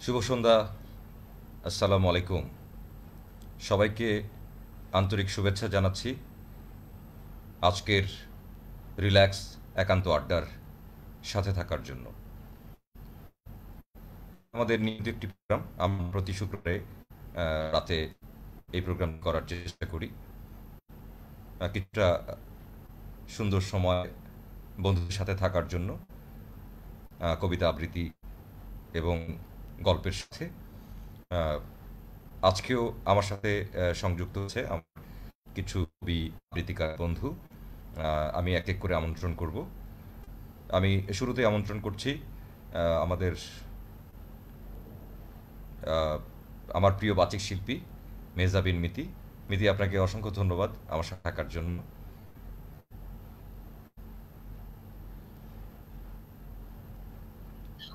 শুভ সন্ধ্যা। আসসালামু আলাইকুম। সবাইকে আন্তরিক শুভেচ্ছা জানাচ্ছি আজকের রিল্যাক্স একান্ত আড্ডার সাথে থাকার জন্য। আমাদের নিয়মিত একটি প্রোগ্রাম, আমরা প্রতি শুক্রবারে রাতে এই প্রোগ্রাম করার চেষ্টা করি। কিছুটা সুন্দর সময় বন্ধুদের সাথে থাকার জন্য কবিতা আবৃত্তি এবং গল্পের সাথে। আহ, আজকেও আমার সাথে সংযুক্ত হচ্ছে আমার কিছু কবি আবৃত্তিকার বন্ধু। আমি এক এক করে আমন্ত্রণ করব। আমি শুরুতেই আমন্ত্রণ করছি আমাদের আহ, আমার প্রিয় বাচিক শিল্পী মেহজাবিন মিতি। মিতি, আপনাকে অসংখ্য ধন্যবাদ আমার সাথে থাকার জন্য।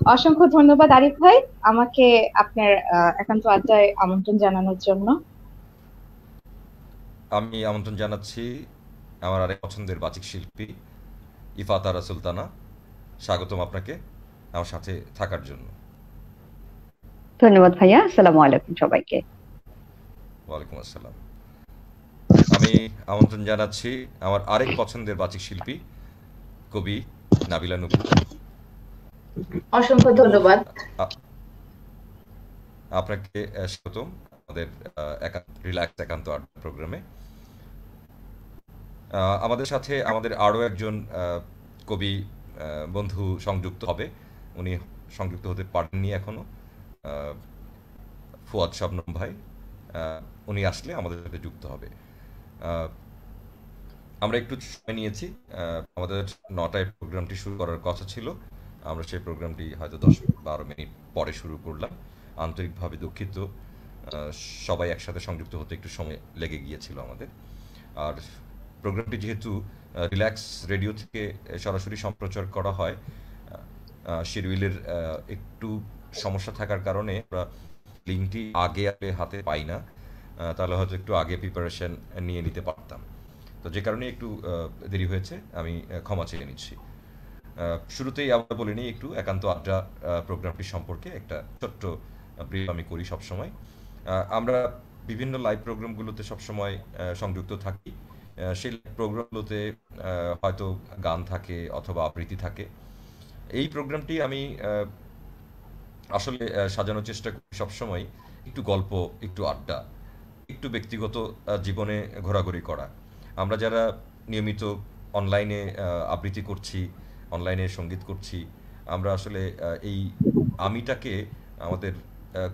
অসংখ্য ধন্যবাদ আরিফ ভাই, আমাকে আপনার একান্ত আড্ডায় আমন্ত্রণ জানানোর জন্য। আমি আমন্ত্রণ জানাচ্ছি আমার আরেক পছন্দের বাচিক শিল্পী ইফাতারা সুলতানা। স্বাগতম আপনাকে আমার সাথে থাকার জন্য। ধন্যবাদ ভাইয়া। আসসালামু আলাইকুম সবাইকে। ওয়ালাইকুম আসসালাম। আমি আমন্ত্রণ জানাচ্ছি আমার আরেক পছন্দের বাচিক শিল্পী কবি নাবিলা নুপুর। অসংখ্য ধন্যবাদ। আ- আপনাকে স্বাগতম আমাদের রিল্যাক্স একান্ত আড্ডা প্রোগ্রামে। আমাদের সাথে আমাদের আরও একজন কবি বন্ধু সংযুক্ত হবে। উনি সংযুক্ত হতে পারেননি এখনো। ফুয়াদ শবনম ভাই, উনি আসলে আমাদের সাথে যুক্ত হবে। আহ, আমরা একটু সময় নিয়েছি। আমাদের 9টায় প্রোগ্রামটি শুরু করার কথা ছিল। আমরা সেই প্রোগ্রামটি হয়তো 10-12 মিনিট পরে শুরু করলাম। আন্তরিকভাবে দুঃখিত। সবাই একসাথে সংযুক্ত হতে একটু সময় লেগে গিয়েছিল আমাদের। আর প্রোগ্রামটি যেহেতু রিল্যাক্স রেডিও থেকে সরাসরি সম্প্রচার করা হয়, শিডিউলের একটু সমস্যা থাকার কারণে আমরা লিঙ্কটি আগে হাতে পাই না। তাহলে হয়তো একটু আগে প্রিপারেশন নিয়ে নিতে পারতাম। তো যে কারণে একটু দেরি হয়েছে, আমি ক্ষমা চেয়ে নিচ্ছি। শুরুতেই আমরা বলে নিই একটু একান্ত আড্ডা প্রোগ্রামটি সম্পর্কে একটা ছোট্ট ব্রিফ আমি করি সবসময়। আমরা বিভিন্ন লাইভ প্রোগ্রামগুলোতে সবসময় সংযুক্ত থাকি। সেই প্রোগ্রামগুলোতে হয়তো গান থাকে অথবা আবৃত্তি থাকে। এই প্রোগ্রামটি আমি আসলে সাজানোর চেষ্টা করি সবসময় একটু গল্প, একটু আড্ডা, একটু ব্যক্তিগত জীবনে ঘোরাঘুরি করা। আমরা যারা নিয়মিত অনলাইনে আবৃত্তি করছি, অনলাইনে সঙ্গীত করছি, আমরা আসলে এই আমিটাকে আমাদের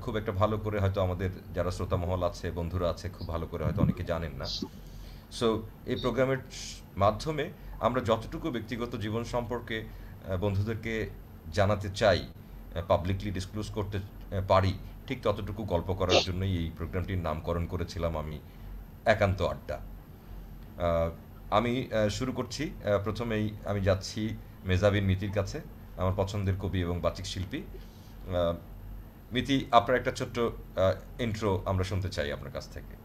খুব একটা ভালো করে হয়তো আমাদের যারা শ্রোতা মহল আছে, বন্ধুরা আছে, খুব ভালো করে হয়তো অনেকে জানেন না। সো এই প্রোগ্রামের মাধ্যমে আমরা যতটুকু ব্যক্তিগত জীবন সম্পর্কে বন্ধুদেরকে জানাতে চাই, পাবলিকলি ডিসক্লোজ করতে পারি, ঠিক ততটুকু গল্প করার জন্যই এই প্রোগ্রামটির নামকরণ করেছিলাম আমি একান্ত আড্ডা। আহ, আমি শুরু করছি। প্রথমেই আমি যাচ্ছি মেজাবিন মিতির কাছে, আমার পছন্দের কবি এবং বাচিক শিল্পী। আহ, মিতি, আপনার একটা ছোট্ট ইন্ট্রো আমরা শুনতে চাই আপনার কাছ থেকে।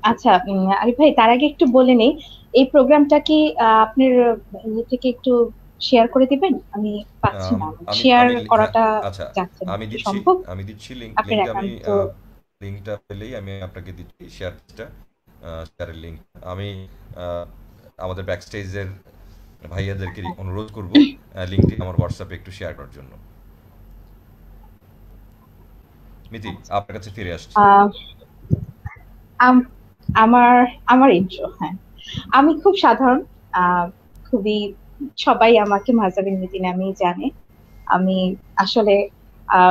আচ্ছা, আরিফ ভাই, তার আগে একটু বলে নেই, এই প্রোগ্রামটা কি আপনার ইয়ে থেকে একটু শেয়ার করে দিবেন? আমি পাচ্ছি আম, না, আমি শেয়ার আমি হ্যাঁ, করাটা আচ্ছা, যাচ্ছে না, আমি কি দিচ্ছি। সম্ভব? আমি দিচ্ছি আপনার লিঙ্কটা। আমি একান্ত। লিঙ্কটা পেলেই আমি আপনাকে দিচ্ছি শেয়ারটা, শেয়ারের লিঙ্ক। আমি আহ, আমাদের ব্যাকস্টেজের ভাইয়াদেরকে অনুরোধ করব লিঙ্কটি আমার হোয়াটসঅ্যাপে একটু শেয়ার করার জন্য। মিতি, আচ্ছা। আপনার কাছে ফিরে আসছি। আহ, আম- আমার আমার ইন্ট্রো, হ্যাঁ। আমি খুব সাধারণ, আহ, খুবই, সবাই আমাকে মাহজাবিন মিতি নামেই জানে। আমি আসলে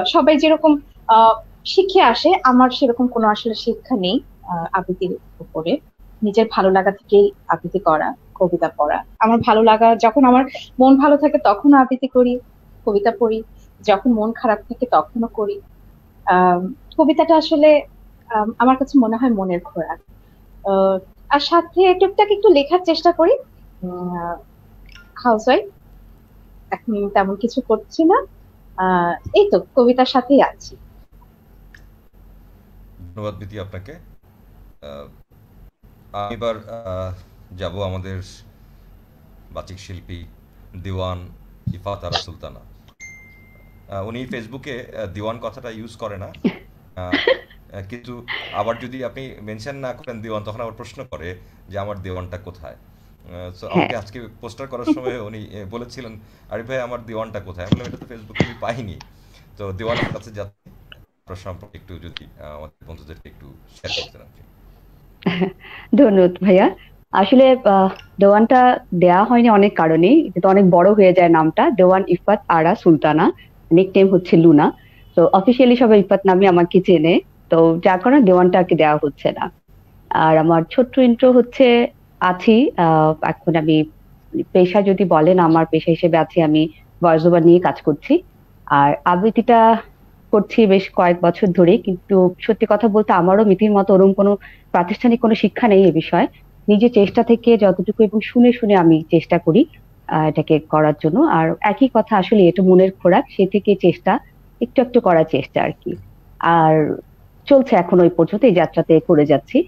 সবাই যেরকম আহ, শিখে আসে, আমার সেরকম কোনো আসলে শিক্ষা নেই আবৃত্তির উপরে। নিজের ভালো লাগা থেকেই আবৃত্তি করা, কবিতা পড়া। আমার ভালো লাগা যখন, আমার মন ভালো থাকে তখন আবৃত্তি করি, কবিতা পড়ি। যখন মন খারাপ থাকে তখনও করি। আহ কবিতাটা আসলে আমার কাছে মনে হয় মনের খোরাক। আহ, আর সাথে টুকটাক একটু লেখার চেষ্টা করি। হাউস ওয়াইফ, এখন তেমন কিছু করছি না। এই তো কবিতার সাথেই আছি। ধন্যবাদ মিতি আপনাকে। আহ, আমি এবার যাব আমাদের বাচিক শিল্পী দিওয়ান ইফাত আরা সুলতানা। উনি ফেসবুকে দিওয়ান কথাটা ইউজ করে না, আহ, কিন্তু আবার যদি আপনি মেনশন না করেন দিওয়ান, তখন আবার প্রশ্ন করে যে আমার দেওয়ানটা কোথায়। তো হ্যাঁ, আমাকে আজকে পোস্টার করার সময় উনি বলেছিলেন, আরিফ ভাই আমার দেওয়ানটা কোথায়। আমি বললাম এটা তো ফেসবুকে আমি পাইনি। তো দেওয়ানের কাছে যাচ্ছি, আপনার সম্পর্কে একটু যদি আমাদের বন্ধুদেরকে একটু শেয়ার করতেন আপনি। ধন্যবাদ ভাইয়া। আসলে দেওয়ানটা দেয়া হয়নি অনেক কারণেই, কিন্তু অনেক বড় হয়ে যায় নামটা। দেওয়ান ইফাত আরা সুলতানা, নিকনেম হচ্ছে লুনা। তো অফিসিয়ালি সবাই ইফাত নামে আমাকে চেনে, তো যার কারণে দেওয়ানটা আর কি দেওয়া হচ্ছে না। আর আমার ছোট্ট ইন্ট্রো হচ্ছে, আছি এখন আমি পেশা যদি বলেন, আমার পেশা হিসেবে আছি আমি ভয়েস ওভার নিয়ে কাজ করছি। আর আবৃত্তিটা করছি বেশ কয়েক বছর ধরে, কিন্তু সত্যি কথা বলতে আমারও মিতির মতো ওরকম কোনো প্রাতিষ্ঠানিক কোনো শিক্ষা নেই এ বিষয়ে। নিজের চেষ্টা থেকে যতটুকু এবং শুনে শুনে আমি চেষ্টা করি এটাকে করার জন্য। আর একই কথা, আসলে এটা মনের খোরাক, সে থেকে চেষ্টা, একটু একটু করার চেষ্টা আর কি। আর চলছে এখন ওই পর্যন্ত, এই যাত্রাতে করে যাচ্ছি।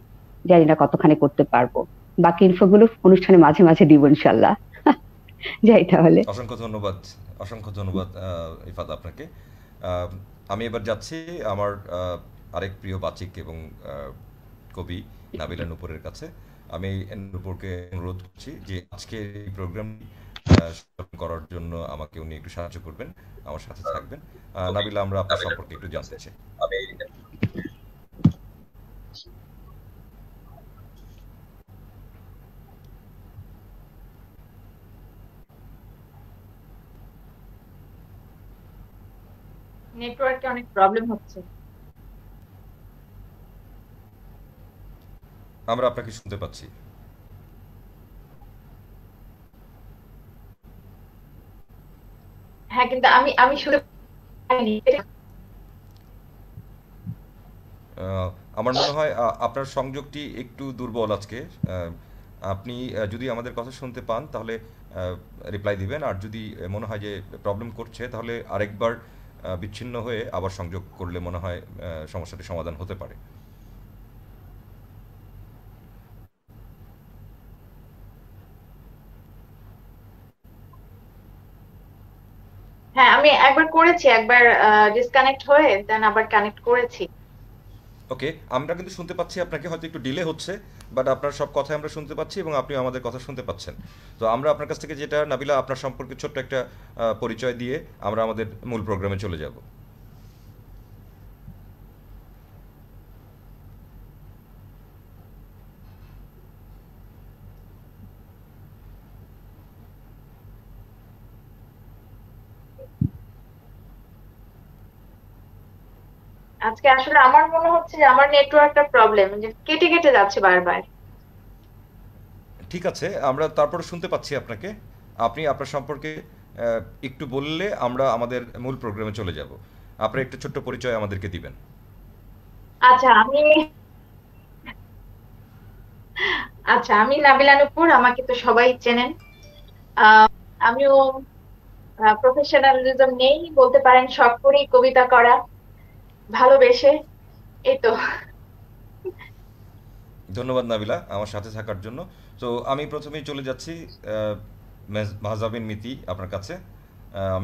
জানি না কতখানি করতে পারবো, বাকি ইনফোগুলো অনুষ্ঠানে মাঝে মাঝে দিব ইনশাল্লাহ। যাই তাহলে। অসংখ্য ধন্যবাদ, অসংখ্য ধন্যবাদ ইফাত আপনাকে। আহ, আমি এবার যাচ্ছি আমার আরেক প্রিয় বাচিক এবং কবি নাবিলা নূপুরের কাছে। আমি নূপুরকে অনুরোধ করছি যে আজকে এই প্রোগ্রামটি করার জন্য আমাকে উনি একটু সাহায্য করবেন, আমার সাথে থাকবেন। নাবিলা, আমরা আপনার সম্পর্কে একটু জানতে চাই। নেটওয়ার্কে অনেক প্রবলেম হচ্ছে। আমরা আপনাকে শুনতে পাচ্ছি। হ্যাঁ, কিন্তু আমি আমি শুনতে পাইনি। আহ, আমার মনে হয় আপনার সংযোগটি একটু দুর্বল আজকে। আহ, আপনি যদি আমাদের কথা শুনতে পান তাহলে রিপ্লাই দিবেন, আর যদি মনে হয় যে প্রবলেম করছে তাহলে আরেকবার বিচ্ছিন্ন হয়ে আবার সংযোগ করলে মনে হয় সমস্যাটি সমাধান হতে পারে। হ্যাঁ, আমি একবার করেছি, একবার ডিসকানেক্ট হয়ে দেন আবার কানেক্ট করেছি। ওকে, আমরা কিন্তু শুনতে পাচ্ছি আপনাকে, হয়তো একটু ডিলে হচ্ছে, বাট আপনার সব কথাই আমরা শুনতে পাচ্ছি এবং আপনিও আমাদের কথা শুনতে পাচ্ছেন। তো আমরা আপনার কাছ থেকে যেটা, নাবিলা, আপনার সম্পর্কে ছোট্ট একটা পরিচয় দিয়ে আমরা আমাদের মূল প্রোগ্রামে চলে যাব। আজকে আসলে আমার মনে হচ্ছে যে আমার নেটওয়ার্কটা প্রবলেম, যে কেটে কেটে যাচ্ছে বারবার। ঠিক আছে, আমরা তারপরে শুনতে পাচ্ছি আপনাকে। আপনি আপনার সম্পর্কে একটু বললে আমরা আমাদের মূল প্রোগ্রামে চলে যাব। আপনার একটা ছোট্ট পরিচয় আমাদেরকে দিবেন। আচ্ছা, আমি নাবিলা নূপুর, আমাকে তো সবাই চেনেন। আহ, আমিও প্রফেশনালিজম নেই বলতে পারেন, শখ করি কবিতা করা ভালোবেসে, এই তো। ধন্যবাদ নাবিলা আমার সাথে থাকার জন্য। তো আমি প্রথমেই চলে যাচ্ছি মাহজাবিন মিতি আপনার কাছে।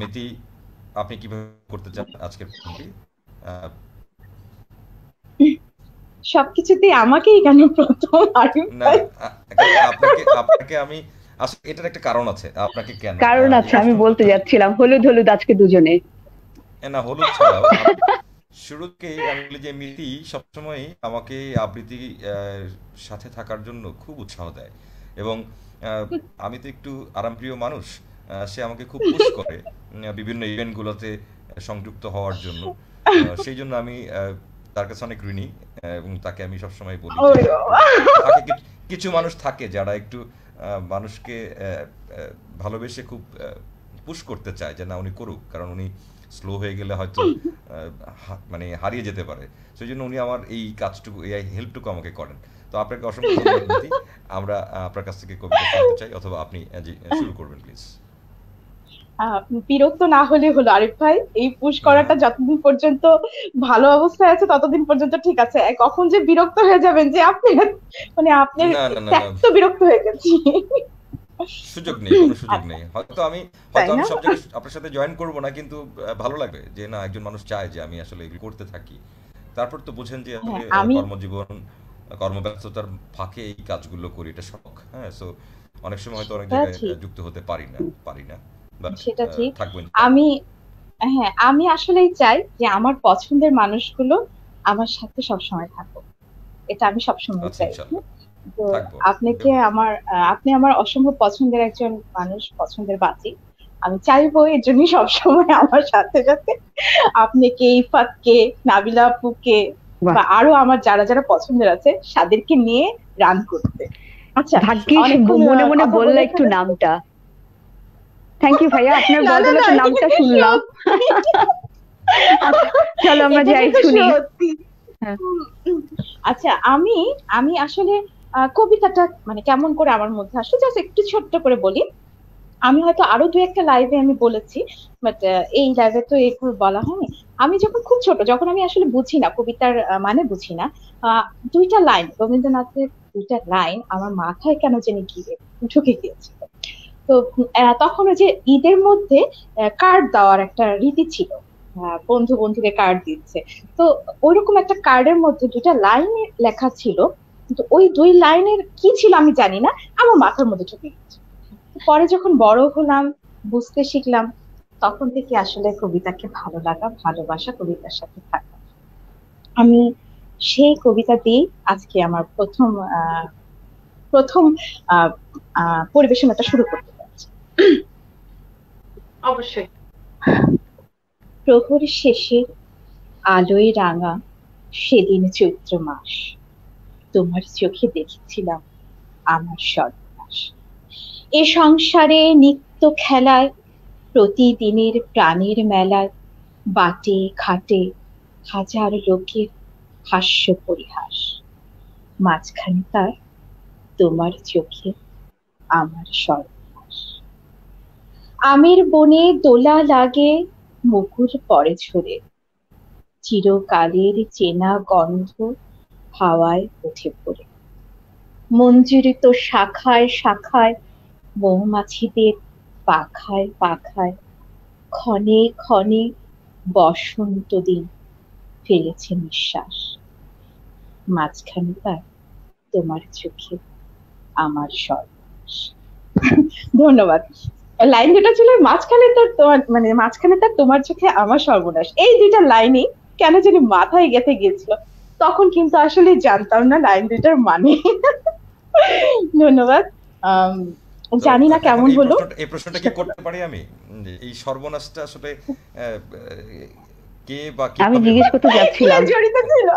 মিতি, আপনি কিভাবে করতে চান আজকের প্রোগ্রামটি? আহ, সবকিছুতেই আমাকেই কেন প্রথম আরিফ না, ভাই? আপনাকে আপনাকে আমি আসলে এটার একটা কারণ আছে, আপনাকে কেন কারণ আমি আছে, আমি প্রশ্ন বলতে করতে চাই। যাচ্ছিলাম হলুদ হলুদ আজকে দুজনে। না, হলুদ ছাড়াও আমি শুরুতেই আমি বলি যে মিতি সবসময় আমাকে আবৃত্তি সাথে থাকার জন্য খুব উৎসাহ দেয়, এবং আহ, আমি তো একটু আরামপ্রিয় মানুষ। সে আমাকে খুব পুশ করে বিভিন্ন ইভেন্টগুলোতে সংযুক্ত হওয়ার জন্য। সেই জন্য আমি তার কাছে অনেক ঋণী, এবং তাকে আমি সবসময় বলি যে ওরে একটু বাবা। তাকে কিছু মানুষ থাকে যারা একটু মানুষকে ভালোবেসে খুব পুশ করতে চায় যে না উনি করুক, কারণ উনি স্লো হয়ে গেলে হয়তো মানে হারিয়ে যেতে পারে। সেই জন্য উনি আমার এই কাজটুকু, এই হেল্পটুকু আমাকে করেন। তো আপনাকে অসংখ্য ধন্যবাদ মিতি। আমরা আপনার কাছ থেকে কবিতা শুনতে চাই, অথবা আপনি শুরু করবেন প্লিজ। বিরক্ত না হলে হলো আরিফ ভাই, এই পুশ না, করাটা যতদিন পর্যন্ত ভালো অবস্থায় আছে ততদিন পর্যন্ত ঠিক আছে। কখন যে বিরক্ত হয়ে যাবেন যে আপনি, মানে আপনার না, না, না, না, ত্যাক্ত বিরক্ত হয়ে গেছি। সুযোগ নেই, কোনো সুযোগ আচ্ছা, নেই। তাই হয়তো আমি না? সব জায়গায় আপনার সাথে জয়েন করব না, কিন্তু ভালো লাগবে যে না একজন মানুষ চায় যে আমি আসলে এগুলো করতে থাকি। তারপর তো বুঝেন যে আসলে হ্যাঁ, আমি কর্মজীবন, কর্মব্যস্ততার ফাঁকে এই কাজগুলো করি, এটা শখ। হ্যাঁ, সো অনেক সময় হয়তো অনেক সেটা জায়গায় ঠিক, যুক্ত হতে পারি না, বাট সেটা ঠিক। থাকবো ইনশাআল্লাহ। আমি হ্যাঁ, আমি আসলেই চাই যে আমার পছন্দের মানুষগুলো আমার সাথে সবসময় থাকুক। এটা আমি সবসময় আচ্ছা, চাই। ইনশাআল্লাহ তো থাকবো। আপনাকে আমার আপনি আমার অসম্ভব পছন্দের একজন মানুষ, পছন্দের বাতি। আমি চাইবো এর জন্য সবসময় আমার সাথে সাথে আপনাকে, ইফাতকে, নাবিলা আপুকে বাহ, বা আরো আমার যারা যারা পছন্দের আছে তাদেরকে নিয়ে রান করতে। আচ্ছা, ভাগ্যিস অনেকক্ষণ মনে মনে কথা বললা বলে একটু ফেলেছি। নামটা। থ্যাংক ইউ ভাইয়া, আপনার না না না, বদলতে এটা নামটা কিন্তু শুনলাম। সত্যি, আচ্ছা, চলো আমরা এটা যাই কিন্তু শুনি। সত্যি। হ্যাঁ, আচ্ছা, আমি আমি আসলে কবিতাটা মানে কেমন করে আমার মধ্যে আসলে জাস্ট একটু ছোট্ট করে বলি। আমি হয়তো আরো দু একটা লাইভে আমি বলেছি, বাট এই লাইভে তো এগুলো বলা হয়নি। আমি যখন খুব ছোট, যখন আমি আসলে বুঝি না কবিতার মানে বুঝি না, আহ, দুইটা লাইন রবীন্দ্রনাথের, দুইটা লাইন আমার মাথায় কেন জানি গিয়ে ঢুকে গিয়েছিল। তো তখন ওই যে ঈদের মধ্যে কার্ড দেওয়ার একটা রীতি ছিল, বন্ধু বন্ধুকে কার্ড দিচ্ছে। তো ওইরকম একটা কার্ডের মধ্যে দুটা লাইন লেখা ছিল, কিন্তু ওই দুই লাইনের কি ছিল আমি জানি না, আমার মাথার মধ্যে ঢুকে গেছে। পরে যখন বড় হলাম, বুঝতে শিখলাম, তখন থেকে আসলে কবিতাকে ভালো লাগা, ভালোবাসা, কবিতার সাথে থাকা। আমি সেই কবিতা দিয়ে আজকে আমার প্রথম প্রথম আহ পরিবেশনাটা শুরু করতে যাচ্ছি। অবশ্যই। প্রহর শেষে আলোয় রাঙা সেদিন চৈত্র মাস, তোমার চোখে দেখেছিলাম আমার সর্বনাশ। এ সংসারে নিত্য খেলায়, প্রতিদিনের প্রাণের মেলায়, বাটে ঘাটে হাজার লোকের হাস্য পরিহাস, মাঝখানে তার তোমার চোখে আমার সর্বনাশ। আমের বনে দোলা লাগে, মুকুল পড়ে ঝরে, চিরকালের চেনা গন্ধ হাওয়ায় উঠে পড়ে, মঞ্জুরিত শাখায় শাখায়, মৌমাছিদের পাখায় পাখায়, ক্ষণে ক্ষণে বসন্ত দিন ফেলেছে নিঃশ্বাস, মাঝখানে তার তোমার চোখে আমার সর্বনাশ। ধন্যবাদ। লাইন দুটো ছিল মাঝখানে তার তোমার, মানে মাঝখানে তার তোমার চোখে আমার সর্বনাশ, এই দুইটা লাইনই কেন জানি মাথায় গেঁথে গিয়েছিল। তখন কিন্তু আসলে জানতাম না লাইন দুটার মানে। ধন্যবাদ। আম, তো জানি না এখন কেমন হলো। এই প্রশ্নটা কি করতে পারি আমি, যে এই সর্বনাশটা আসলে আহ, কে বা আমি কিভাবে জিজ্ঞেস হলো? করতে কে যাচ্ছিলাম। জড়িত ছিল,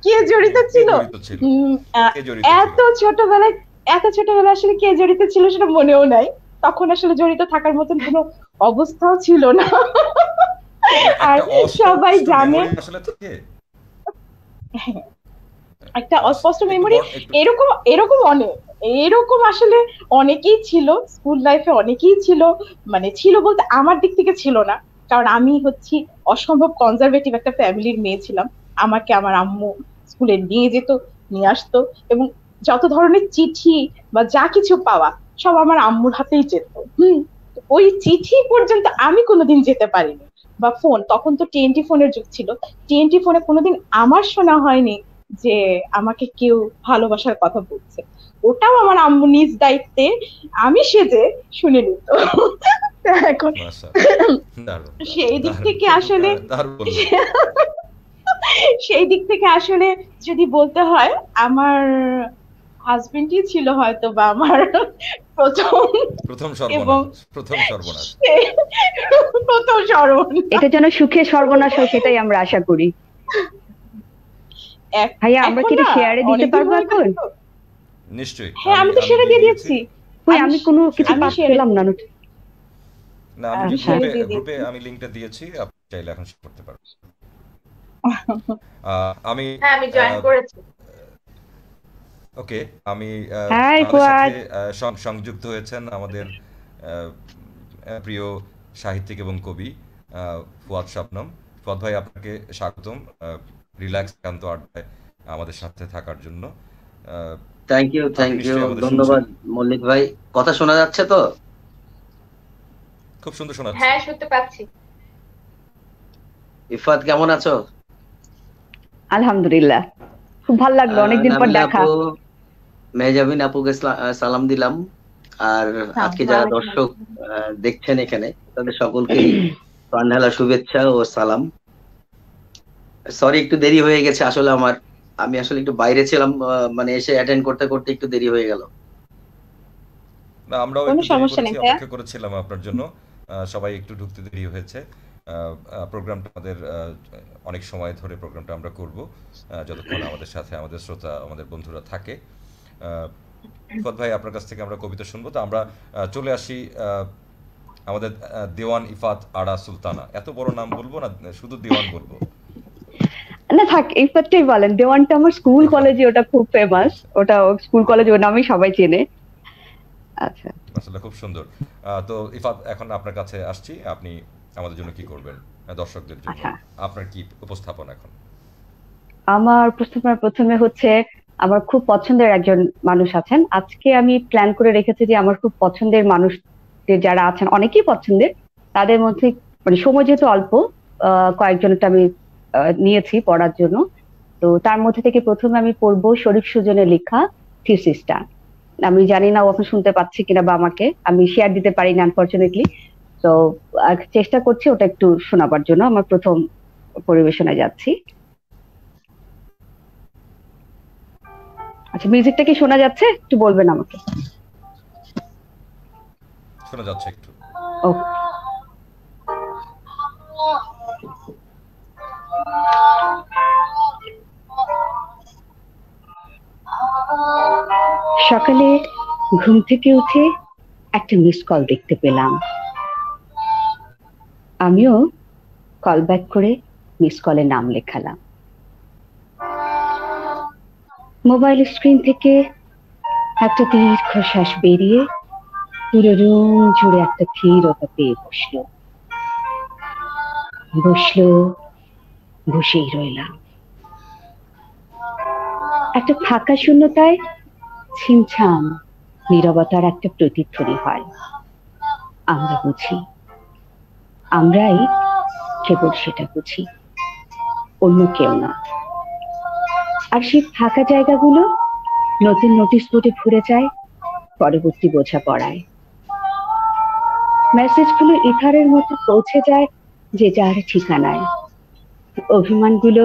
কে জড়িত কে ছিল? জড়িত ছিল? উম, আহ, কে জড়িত ছিল? এত ছোটবেলায়, এত ছোটবেলায় আসলে কে জড়িত ছিল সেটা মনেও নাই। তখন আসলে জড়িত থাকার মতন কোনো অবস্থাও ছিল না। মানে আর একটা সবাই অস্পষ্ট জানে, মেমোরি আসলে থাকে। একটা অস্পষ্ট একটু মেমোরি, বড় একটু এরকম এরকম অনেক, এরকম আসলে অনেকেই ছিল স্কুল লাইফে, অনেকেই ছিল। মানে ছিল বলতে আমার দিক থেকে ছিল না, কারণ আমি হচ্ছি অসম্ভব কনজারভেটিভ একটা ফ্যামিলির মেয়ে ছিলাম। আমাকে আমার আম্মু স্কুলে নিয়ে যেত, নিয়ে আসতো, এবং যত ধরনের চিঠি বা যা কিছু পাওয়া সব আমার আম্মুর হাতেই যেত। তো ওই চিঠি পর্যন্ত আমি কোনোদিন যেতে পারিনি। বা ফোন, তখন তো টিএনটি ফোনের যুগ ছিল, টিএনটি ফোনে কোনোদিন আমার শোনা হয়নি যে আমাকে কেউ ভালোবাসার কথা বলছে। ওটাও আমার আম্মু নিজ দায়িত্বে আমি সেজে শুনে নিত। এখন মাশাআল্লাহ, দারুণ সেই দিক দারুণ থেকে খুব আসলে, দারুণ বললেন। সেই দিক থেকে আসলে যদি বলতে হয়, আমার হাজবেন্ডই ছিল হয়তো বা আমার প্রথম প্রথম এবং সর্বনাশ, প্রথম সর্বনাশ। প্রথম সর্বনাশ। এটা যেন সুখে সর্বনাশ হয়, সেটাই আমরা আশা করি। ভাইয়া, আমরা কি এখন এটা না, শেয়ারে দিতে অনেকদিন পারবো হয়ে এখন? গেছে তো। নিশ্চয়ই হ্যাঁ, আমি তো আমি সেরে দিয়ে দিয়ে দিয়েছি। দিয়েছি। কই, আমি আমি কোনো কিছু আমি পাঠ সেরে পেলাম না। না, আমি আমি আচ্ছা, সেরে দিয়ে গ্রুপে দিয়েছি। আমি লিংকটা দিয়েছি, আপনি চাইলে এখন শেয়ার করতে পারেন। আমি হ্যাঁ, আমি জয়েন করেছি। ওকে, আমি হাই আমাদের সাথে ফুয়াদ। সংযুক্ত হয়েছেন আমাদের আহ, প্রিয় সাহিত্যিক এবং কবি ফুয়াদ শাবনম। ফুয়াদ ভাই, আপনাকে স্বাগতম রিল্যাক্স একান্ত আড্ডায় আমাদের সাথে থাকার জন্য। থ্যাংক ইউ, আপনি থ্যাংক ইউ, নিশ্চয়ই আমাদের শুনছেন। ধন্যবাদ মল্লিক ভাই। কথা শোনা যাচ্ছে তো? খুব সুন্দর শোনাচ্ছে। হ্যাঁ, শুনতে পাচ্ছি। ইফাত কেমন আছো? আলহামদুলিল্লাহ, খুব ভালো লাগলো, অনেকদিন পর নাবিলা দেখা। আপু, মেহজাবিন আপুকে সালাম দিলাম। আর আজকে যারা দর্শক দেখছেন এখানে, তাদের সকলকেই প্রাণ ঢালা শুভেচ্ছা ও সালাম। সরি একটু দেরি হয়ে গেছে, আসলে আমি আসলে একটু বাইরে ছিলাম, মানে এসে অ্যাটেন্ড করতে করতে একটু দেরি হয়ে গেল। না, আমরাও কোনো একটু দেরি সমস্যা নেই করেছি, ভাইয়া। অপেক্ষা করেছিলাম আপনার জন্য। সবাই একটু ঢুকতে দেরি হয়েছে। প্রোগ্রামটা আমাদের অনেক সময় ধরে প্রোগ্রামটা আমরা করব, যতক্ষণ আমাদের সাথে আমাদের শ্রোতা, আমাদের বন্ধুরা থাকে। ইফাত ভাই, আপনার কাছ থেকে আমরা কবিতা শুনবো। তো আমরা চলে আসি আমাদের দেওয়ান ইফাত আরা সুলতানা। এত বড় নাম বলবো না, শুধু দেওয়ান বলবো। না থাক, এই ফার্স্টেই বলেন। দেওয়ানটা আমার স্কুল কলেজে ওটা খুব ফেমাস, ওটা স্কুল কলেজে ওর নামেই সবাই চেনে। আচ্ছা, আসলে খুব সুন্দর। তো ইফাত, এখন আপনার কাছে আসছি, আপনি আমাদের জন্য কি করবেন, দর্শকদের জন্য আচ্ছা। আপনার কি উপস্থাপন এখন? আমার উপস্থাপনা প্রথমে হচ্ছে, আমার খুব পছন্দের একজন মানুষ আছেন। আজকে আমি প্ল্যান করে রেখেছি যে আমার খুব পছন্দের মানুষদের যারা আছেন, অনেকেই পছন্দের, তাদের মধ্যে মানে সময় যেহেতু অল্প, কয়েকজনটা আমি নিয়েছি পড়ার জন্য। তো তার মধ্যে থেকে প্রথমে আমি পড়বো শরীফ সুজনের লেখা থিসিসটা। আমি জানি না ও এখন শুনতে পাচ্ছি কিনা, বা আমাকে আমি শেয়ার দিতে পারি না আনফরচুনেটলি। তো চেষ্টা করছি ওটা একটু শোনাবার জন্য। আমার প্রথম পরিবেশনায় যাচ্ছি। আচ্ছা, মিউজিকটা কি শোনা যাচ্ছে? একটু বলবেন আমাকে। শোনা যাচ্ছে একটু। ও, সকালে ঘুম থেকে উঠে একটা মিস কল দেখতে পেলাম। আমিও কল ব্যাক করে মিস কলে নাম লেখালাম। মোবাইল স্ক্রিন থেকে একটা দীর্ঘশ্বাস বেরিয়ে পুরো রুম জুড়ে একটা ধীরতা পেয়ে বসলো। বসেই রইলাম। একটা ফাঁকা শূন্যতায় ছিমছাম নীরবতার একটা প্রতিধ্বনি হয়। আমরা বুঝি, আমরাই কেবল সেটা বুঝি, অন্য কেউ না। আর সেই ফাঁকা জায়গাগুলো নতুন নোটিশ বোর্ডে ভরে যায় পরবর্তী বোঝাপড়ায়। মেসেজগুলো ইথারের মতো পৌঁছে যায় যে যার ঠিকানায়। অভিমানগুলো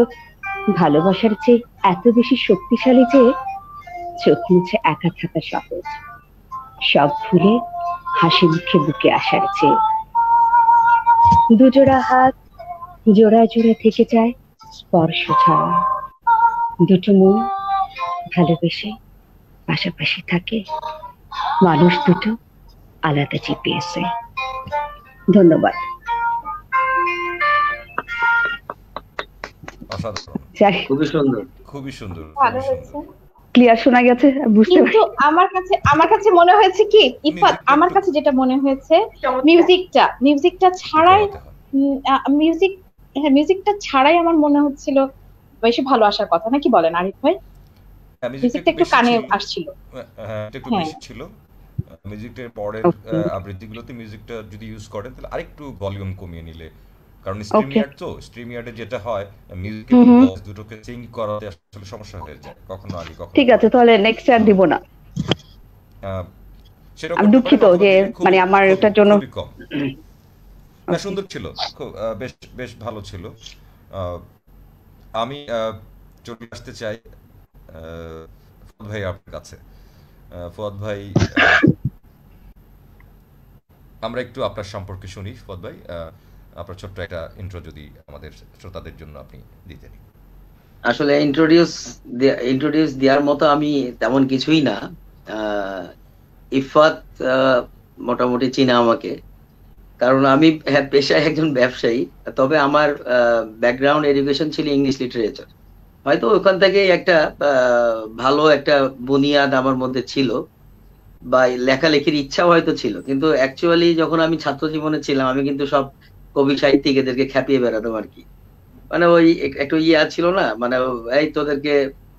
ভালোবাসার চেয়ে এত বেশি শক্তিশালী যে চোখ মুছে একা থাকা সহজ, সব ভুলে হাসি মুখে বুকে আসার চেয়ে। দুজোড়া হাত জোড়া জোড়া থেকে যায় স্পর্শ ছাড়া। দুটো মন ভালোবেসে পাশাপাশি থাকে, মানুষ দুটো আলাদা জিপিএসে। ধন্যবাদ। অসাধারণ, খুবই সুন্দর। খুবই সুন্দর, ভালো খুবই হয়েছে। সুন্দর। ক্লিয়ার শোনা গেছে? বুঝতে পারি। কিন্তু আমার কাছে মনে হয়েছে কি ইফাত, মিউজিকটা আমার একটু কাছে যেটা মনে হয়েছে চমৎকার। মিউজিকটা ছাড়াই, কমাতে হয়। মিউজিকটা ছাড়াই আমার মনে হচ্ছিল বেশি ভালো আসার কথা, নাকি বলেন আরিফ ভাই? হ্যাঁ, মিউজিকটা একটু বেশি কানে ছিল। আসছিল। হ্যাঁ, এটা একটু হ্যাঁ। বেশি ছিল। মিউজিকটার পরের Okay. আবৃত্তিগুলোতে মিউজিকটা যদি ইউজ করেন তাহলে আরেকটু ভলিউম কমিয়ে নিলে, কারণ Okay. স্ট্রিমিয়ার্ডে যেটা হয়, মিউজিক হুম এবং হুম। ভয়েস দুটোকে সিঙ্ক করাতে আসলে সমস্যা হয়ে যায়, কখনো আগে কখনো ঠিক আছে, পরে। তাহলে নেক্সট আর দিব না। সেটাও আমি করতে দুঃখিত পারেন, অথবা যে দিলে মানে আমার এটার জন্য খুবই কম। না, সুন্দর ছিল, খুব বেশ বেশ ভালো ছিল। আহ, আমি চলে আসতে চাই ফুয়াদ ভাই আপনার কাছে। ফুয়াদ ভাই, আমরা একটু আপনার সম্পর্কে শুনি। ফুয়াদ ভাই, আপনার ছোট্ট একটা ইন্ট্রো যদি আমাদের শ্রোতাদের জন্য আপনি দিতেন। আসলে ইন্ট্রোডিউস দেওয়ার মতো আমি তেমন কিছুই না। ইফাত মোটামুটি চিনা আমাকে, কারণ আমি পেশায় একজন ব্যবসায়ী। তবে আমার ব্যাকগ্রাউন্ড এডুকেশন ছিল ইংলিশ লিটারেচার। হয়তো ওখান থেকে একটা ভালো একটা বুনিয়াদ আমার মধ্যে ছিল, বা লেখালেখির ইচ্ছাও হয়তো ছিল। কিন্তু অ্যাকচুয়ালি যখন আমি ছাত্র জীবনে ছিলাম, আমি কিন্তু সব কবি সাহিত্যিক এদেরকে খ্যাপিয়ে বেড়াতাম আর কি। মানে ওই একটু ইয়া ছিল না, মানে এই তোদেরকে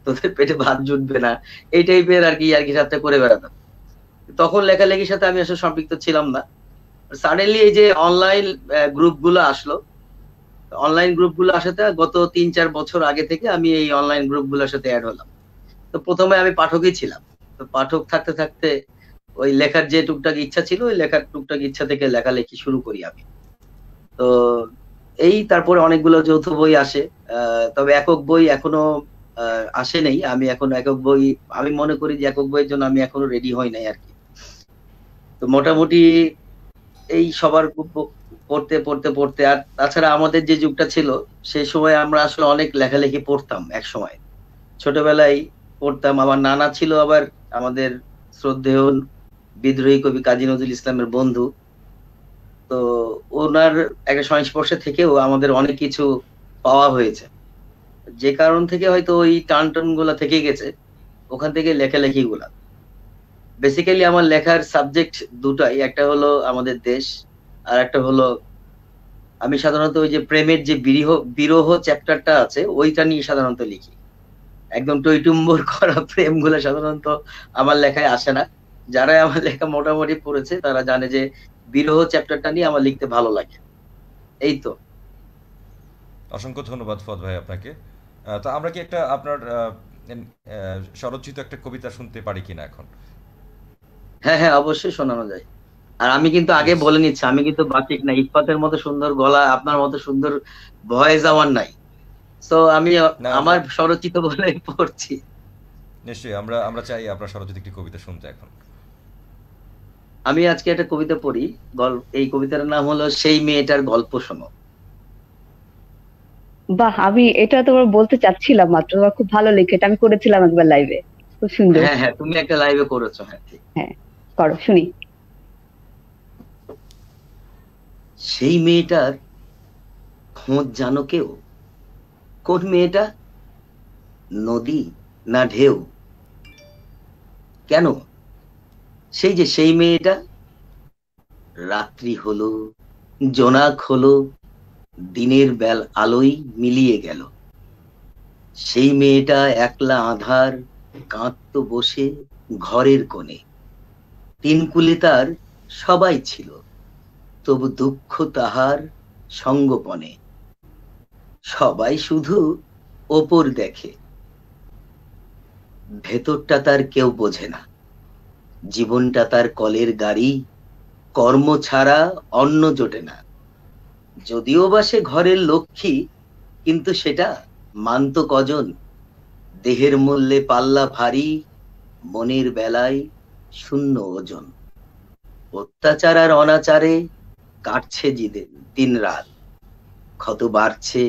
তোদের পেটে ভাত জুটবে না, এই টাইপের আর কি সাথে করে বেড়াতাম। তখন লেখালেখির সাথে আমি আসলে সম্পৃক্ত ছিলাম না। সাডেনলি এই যে অনলাইন গ্রুপগুলো আসলো, অনলাইন গ্রুপগুলো আসাতে গত 3-4 বছর আগে থেকে আমি এই অনলাইন গ্রুপগুলোর সাথে অ্যাড হলাম। তো প্রথমে আমি পাঠকই ছিলাম, তো পাঠক থাকতে থাকতে ওই লেখার যে টুকটাক ইচ্ছা ছিল, ওই লেখার টুকটাক ইচ্ছা থেকে লেখালেখি শুরু করি আমি। তো এই তারপরে অনেকগুলো যৌথ বই আসে, তবে একক বই এখনো আসে নেই। আমি এখনো একক বই, আমি মনে করি যে একক বইয়ের জন্য আমি এখনো রেডি হই নাই আর কি। তো মোটামুটি এই সবার পড়তে পড়তে পড়তে, আর তাছাড়া আমাদের যে যুগটা ছিল সেই সময় আমরা আসলে অনেক লেখালেখি পড়তাম। এক সময় ছোটবেলায় পড়তাম। আমার নানা ছিল আবার আমাদের শ্রদ্ধেয় বিদ্রোহী কবি কাজী নজরুল ইসলামের বন্ধু। তো ওনার একটা সংস্পর্শে থেকেও আমাদের অনেক কিছু পাওয়া হয়েছে, যে কারণ থেকে হয়তো ওই টান গুলা থেকে গেছে, ওখান থেকে লেখালেখি গুলা। বেসিক্যালি আমার লেখার সাবজেক্ট দুটাই, একটা হলো আমাদের দেশ, আর একটা হলো আমি সাধারণত ওই যে প্রেমের যে বিরহ চ্যাপ্টারটা আছে ওইটা নিয়ে সাধারণত লিখি। একদম টইটুম্বর করা প্রেম গুলো সাধারণত আমার লেখায় আসে না। যারা আমার লেখা মোটামুটি পড়েছে তারা জানে যে বিরহ চ্যাপ্টারটা নিয়ে আমার লিখতে ভালো লাগে। এই তো। অসংখ্য ধন্যবাদ ফুয়াদ ভাই আপনাকে। তো আমরা কি একটা আপনার স্বরচিত একটা কবিতা শুনতে পারি কিনা এখন? হ্যাঁ হ্যাঁ, অবশ্যই শোনানো যায়। আর আমি কিন্তু আগে প্লিজ। বলে নিচ্ছি, আমি কিন্তু বাচিক না। ইফফাতের মতো সুন্দর গলা, আপনার মতো সুন্দর ভয়েস আমার নাই। তো আমি না, আমার স্বরচিত বলে পড়ছি। নিশ্চয়ই আমরা আমরা চাই আপনার স্বরচিত একটি কবিতা শুনতে এখন। আমি আজকে একটা কবিতা পড়ি। এই কবিতার নাম হলো সেই মেয়েটার গল্প শোনো। বাহ, আমি এটা তোমার বলতে চাচ্ছিলাম মাত্র, তোমার খুব ভালো লেখে, এটা আমি করেছিলাম একবার লাইভে, খুব সুন্দর। হ্যাঁ হ্যাঁ, তুমি একটা লাইভে করেছো, হ্যাঁ ঠিক। হ্যাঁ, করো শুনি। সেই মেয়েটার খোঁজ জানো কেউ? কোন মেয়েটা? নদী না ঢেউ? কেন? সেই যে সেই মেয়েটা। রাত্রি হলো, জোনাক হলো, দিনের আলোয় মিলিয়ে গেল। সেই মেয়েটা একলা আঁধার কাঁদতো বসে ঘরের কোণে। তিনকুলে তার সবাই ছিল, তবু দুঃখ তাহার সঙ্গোপনে। সবাই শুধু ওপর দেখে, ভেতরটা তার কেউ বোঝে না। জীবনটা তার কলের গাড়ি, কর্ম ছাড়া অন্ন জোটে না। যদিও বা সে ঘরের লক্ষ্মী, কিন্তু সেটা মানত কজন? দেহের মূল্যে পাল্লা ভারী, মনের বেলায় শূন্য ওজন। অত্যাচার আর অনাচারে কাটছে দিন রাত। ক্ষত বাড়ছে,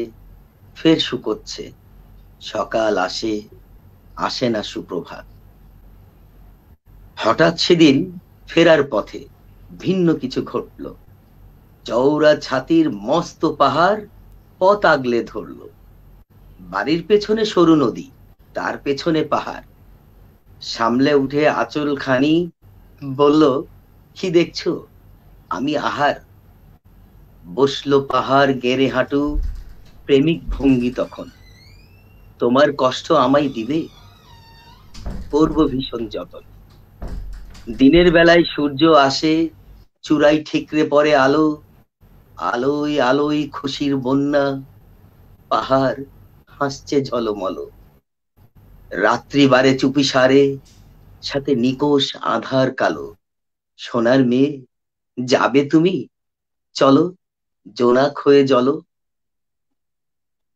ফের শুকোচ্ছে। সকাল আসে, আসে না সুপ্রভাত। হঠাৎ সেদিন ফেরার পথে ভিন্ন কিছু ঘটল। চওড়া ছাতির মস্ত পাহাড় পথ আগলে ধরলো। বাড়ির পেছনে সরু নদী, তার পেছনে পাহাড়। সামলে উঠে আঁচল খানি বলল, কি দেখছো? আমি আহার। বসলো পাহাড় গেড়ে হাঁটু, প্রেমিক ভঙ্গি তখন। তোমার কষ্ট আমায় দিবে, করব ভীষণ যতন। দিনের বেলায় সূর্য আসে, চূড়ায় ঠিকরে পড়ে আলো। আলোয় আলোয় খুশির বন্যা, পাহাড় হাসছে ঝলমল। রাত্রি বারে চুপি সারে, সাথে নিকোষ আধার কালো। সোনার মেয়ে যাবে তুমি, চলো জোনাক হয়ে জলো।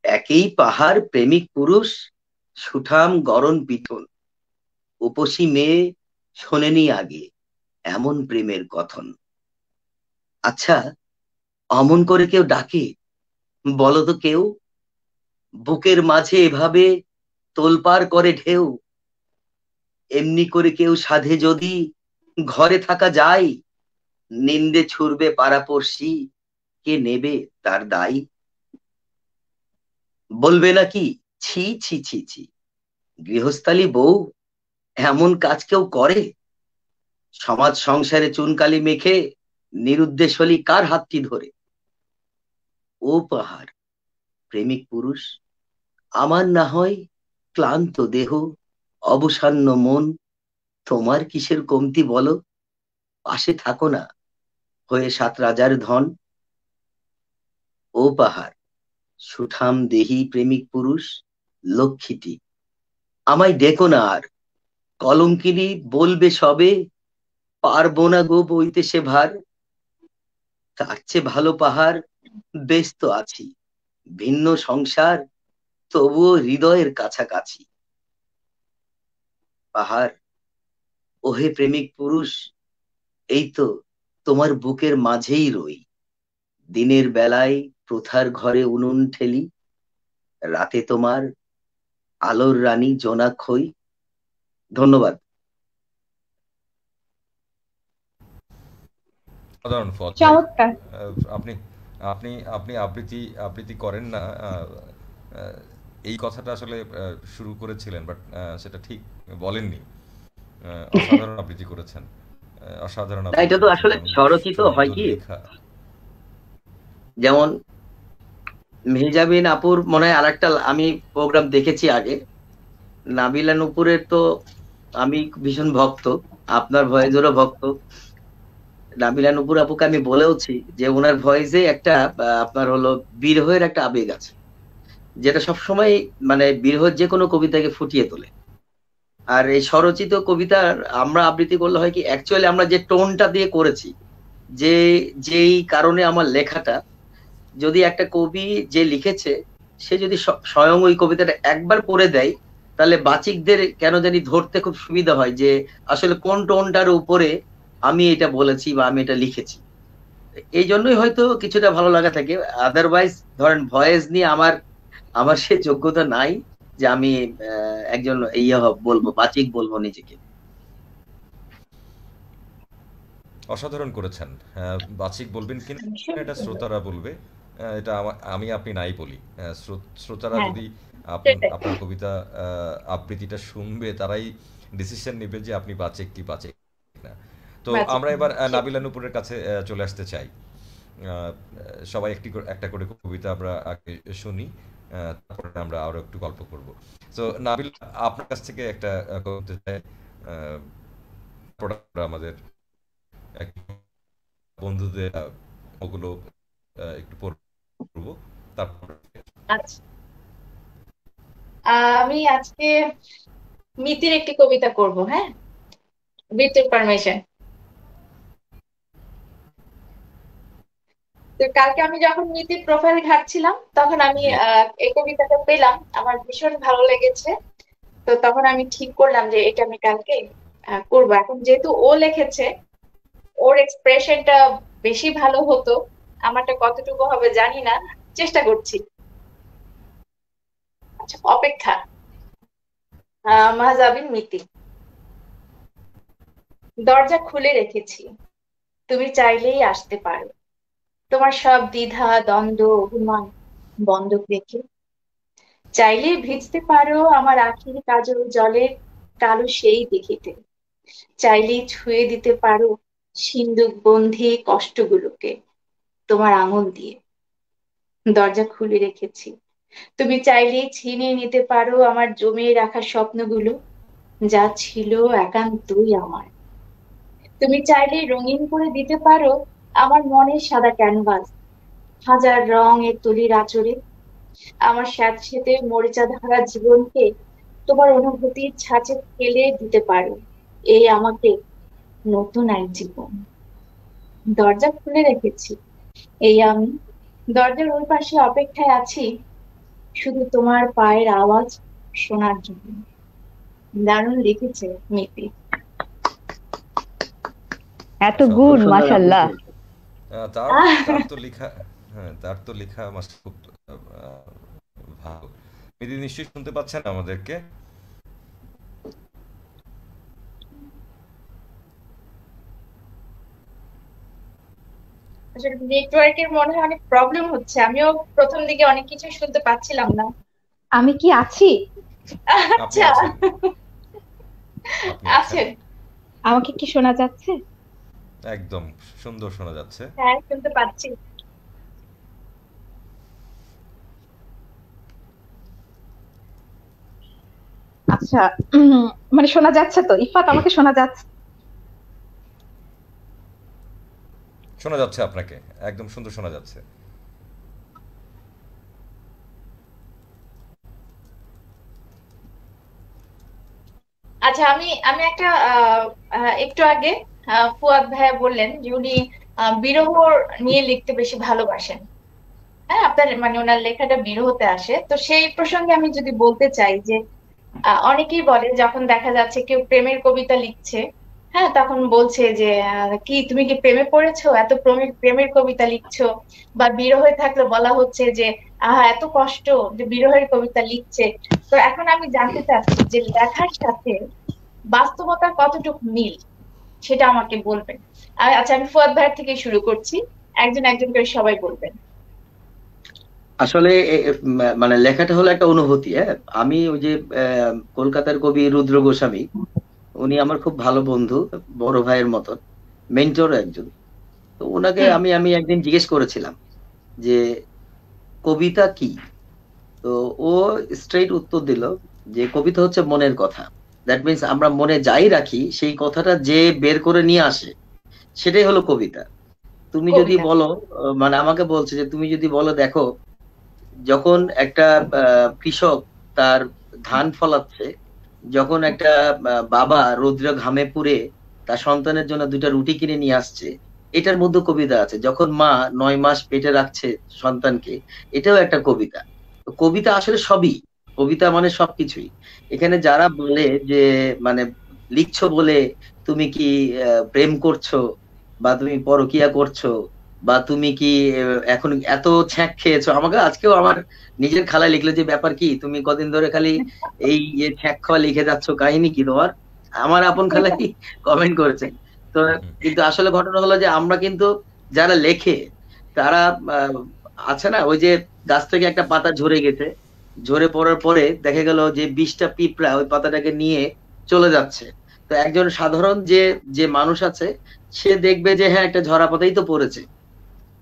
একই পাহাড় প্রেমিক পুরুষ, সুঠাম গরণ পিঠন। উপসী মেয়ে শোনেনি আগে এমন প্রেমের কথন। আচ্ছা, অমন করে কেউ ডাকে? বলো তো কেউ, বুকের মাঝে এভাবে তোলপাড় করে ঢেউ। এমনি করে কেউ সাধে যদি ঘরে থাকা যায়, নিন্দে ছুড়বে পাড়াপড়শি, কে নেবে তার দায়? বলবে নাকি ছি ছি ছি ছি, গৃহস্থালী বউ এমন কাজ কেউ করে? সমাজ সংসারে চুনকালি মেখে নিরুদ্দেশ হলি কার হাতটি ধরে? ও পাহাড় প্রেমিক পুরুষ, আমার না হয় ক্লান্ত দেহ, অবসান্ন মন, তোমার কিসের কমতি বলো? পাশে থাকো না হয়ে সাত রাজার ধন। ও পাহাড়, সুঠাম দেহি প্রেমিক পুরুষ, লক্ষ্মীটি, আমায় ডেকো না আর। কলঙ্কিনী বলবে সবে, পারবো না গো বইতে সে ভার। তার চেয়ে ভালো পাহাড়, বেশ তো আছি, ভিন্ন সংসার, তবুও হৃদয়ের কাছাকাছি। পাহাড়, ওহে প্রেমিক পুরুষ, এই তো তোমার বুকের মাঝেই রই। দিনের বেলায় প্রথার ঘরে উনুন ঠেলি, রাতে তোমার আলোর রানী জোনাক হই। ধন্যবাদ। সাধারণ ফজ ভাই, চমৎকার। আপনি আপনি আপনি আবৃত্তি আবৃত্তি করেন না, আহ, এই কথাটা আসলে শুরু করেছিলেন, বাট সেটা ঠিক বলেননি। অসাধারণ আবৃত্তি করেছেন, অসাধারণ না, আবৃত্তি এটা তো করেছেন আসলে এবং স্বরচিত হয় সুন্দর কি, লেখা। যেমন মেহজাবিন আপুর মনে হয় আরেকটা আমি প্রোগ্রাম দেখেছি আগে, নাবিলা নুপুরের তো আমি ভীষণ ভক্ত, আপনার ভয়েসেরও ভক্ত। নাবিলা নুপুর আপুকে আমি বলেওছি যে ওনার ভয়েসে একটা আপনার হলো বিরহের একটা আবেগ আছে, যেটা সবসময় মানে বিরহের যে কোনো কবিতাকে ফুটিয়ে তোলে। আর এই স্বরচিত কবিতার আমরা আবৃত্তি করলে হয় কি, অ্যাকচুয়ালি আমরা যে টোনটা দিয়ে করেছি, যে যেই কারণে আমার লেখাটা, যদি একটা কবি যে লিখেছে সে যদি স্বয়ং ওই কবিতাটা একবার পড়ে দেয়, তাহলে বাচিকদের কেন জানি ধরতে খুব সুবিধা হয় যে আসলে কোন টোনটার উপরে আমি এটা বলেছি বা আমি এটা লিখেছি। এই জন্যই হয়তো কিছুটা ভালো লাগা থাকে। আদারওয়াইজ ধরেন ভয়েস নিয়ে আমার আমার সে যোগ্যতা নাই যে আমি একজন বলবো, বাচিক বলবো নিজেকে। অসাধারণ করেছেন। বাচিক বলবেন কিনা ভীষণ এটা সুন্দর। শ্রোতারা বলবে, এটা আমি আপনি নাই বলি। শ্রোতারা হ্যাঁ, যদি সেটাই। আপনার কবিতা আবৃত্তিটা শুনবে, তারাই ডিসিশন নেবে যে আপনি বাচিক কি বাচিক না। তো ম্যাজিক আমরা এবার সেটাই। নাবিলা নুপুরের কাছে চলে আসতে চাই। সবাই একটা করে কবিতা আমরা আগে শুনি, তারপরে আমরা আরো একটু গল্প করব। তো নাবিল, আপনার কাছ থেকে একটা কবিতা চাই, তারপর আমরা আমাদের এক বন্ধুদের ওগুলো একটু পড়বো, তারপর আচ্ছা, আমি আজকে মিতির একটি কবিতা করব, হ্যাঁ, উইথ পারমিশন। তো কালকে আমি যখন মিতির প্রোফাইল ঘাঁটছিলাম তখন আমি জি। এই কবিতাটা পেলাম, আমার ভীষণ ভালো লেগেছে। তো তখন আমি ঠিক করলাম যে এটা আমি কালকে করবো। এখন যেহেতু ও লিখেছে, ওর এক্সপ্রেশনটা বেশি ভালো হতো, আমারটা কতটুকু হবে জানি না, চেষ্টা করছি। আচ্ছা, অপেক্ষা। মাহজাবিন মিতি। দরজা খুলে রেখেছি, তুমি চাইলেই আসতে পারো, তোমার সব দ্বিধা দ্বন্দ্ব অভিমান বন্ধক রেখে। চাইলেই ভিজতে পারো আমার আখির কাজল জলে, কালো সেই দেখিতে। চাইলেই ছুঁয়ে দিতে পারো সিন্দুক বন্ধি কষ্টগুলোকে তোমার আঙুল দিয়ে। দরজা খুলে রেখেছি, তুমি চাইলেই ছিনিয়ে নিতে পারো আমার জমিয়ে রাখা স্বপ্নগুলো, যা ছিল একান্তই আমার। তুমি চাইলেই রঙিন করে দিতে পারো আমার মনের সাদা ক্যানভাস, হাজার রং এর তুলির আঁচড়ে। আমার স্যাঁতসেঁতে মরিচা ধরা জীবনকে তোমার অনুভূতির ছাঁচে ফেলে দিতে পারো এই আমাকে নতুন এক জীবন। দরজা খুলে রেখেছি, এই আমি দরজার ওই পাশে অপেক্ষায় আছি, শুধু তোমার পায়ের আওয়াজ শোনার জন্য। দারুণ লিখেছে মিতি। এত খুব গুণ, সুন্দর মাশাল্লাহ। আবৃত্তি। তার আহ, তার তো লেখা, হ্যাঁ তার তো লেখা আমার খুব ভালো। মিদি নিশ্চয়ই শুনতে পাচ্ছেন আমাদেরকে? আসলে নেটওয়ার্কের মনে হয় অনেক প্রবলেম হচ্ছে, আমিও প্রথম দিকে অনেক কিছু শুনতে পাচ্ছিলাম না। আমি কি আছি? আপনি আচ্ছা, আছেন, আপনি আছেন, আছেন। আমাকে কি শোনা যাচ্ছে? একদম সুন্দর শোনা যাচ্ছে। হ্যাঁ, শুনতে পাচ্ছি। আচ্ছা, মানে শোনা যাচ্ছে তো? ইফাত, আমাকে শোনা যাচ্ছে? শোনা যাচ্ছে আপনাকে, একদম সুন্দর শোনা যাচ্ছে। আচ্ছা, আমি আমি একটা একটু আগে ফুয়াদ ভাইয়া বললেন যে উনি বিরহ নিয়ে লিখতে বেশি ভালোবাসেন। হ্যাঁ, আপনার মানে ওনার লেখাটা বিরহতে আসে। তো সেই প্রসঙ্গে আমি যদি বলতে চাই যে অনেকেই বলে যখন দেখা যাচ্ছে কেউ প্রেমের কবিতা লিখছে, হ্যাঁ, তখন বলছে যে কি তুমি কি প্রেমে পড়েছো, এত প্রেমের প্রেমের কবিতা লিখছো। বা বিরহে থাকলে বলা হচ্ছে যে আহা এত কষ্ট, যে বিরহের কবিতা লিখছে। তো এখন আমি জানতে চাচ্ছি যে লেখার সাথে বাস্তবতার কতটুকু মিল, সেটা আমাকে বলবেন। আচ্ছা, আমি ফুয়াদ ভাইয়ের থেকে শুরু করছি, একজন একজন করে সবাই বলবেন। আসলে মানে লেখাটা হলো একটা অনুভূতি। হ্যাঁ, আমি ওই যে কলকাতার কবি রুদ্র গোস্বামী, উনি আমার খুব ভালো বন্ধু, বড় ভাইয়ের মতন, মেন্টর একজন। তো ওনাকে হুম। আমি আমি একদিন জিজ্ঞেস করেছিলাম যে কবিতা কি। তো ও স্ট্রেইট উত্তর দিল যে কবিতা হচ্ছে মনের কথা। দ্যাট মিনস আমরা মনে যাই রাখি সেই কথাটা যে বের করে নিয়ে আসে, সেটাই হলো কবিতা। তুমি যদি কবিতা। বলো, মানে আমাকে বলছে যে তুমি যদি বলো, দেখো যখন একটা কৃষক তার ধান ফলাচ্ছে, যখন একটা বাবা রৌদ্র ঘামে পুড়ে তার সন্তানের জন্য দুইটা রুটি কিনে নিয়ে আসছে, এটার মধ্যে কবিতা আছে। যখন মা 9 মাস পেটে রাখছে সন্তানকে, এটাও একটা কবিতা। তো কবিতা আসলে সবই, কবিতা মানে সবকিছুই। এখানে যারা বলে যে মানে লিখছো বলে তুমি কি প্রেম করছো, বা তুমি পরকিয়া করছো, বা তুমি কি এখন এত ছ্যাঁক খেয়েছো, আমাকে আজকেও আমার নিজের খালা লিখলো যে ব্যাপার কি, তুমি কদিন ধরে খালি এই ছ্যাঁক খাওয়া লিখে যাচ্ছ, কাহিনী কি তোমার। আমার আপন খালাই কমেন্ট করেছেন। তো কিন্তু আসলে ঘটনা হলো যে আমরা কিন্তু যারা লেখে তারা আছে না, ওই যে গাছ থেকে একটা পাতা ঝরে গেছে, ঝরে পড়ার পরে দেখা গেল যে 20টা পিঁপড়া ওই পাতাটাকে নিয়ে চলে যাচ্ছে। তো একজন সাধারণ যে যে মানুষ আছে, সে দেখবে যে হ্যাঁ একটা ঝরা পাতাই তো পড়েছে।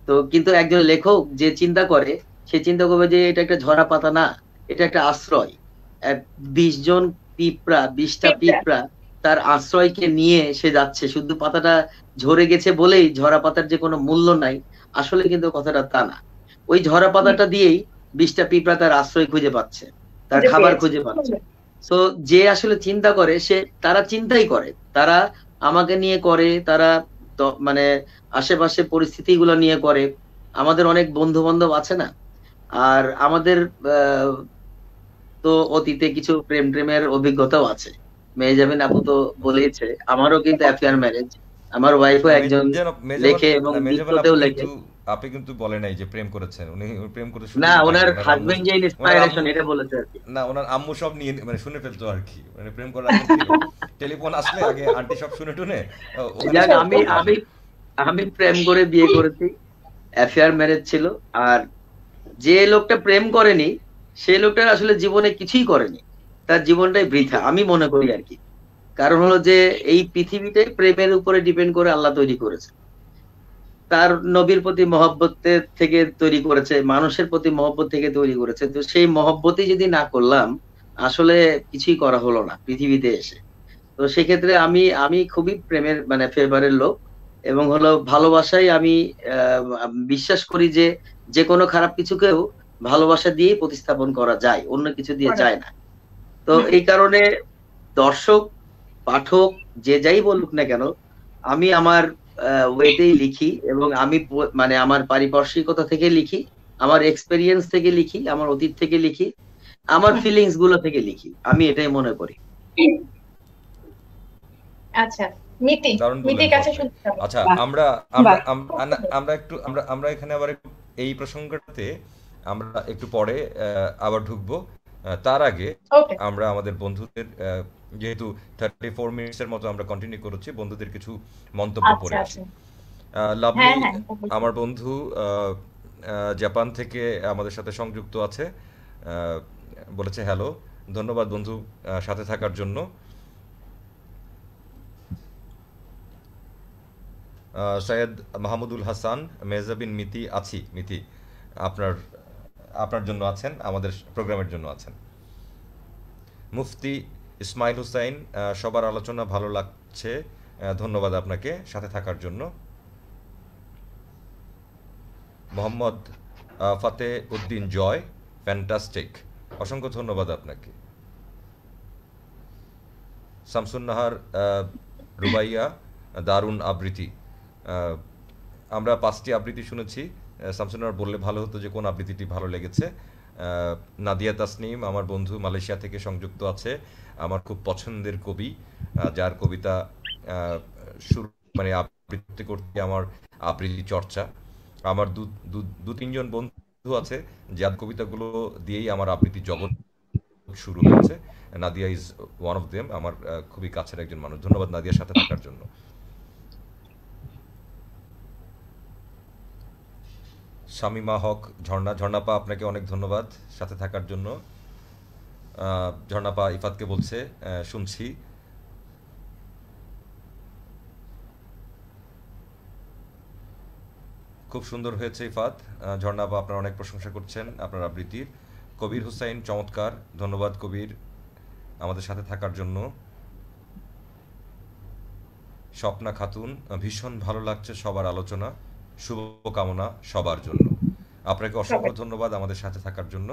তো কিন্তু একজন লেখক যে চিন্তা করে, সে চিন্তা করবে যে এটা একটা ঝরা পাতা না, এটা একটা আশ্রয়। 20 জন পিঁপড়া, 20টা পিঁপড়া। পিঁপড়া তার আশ্রয়কে নিয়ে সে যাচ্ছে। শুধু পাতাটা ঝরে গেছে বলেই ঝরা পাতার যে কোনো মূল্য নাই, আসলে কিন্তু কথাটা তা না। ওই ঝরা হুম, পাতাটা দিয়েই 20টা পিঁপড়া তার আশ্রয় খুঁজে পাচ্ছে, তার খুঁজে খাবার পেয়েছে। খুঁজে পাচ্ছে। তো যে আসলে চিন্তা করে, সে তারা চিন্তাই করে, তারা আমাকে নিয়ে করে, তারা মানে আশেপাশে পরিস্থিতিগুলো নিয়ে করে। আমাদের অনেক বন্ধু বান্ধব আছে না, আর আমাদের আহ, তো অতীতে কিছু প্রেম প্রেমের অভিজ্ঞতাও আছে। মেহজাবিন আপু তো বলেইছে, আমারও কিন্তু অ্যাফেয়ার ম্যারেজ। আমার ওয়াইফও না, একজন মেজাবান লেখে এবং না, মেজাবান আপু গীততেও লেখে। কিন্তু, আপনি কিন্তু বলে নাই যে প্রেম করেছেন। উনি প্রেম করে না, শুধু নাই, ওনার ওনার আম্মু, হাজবেন্ড যে ওনার ইন্সপায়ারেশন আম্মু, এটা বলেছে আর কি। না ওনার আম্মু সব নিয়ে মানে শুনে ফেলতো আর কি। মানে প্রেম করার আগে কি টেলিফোন আসলে আগে আন্টি সব শুনে টুনে ওখানে যাক, স্টপ আমি করে ফেলতো। আমি আমি প্রেম করে বিয়ে করেছি, অ্যাফেয়ার ম্যারেজ ছিল। আর যে লোকটা প্রেম করেনি, সেই লোকটা আসলে জীবনে কিছুই করেনি, তার জীবনটাই বৃথা আমি মনে করি আর কি। কারণ হলো যে এই পৃথিবীটাই প্রেমের উপরে ডিপেন্ড করে আল্লাহ তৈরি করেছে। তার নবীর প্রতি মহব্বতের থেকে তৈরি করেছে, মানুষের প্রতি মহব্বত থেকে তৈরি করেছে। তো সেই মহব্বতই যদি না করলাম, আসলে কিছুই করা হলো না পৃথিবীতে এসে। তো সেক্ষেত্রে আমি আমি খুবই প্রেমের মানে ফেভারের লোক। এবং হলো ভালোবাসায় আমি বিশ্বাস করি যে যে কোনো খারাপ কিছুকেও ভালোবাসা দিয়েই প্রতিস্থাপন করা যায়, অন্য কিছু দিয়ে করা যায় যায়। না। তো হুম। এই কারণে দর্শক, পাঠক যে যাই বলুক না কেন, আমি আমার ওয়েতেই লিখি। এবং আমি মানে আমার পারিপার্শ্বিকতা থেকে লিখি, আমার এক্সপেরিয়েন্স থেকে লিখি, আমার অতীত থেকে লিখি, আমার হুম। ফিলিংস গুলো থেকে লিখি, আমি এটাই মনে করি। আচ্ছা, মিতি, দারুণ বললেন মিতির ফুয়াদ কাছে ভাই। শুনতে হবে। আচ্ছা, বাহ, আমরা আমরা বাহ। আমরা একটু আমরা এখানে আবার একটু এই প্রসঙ্গটাতে আমরা একটু পরে আবার ঢুকবো। তার আগে ওকে। আমরা আমাদের বন্ধুদের, যেহেতু 34 মিনিটসের মতো আমরা কন্টিনিউ করেছি, বন্ধুদের কিছু মন্তব্য আচ্ছা পড়ে আসি। আচ্ছা। লাভলি, হ্যাঁ হ্যাঁ, অবশ্যই। আমার বন্ধু জাপান থেকে আমাদের সাথে সংযুক্ত আছে, বলেছে হ্যালো। ধন্যবাদ বন্ধু সাথে থাকার জন্য। সৈয়দ মাহমুদুল হাসান, মেহজাবিন মিতি, আছি মিতি, আপনার আপনার জন্য আছেন, আমাদের প্রোগ্রামের জন্য আছেন। মুফতি ইসমাইল হুসাইন, সবার আলোচনা ভালো লাগছে, ধন্যবাদ আপনাকে সাথে থাকার জন্য। মোহাম্মদ ফাতে উদ্দিন জয়, ফ্যান্টাস্টিক, অসংখ্য ধন্যবাদ আপনাকে। শামসুন্নাহার রুবাইয়া, দারুণ আবৃত্তি। আমরা 5টি আবৃত্তি শুনেছি, শামসুন্নাহার বললে ভালো হতো যে কোন আবৃত্তিটি ভালো লেগেছে। নাদিয়া তাসনিম আমার বন্ধু, মালয়েশিয়া থেকে সংযুক্ত আছে, আমার খুব পছন্দের কবি, যার কবিতা শুরু মানে আবৃত্তি করতে আমার আবৃত্তি চর্চা। আমার দু তিনজন বন্ধু আছে যার কবিতাগুলো দিয়েই আমার আবৃত্তি জগৎ শুরু হয়েছে। Nadia is one of them, আমার খুবই কাছের একজন মানুষ। ধন্যবাদ নাদিয়ার সাথে থাকার জন্য। শামিমা হক ঝর্ণা, ঝর্ণাপা আপনাকে অনেক ধন্যবাদ সাথে থাকার জন্য। ঝর্ণাপা ইফাতকে বলছে শুনছি। খুব সুন্দর হয়েছে ইফাত। ঝর্ণাপা আপনার অনেক প্রশংসা করছেন আপনার আবৃত্তির। কবির হুসাইন চমৎকার, ধন্যবাদ কবির আমাদের সাথে থাকার জন্য। স্বপ্না খাতুন, ভীষণ ভালো লাগছে সবার আলোচনা, শুভকামনা সবার জন্য। আপনাকে অসংখ্য ধন্যবাদ আমাদের সাথে থাকার জন্য।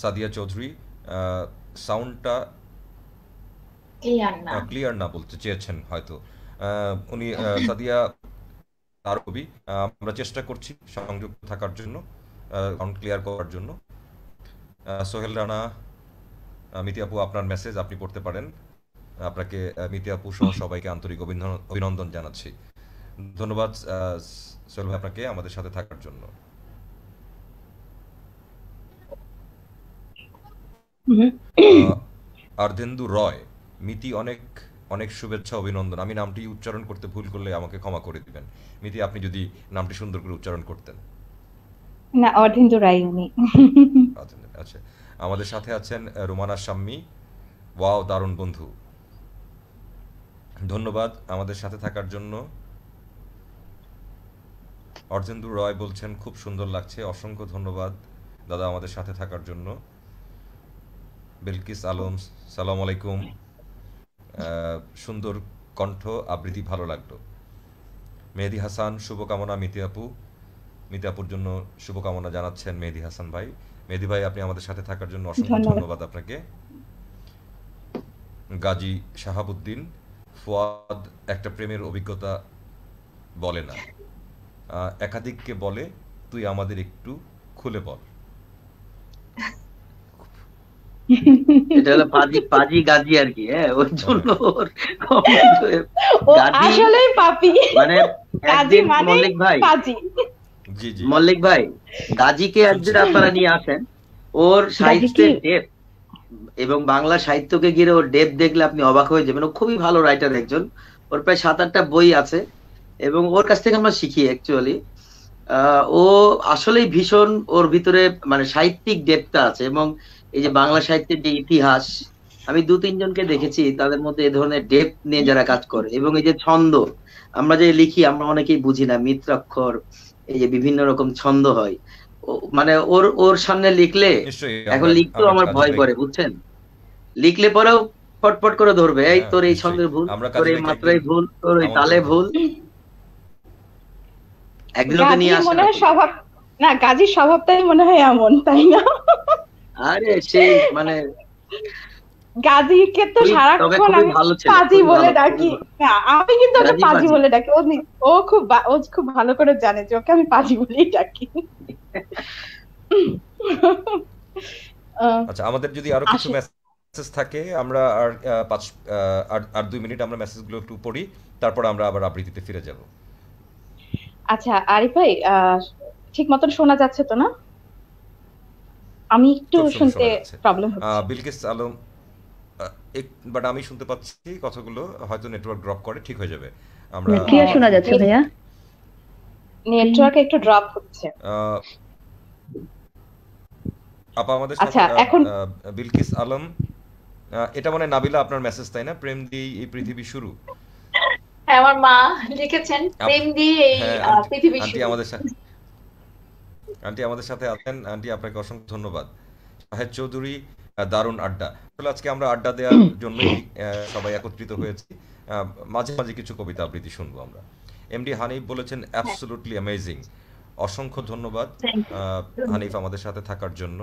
সাদিয়া চৌধুরী, সাউন্ডটা ক্লিয়ার না বলতে চেয়েছেন হয়তো উনি। সাদিয়া তার কবি, আমরা চেষ্টা করছি সংযুক্ত থাকার জন্য, সাউন্ড ক্লিয়ার করার জন্য। সোহেল রানা, মিতি আপু আপনার মেসেজ আপনি পড়তে পারেন। আপনাকে মিতি আপু সহ সবাইকে আন্তরিক অভিনন্দন জানাচ্ছি। ধন্যবাদ সোহেল ভাই আপনাকে আমাদের সাথে থাকার জন্য। আর্ধেন্দু রয়, মিতি অনেক অনেক শুভেচ্ছা অভিনন্দন। আমি নামটি উচ্চারণ করতে ভুল করলে আমাকে ক্ষমা করে দিবেন। মিতি আপনি যদি নামটি সুন্দর করে উচ্চারণ করতেন। না, অর্ধেন্দু রায় উনি। আচ্ছা, আমাদের সাথে আছেন রুমানা শাম্মী, ওয়াও দারুণ বন্ধু, ধন্যবাদ আমাদের সাথে থাকার জন্য। অর্ধেন্দু রয় বলছেন খুব সুন্দর লাগছে, অসংখ্য ধন্যবাদ দাদা আমাদের সাথে থাকার জন্য। বিলকিস আলম, সালাম আলাইকুম, সুন্দর কণ্ঠ, আবৃত্তি ভালো লাগলো। মেহেদি হাসান, শুভকামনা মিতি আপু, মিতি আপুর জন্য শুভকামনা জানাচ্ছেন মেহেদি হাসান ভাই। মেহেদি ভাই আপনি আমাদের সাথে থাকার জন্য অসংখ্য ধন্যবাদ আপনাকে। গাজী শাহাবুদ্দিন, ফুয়াদ একটা প্রেমের অভিজ্ঞতা বলে না, একাধিককে বলে, তুই আমাদের একটু খুলে বল। এটা হলো পাজি গাজী আর কি, হ্যাঁ, ওর জন্য ওর আসলেই পাপি, মানে একদিন মল্লিক ভাই, মল্লিক ভাই গাজীকে একদিন আপনারা নিয়ে আসেন, ওর সাহিত্যের ডেপ এবং বাংলা সাহিত্যকে ঘিরে ওর ডেপ দেখলে আপনি অবাক হয়ে যাবেন। ও খুবই ভালো রাইটার একজন, ওর প্রায় 7-8টা বই আছে এবং ওর কাছ থেকে আমরা শিখি অ্যাকচুয়ালি। ও আসলেই ভীষণ, ওর ভিতরে মানে সাহিত্যিক ডেপটা আছে। এবং এই যে বাংলা সাহিত্যের যে ইতিহাস, আমি 2-3 জনকে দেখেছি তাদের মধ্যে এ ধরনের ডেপ নিয়ে যারা কাজ করে। এবং এই যে ছন্দ আমরা যে লিখি, আমরা অনেকেই বুঝি না, মিত্রাক্ষর, এই যে বিভিন্ন রকম ছন্দ হয়, মানে ওর সামনে লিখলে, এখন লিখতেও আমার ভয় করে, বুঝছেন, লিখলে পরেও ফটফট করে ধরবে, এই তোর এই ছন্দের ভুল, তোর এই মাত্রায় ভুল, তোর এই তালে ভুল। একদিন ওকে নিয়ে আসে মনে হয় স্বভাব না, গাজীর স্বভাবটাই মনে হয় এমন, তাই না? আরে সেই মানে গাজীকে তো সারাক্ষণ আমি পাজি বলে ডাকি। আমি কিন্তু ওকে পাজি বলে ডাকি, ও খুব ভালো করে জানে যে ওকে আমি পাজি বলেই ডাকি। আচ্ছা, আমাদের যদি আরো কিছু মেসেজ থাকে, আমরা আর 2 মিনিট আমরা মেসেজগুলো একটু পড়ি, তারপর আমরা আবার আবৃত্তিতে ফিরে যাব। আচ্ছা আরিফ ভাই, ঠিক মতন শোনা যাচ্ছে তো না? আমি একটু শুনতে প্রবলেম হচ্ছে। বিলকিস আলম, বাট আমি শুনতে পাচ্ছি কথাগুলো, হয়তো নেটওয়ার্ক ড্রপ করে, ঠিক হয়ে যাবে। আমরা ক্লিয়ার শোনা যাচ্ছে ভাইয়া, নেটওয়ার্ক একটু ড্রপ হচ্ছে। আপা আমাদের সাথে এখন বিলকিস আলম, এটা মানে নাবিলা আপনার মেসেজ তাই না? প্রেম দিয়ে এই পৃথিবী শুরু। হ্যাঁ, আমার মা লিখেছেন প্রেম দিয়ে এই পৃথিবী শুরু। আমাদের সাথে আন্টি আমাদের সাথে আছেন। আন্টি আপনাকে অসংখ্য ধন্যবাদ। শাহেদ চৌধুরী, দারুণ আড্ডা। আসলে আজকে আমরা আড্ডা দেওয়ার জন্যই সবাই একত্রিত হয়েছি। মাঝে মাঝে কিছু কবিতা আবৃত্তি শুনবো আমরা। এমডি হানিফ বলেছেন অ্যাবসলিউটলি অ্যামেজিং। অসংখ্য ধন্যবাদ হানিফ আমাদের সাথে থাকার জন্য।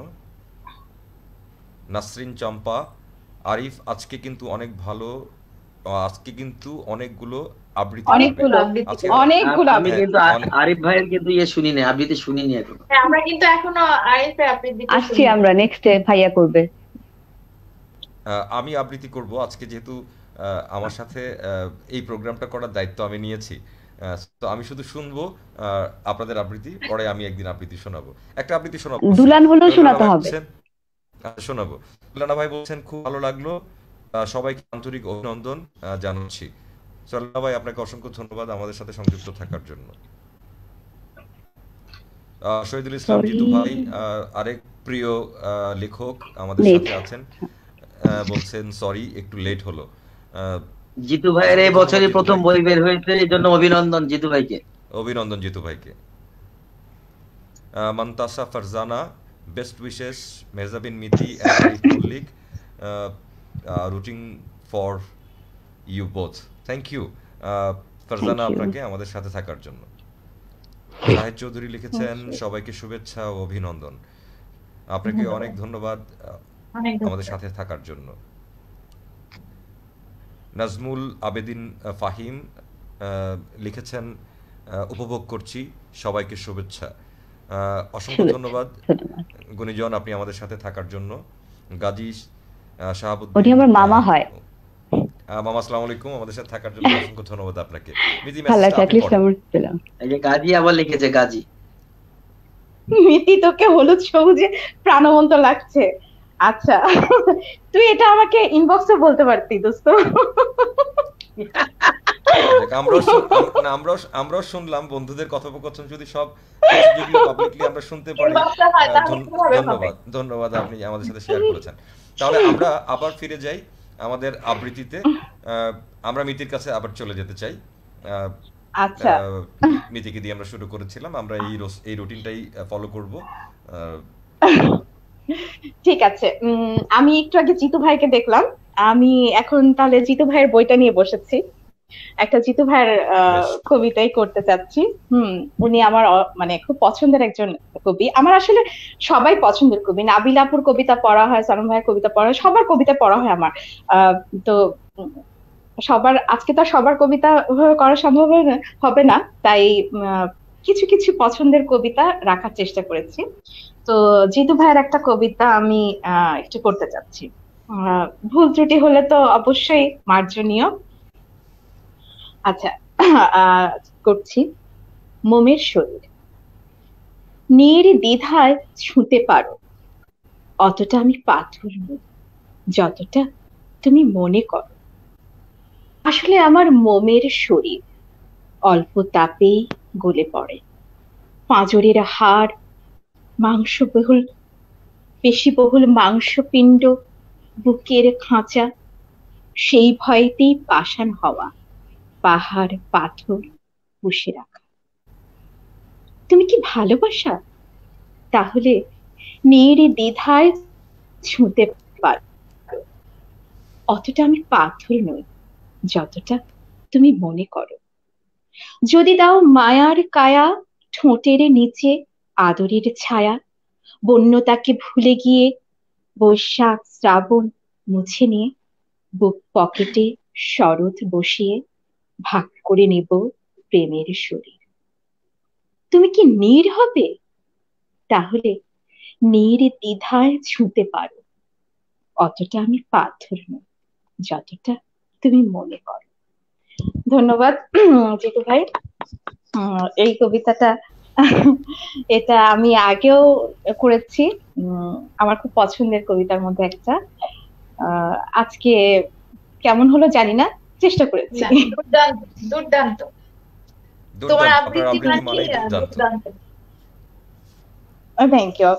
নাসরিন চম্পা, আরিফ আজকে কিন্তু অনেক ভালো, আজকে কিন্তু অনেকগুলো আবৃত্তি অনেকগুলো করবে আজকে। অনেকগুলো আমি কিন্তু আরিফ ভাইয়ের কিন্তু শুনিনি, আবৃত্তি শুনিনি এখনো। আমরা কিন্তু এখনো আরিফের আবৃত্তি আসছি আমরা, নেক্সট ভাইয়া করবে। আমি আবৃত্তি করব আজকে, যেহেতু আমার সাথে এই প্রোগ্রামটা করার দায়িত্ব আমি নিয়েছি। তো আমি শুধু শুনবো আপনাদের আবৃত্তি, পরে আমি একদিন আবৃত্তি শোনাবো। একটা আবৃত্তি শোনাবো, দুলান হলেও শোনাতে হবে। শোনাবো। দুলানা ভাই বলছেন খুব ভালো লাগলো, সবাইকে আন্তরিক অভিনন্দন জানাচ্ছি। দুলানা ভাই আপনাকে অসংখ্য ধন্যবাদ আমাদের সাথে সংযুক্ত থাকার জন্য। শহীদুল ইসলাম জিতু ভাই, আরেক প্রিয় লেখক আমাদের সাথে আছেন, বলছেন সরি একটু লেট হলো। জিতু ভাইয়ের এই বছরই প্রথম বই বের হয়েছে, এই জন্য অভিনন্দন জিতু ভাইকে। অভিনন্দন জিতু ভাইকে। Mantasa Farzana, best wishes Mehjabin Miti and Arif Mallick, rooting for you both. Thank you Farzana আপনাকে আমাদের সাথে থাকার জন্য। শাহেদ চৌধুরী লিখেছেন সবাইকে শুভেচ্ছা ও অভিনন্দন। আপনাকে অনেক ধন্যবাদ আমাদের সাথে থাকার জন্য। নাজমুল আবেদিন ফাহিম লিখেছেন উপভোগ করছি, সবাইকে শুভেচ্ছা। অসংখ্য ধন্যবাদ গুণীজন আপনি আমাদের সাথে থাকার জন্য। গাজী শাহাবুদ্দিন, উনি আমার মামা হয়। মামা আসসালামু আলাইকুম, আমাদের সাথে থাকার জন্য অসংখ্য ধন্যবাদ আপনাকে। এই যে গাজী আবার লিখেছে, গাজী। মিতি তোকে হলুদ সবুজে প্রাণবন্ত লাগছে। আচ্ছা তুই এটা আমাকে ইনবক্সে বলতে পারতি দোস্ত। আমরাও শুনলাম বন্ধুদের কথোপকথন, যদি সব যেগুলো পাবলিকলি আমরা শুনতে পারি। ধন্যবাদ আপনি আমাদের সাথে শেয়ার করেছেন। তাহলে আমরা আবার ফিরে যাই আমাদের আবৃত্তিতে। আমরা মিতির কাছে আবার চলে যেতে চাই। আচ্ছা, মিতিকে দিয়ে আমরা শুরু করেছিলাম, আমরা এই রুটিনটাই ফলো করব। ঠিক আছে। আমি একটু আগে জিতু ভাইকে দেখলাম, আমি এখন তাহলে জিতু ভাইয়ের বইটা নিয়ে বসেছি। একটা জিতু ভাইয়ের কবিতাই করতে চাচ্ছি। উনি আমার মানে খুব পছন্দের একজন কবি। আমার আসলে সবাই পছন্দের কবি। নাবিল আপুর কবিতা পড়া হয়, সালম ভাইয়ের কবিতা পড়া হয়, সবার কবিতা পড়া হয় আমার। তো সবার আজকে তো সবার কবিতা করা সম্ভব হবে না, তাই কিছু কিছু পছন্দের কবিতা রাখার চেষ্টা করেছি। তো জিতু ভাইয়ের একটা কবিতা আমি একটু করতে চাচ্ছি। ভুল ত্রুটি হলে তো অবশ্যই মার্জনীয়। আচ্ছা, করছি। মোমের শরীর নির্দ্বিধায় ছুঁতে পারো, অতটা আমি পাথর নই যতটা তুমি মনে করো। আসলে আমার মোমের শরীর অল্প তাপেই গলে পড়ে। পাঁজরের হাড়, মাংসবহুল পেশিবহুল মাংসপিণ্ড, বুকের খাঁচা, সেই ভয়েতেই পাষাণ হওয়া, পাহাড় পাথর পুষে রাখা। তুমি কি ভালোবাসা? তাহলে নির্দ্বিধায় ছুঁতে পারো, অতটা আমি পাথর নই যতটা তুমি মনে করো। যদি দাও মায়ার কায়া, ঠোঁটের নিচে আদরের ছায়া, বন্যতাকে ভুলে গিয়ে বৈশাখ শ্রাবণ মুছে নিয়ে বুক পকেটে শরৎ বসিয়ে ভাগ করে নেব প্রেমের শরীর। তুমি কি নীর হবে? তাহলে নির্দ্বিধায় ছুঁতে পারো, অতটা আমি পাথর নই যতটা তুমি মনে করো। ধন্যবাদ জিতু ভাই। এই কবিতাটা এটা আমি আগেও করেছি, আমার খুব পছন্দের কবিতার মধ্যে একটা। আজকে কেমন হলো জানি না, চেষ্টা করেছি। দুর্দান্ত, তোমার আবৃত্তি মানে দুর্দান্ত। Thank you.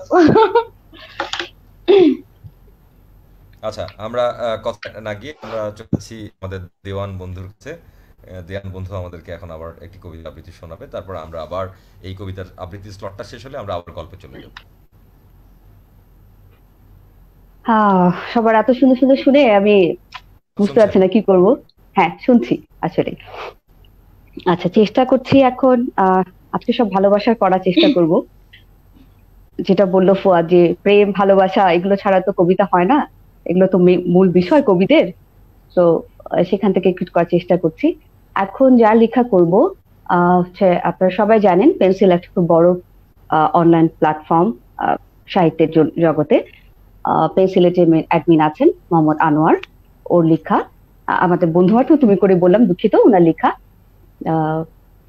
আচ্ছা, আমরা কথা না গিয়ে আমরা চলেছি আমাদের দেওয়ান বন্ধুর কাছে। দেয়ান বন্ধু আমাদেরকে এখন আবার একটি কবিতা আবৃত্তি শোনাবে, তারপর আমরা আবার এই কবিতার আবৃত্তি স্লটটা শেষ হলে আমরা আবার গল্পে চলে যাব। সবার এত সুন্দর সুন্দর শুনে আমি বুঝতে পারছি না কি করব। হ্যাঁ, শুনছি আসলে। আচ্ছা, চেষ্টা করছি এখন আজকে সব ভালোবাসার করার চেষ্টা করব। যেটা বললো ফুয়াদ যে প্রেম ভালোবাসা এগুলো ছাড়া তো কবিতা হয় না, এগুলো তো মূল বিষয় কবিদের। তো সেখান থেকে একটু করার চেষ্টা করছি। এখন যা লেখা করব হচ্ছে, আপনারা সবাই জানেন পেন্সিল একটা খুব বড় অনলাইন প্ল্যাটফর্ম সাহিত্যের জগতে। পেন্সিলের যে অ্যাডমিন আছেন মোহাম্মদ আনোয়ার, ওর লেখা, আমাদের বন্ধু হয়তো তুমি করে বললাম, দুঃখিত, ওনার লেখা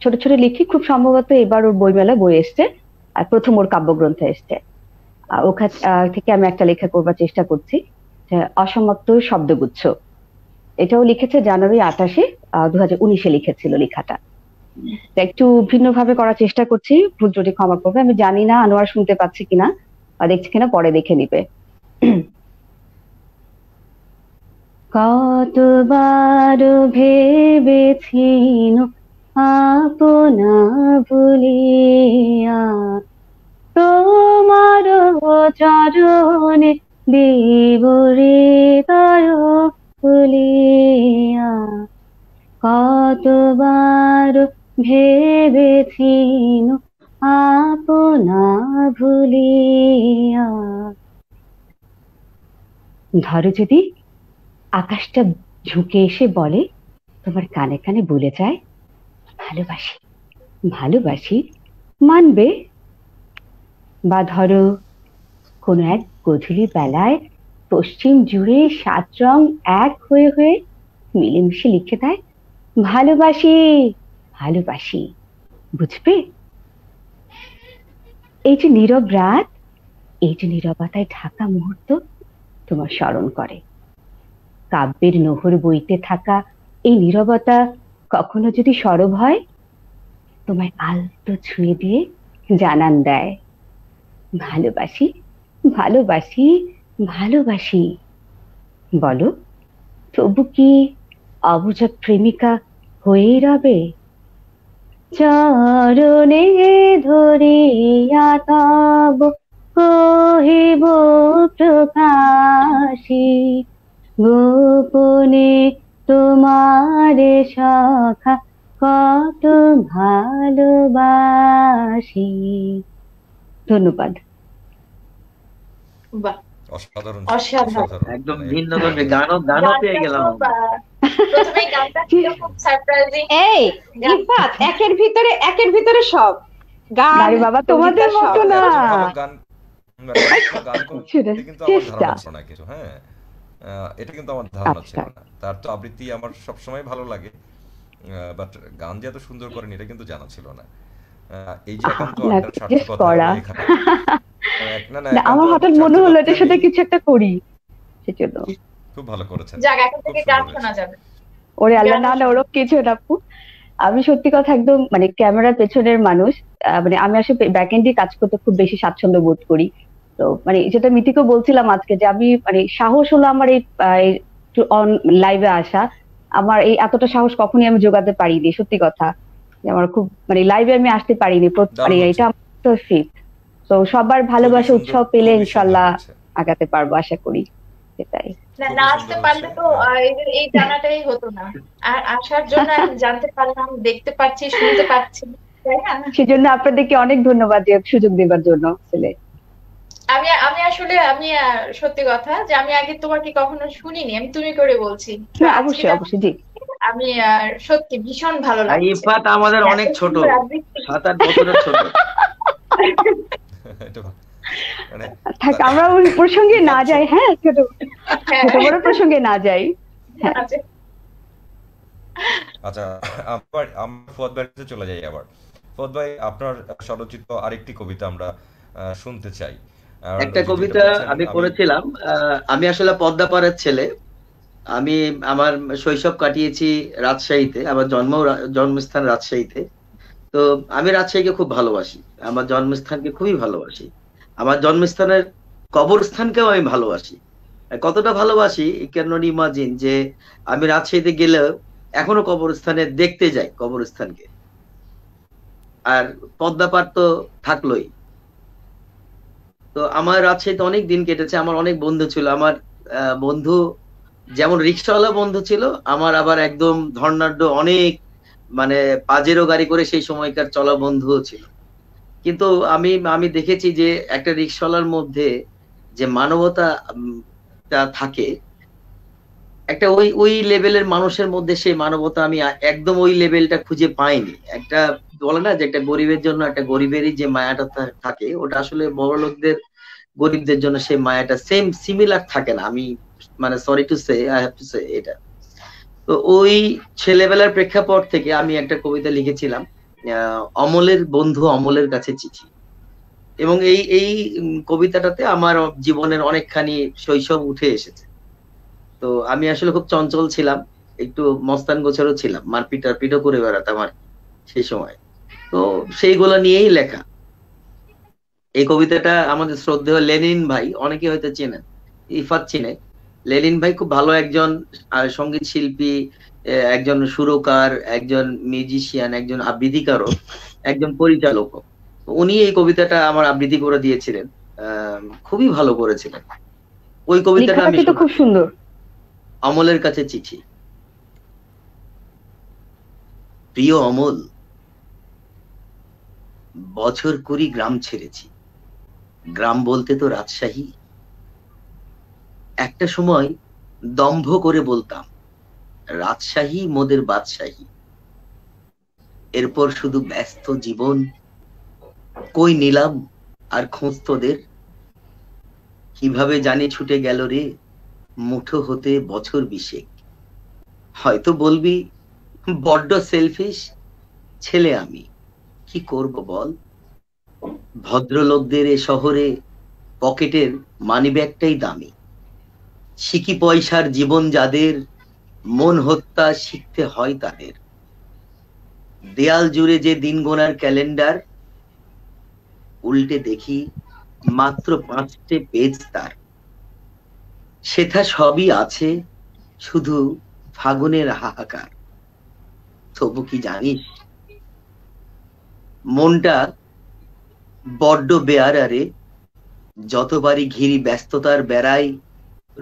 ছোট ছোট লিখি, খুব সম্ভবত এবার ওর বইমেলা বই এসছে, আর প্রথম ওর কাব্যগ্রন্থ এসছে। ওখান থেকে আমি একটা লেখা করবার চেষ্টা করছি, অসমাপ্ত শব্দগুচ্ছ। এটাও লিখেছে জানুয়ারি 28, 2019 লিখেছিল লেখাটা। একটু ভিন্নভাবে করার চেষ্টা করছি, ভুল ত্রুটি ক্ষমা করবে। আমি জানি না আনোয়ার শুনতে পাচ্ছি কিনা বা দেখছি কিনা, পরে দেখে নিবে। কতবার ভেবেছিনু আপনা ভুলিয়া, তোমার চরণে দিব হৃদয় খুলিয়া। কতবার ভেবেছিনু আপনা ভুলিয়া। ধরো যদি আকাশটা ঝুঁকে এসে বলে, তোমার কানে কানে বলে যায় ভালোবাসি ভালোবাসি, মানবে? বা ধরো কোনো এক গধূলি বেলায় পশ্চিম জুড়ে 7 রং এক হয়ে হয়ে মিলেমিশে লিখে দেয় ভালোবাসি ভালোবাসি, বুঝবে? এই যে নীরব রাত, এই যে নীরবতায় ঢাকা মুহূর্ত তোমার স্মরণ করে। কাব্যের নহর বইতে থাকা এই নীরবতা কখনো যদি সরব হয়, তোমায় আলতো ছুঁয়ে দিয়ে জানান দেয় ভালোবাসি ভালোবাসি ভালোবাসি। বলো, তবু কি অবুঝা প্রেমিকা হয়েই রবে? চরণে ধরিয়া তব কহিব প্রকাশী, গোপনে তোমারে সখা কত ভালোবাসি। ধন্যবাদ। বাহ, অসাধারণ, অসাধারণ, একদম ভিন্ন ধরনের গানও পেয়ে গেলাম। প্রথমে গানটা ছিল খুব সারপ্রাইজিং। এই ইফাত, একের ভিতরে সব গান, বাবা তোমাদের মতো না। ভালো গান কিন্তু আমার ধারণা ছিল না কিছু। হ্যাঁ, এটা কিন্তু আমার ধারণা ছিল না। তার তো আবৃত্তি আমার সবসময় ভালো লাগে, বাট গান যে এত সুন্দর করেন এটা কিন্তু জানা ছিল না। এই যে একান্ত আড্ডার সার্থক কথা লেখাটা, আমার হঠাৎ মনে হলো এটার সাথে কিছু একটা করি, সেজন্য খুব ভালো করেছেন। যাক, এখন থেকে গান শোনা যাবে। ওরে আল্লাহ, না না ওরকম কিছু না আপু। আমি সত্যি কথা একদম মানে ক্যামেরার পেছনের মানুষ, মানে আমি আসলে ব্যাক এন্ডে কাজ করতে খুব বেশি স্বাচ্ছন্দ্য বোধ করি। তো মানে যেটা মিতিকে বলছিলাম আজকে, যে আমি মানে সাহস হলো আমার এই লাইভে আসা, আমার এই এতটা সাহস কখনই আমি জোগাতে পারিনি, সত্যি কথা। আমার খুব মানে লাইভে আমি আসতে পারিনি, মানে এটা আমার তো ফিট। তো সবার ভালোবাসা উৎসাহ পেলে ইনশাল্লাহ আগাতে পারবো আশা করি। সেটাই না আসতে পারলে তো এই জানাটাই হতো না। আর আসার জন্য আমি জানতে পারলাম, দেখতে পাচ্ছি, শুনতে পাচ্ছি, তাই না? সেজন্য আপনাদেরকে অনেক ধন্যবাদ যে সুযোগ দেওয়ার জন্য। আসলে আমি আসলে সত্যি কথা যে আমি আগে তোমাকে কখনো শুনিনি, আমি তুমি করে বলছি। অবশ্যই অবশ্যই, জি। আমি সত্যি ভীষণ ভালো লাগছে। ইফাত আমাদের অনেক ছোট, 7-8 বছরের ছোট। থাক, আমরা ওই প্রসঙ্গে না যাই। হ্যাঁ, ছোট বড় প্রসঙ্গে না যাই। আচ্ছা, আমরা ফুয়াদ ভাইতে চলে যাই আবার। ফুয়াদ ভাই, আপনার স্বরচিত আরেকটি কবিতা আমরা শুনতে চাই। একটা কবিতা আমি করেছিলাম। আমি আসলে পদ্মাপাড়ার ছেলে। আমি আমার শৈশব কাটিয়েছি রাজশাহীতে, আমার জন্মস্থান রাজশাহীতে। তো আমি রাজশাহীকে খুব ভালোবাসি, আমার জন্মস্থানকে খুবই ভালোবাসি, আমার জন্মস্থানের কবরস্থানকেও আমি ভালোবাসি। কতটা ভালোবাসি, ক্যান নট ইমাজিন, যে আমি রাজশাহীতে গেলেও এখনো কবরস্থানে দেখতে যাই কবরস্থানকে। আর পদ্মা পাড় তো থাকলোই। তো আমার রাজশাহীতে অনেক দিন কেটেছে, আমার অনেক বন্ধু ছিল। আমার বন্ধু যেমন রিক্সাওয়ালা বন্ধু ছিল, আমার আবার একদম ধর্নাঢ্য অনেক মানে পাজেরো গাড়ি করে সেই সময়কার চলা বন্ধুও ছিল। কিন্তু আমি আমি দেখেছি যে একটা রিক্সাওয়ালার মধ্যে যে মানবতা টা থাকে, একটা ওই ওই লেভেলের মানুষের মধ্যে সেই মানবতা আমি একদম ওই লেভেলটা খুঁজে পাইনি। একটা বলে না যে একটা গরিবের জন্য একটা গরিবেরই যে মায়াটা থাকে, ওটা আসলে বড় লোকদের গরিবদের জন্য সেই মায়াটা সেম সিমিলার থাকে না। আমি মানে sorry to say, I have to say এটা। তো ওই ছেলেবেলার প্রেক্ষাপট থেকে আমি একটা কবিতা লিখেছিলাম, অমলের বন্ধু অমলের কাছে চিঠি। এবং এই এই কবিতাটাতে আমার জীবনের অনেকখানি শৈশব উঠে এসেছে। তো আমি আসলে খুব চঞ্চল ছিলাম, একটু মস্তান গোছেরও ছিলাম, মারপিট টারপিটও করে বেড়াতাম আর সেই সময়। তো সেইগুলো নিয়েই লেখা এই কবিতাটা। আমাদের শ্রদ্ধেয় লেনিন ভাই, অনেকে হয়তো চেনেন, ইফাত চিনে। লেনিন ভাই খুব ভালো একজন সঙ্গীত শিল্পী, একজন সুরকার, একজন মিউজিশিয়ান, একজন আবৃত্তিকারক, একজন পরিচালক। উনি এই কবিতাটা আমার আবৃত্তি করে দিয়েছিলেন, খুবই ভালো করেছিলেন। ওই কবিতাটা লেখাটা আমি কিন্তু খুব সুন্দর। অমলের কাছে চিঠি। প্রিয় অমল, বছর 20 গ্রাম ছেড়েছি। গ্রাম বলতে তো রাজশাহী। একটা সময় দম্ভ করে বলতাম রাজশাহী মোদের বাদশাহী। এরপর শুধু ব্যস্ত জীবন, কই নিলাম আর খোঁজ তোদের। কিভাবে জানি ছুটে গেল রে মুঠো হতে বছর 20। হয়তো বলবি বড্ড সেলফিশ ছেলে আমি, কি করব বল। ভদ্রলোকদের এ শহরে পকেটের মানিব্যাগটাই দামি। সিকি পয়সার জীবন যাদের, মন হত্যা শিখতে হয় তাদের। দেয়াল জুড়ে যে দিন গোনার ক্যালেন্ডার, উল্টে দেখি মাত্র 5টে পেজ তার। সেথা সবই আছে, শুধু ফাগুনের হাহাকার। তবু কি জানিস মনটা বড্ড বেয়ারারে। যতবারই ঘিরি ব্যস্ততার বেড়াই,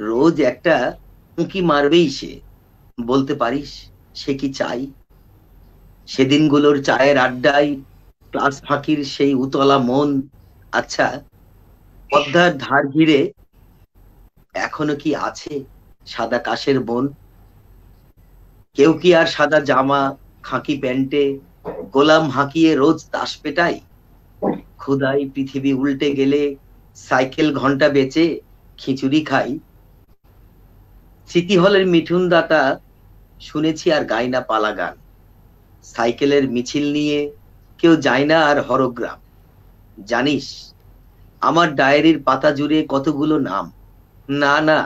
রোজ একটা উঁকি মারবেই সে। বলতে পারিস সে কি চাই। সেদিনগুলোর চায়ের আড্ডায় ক্লাস ফাঁকির সেই উতলা মন। আচ্ছা, পদ্মার ধার ঘিরে এখনো কি আছে সাদা কাশের বন। কেউ কি আর সাদা জামা খাকি প্যান্টে গোলাম হাঁকিয়ে রোজ তাস পেটায়। ক্ষুধায় পৃথিবী উল্টে গেলে সাইকেল ঘন্টা বেচে খিচুড়ি খাই। স্মৃতি হলের মিঠুন দাতা শুনেছি আর গাই না পালা গান। সাইকেলের মিছিল নিয়ে কেউ যায় না আর হরগ্রাম। জানিস আমার ডায়েরির পাতা জুড়ে কতগুলো নাম। না না,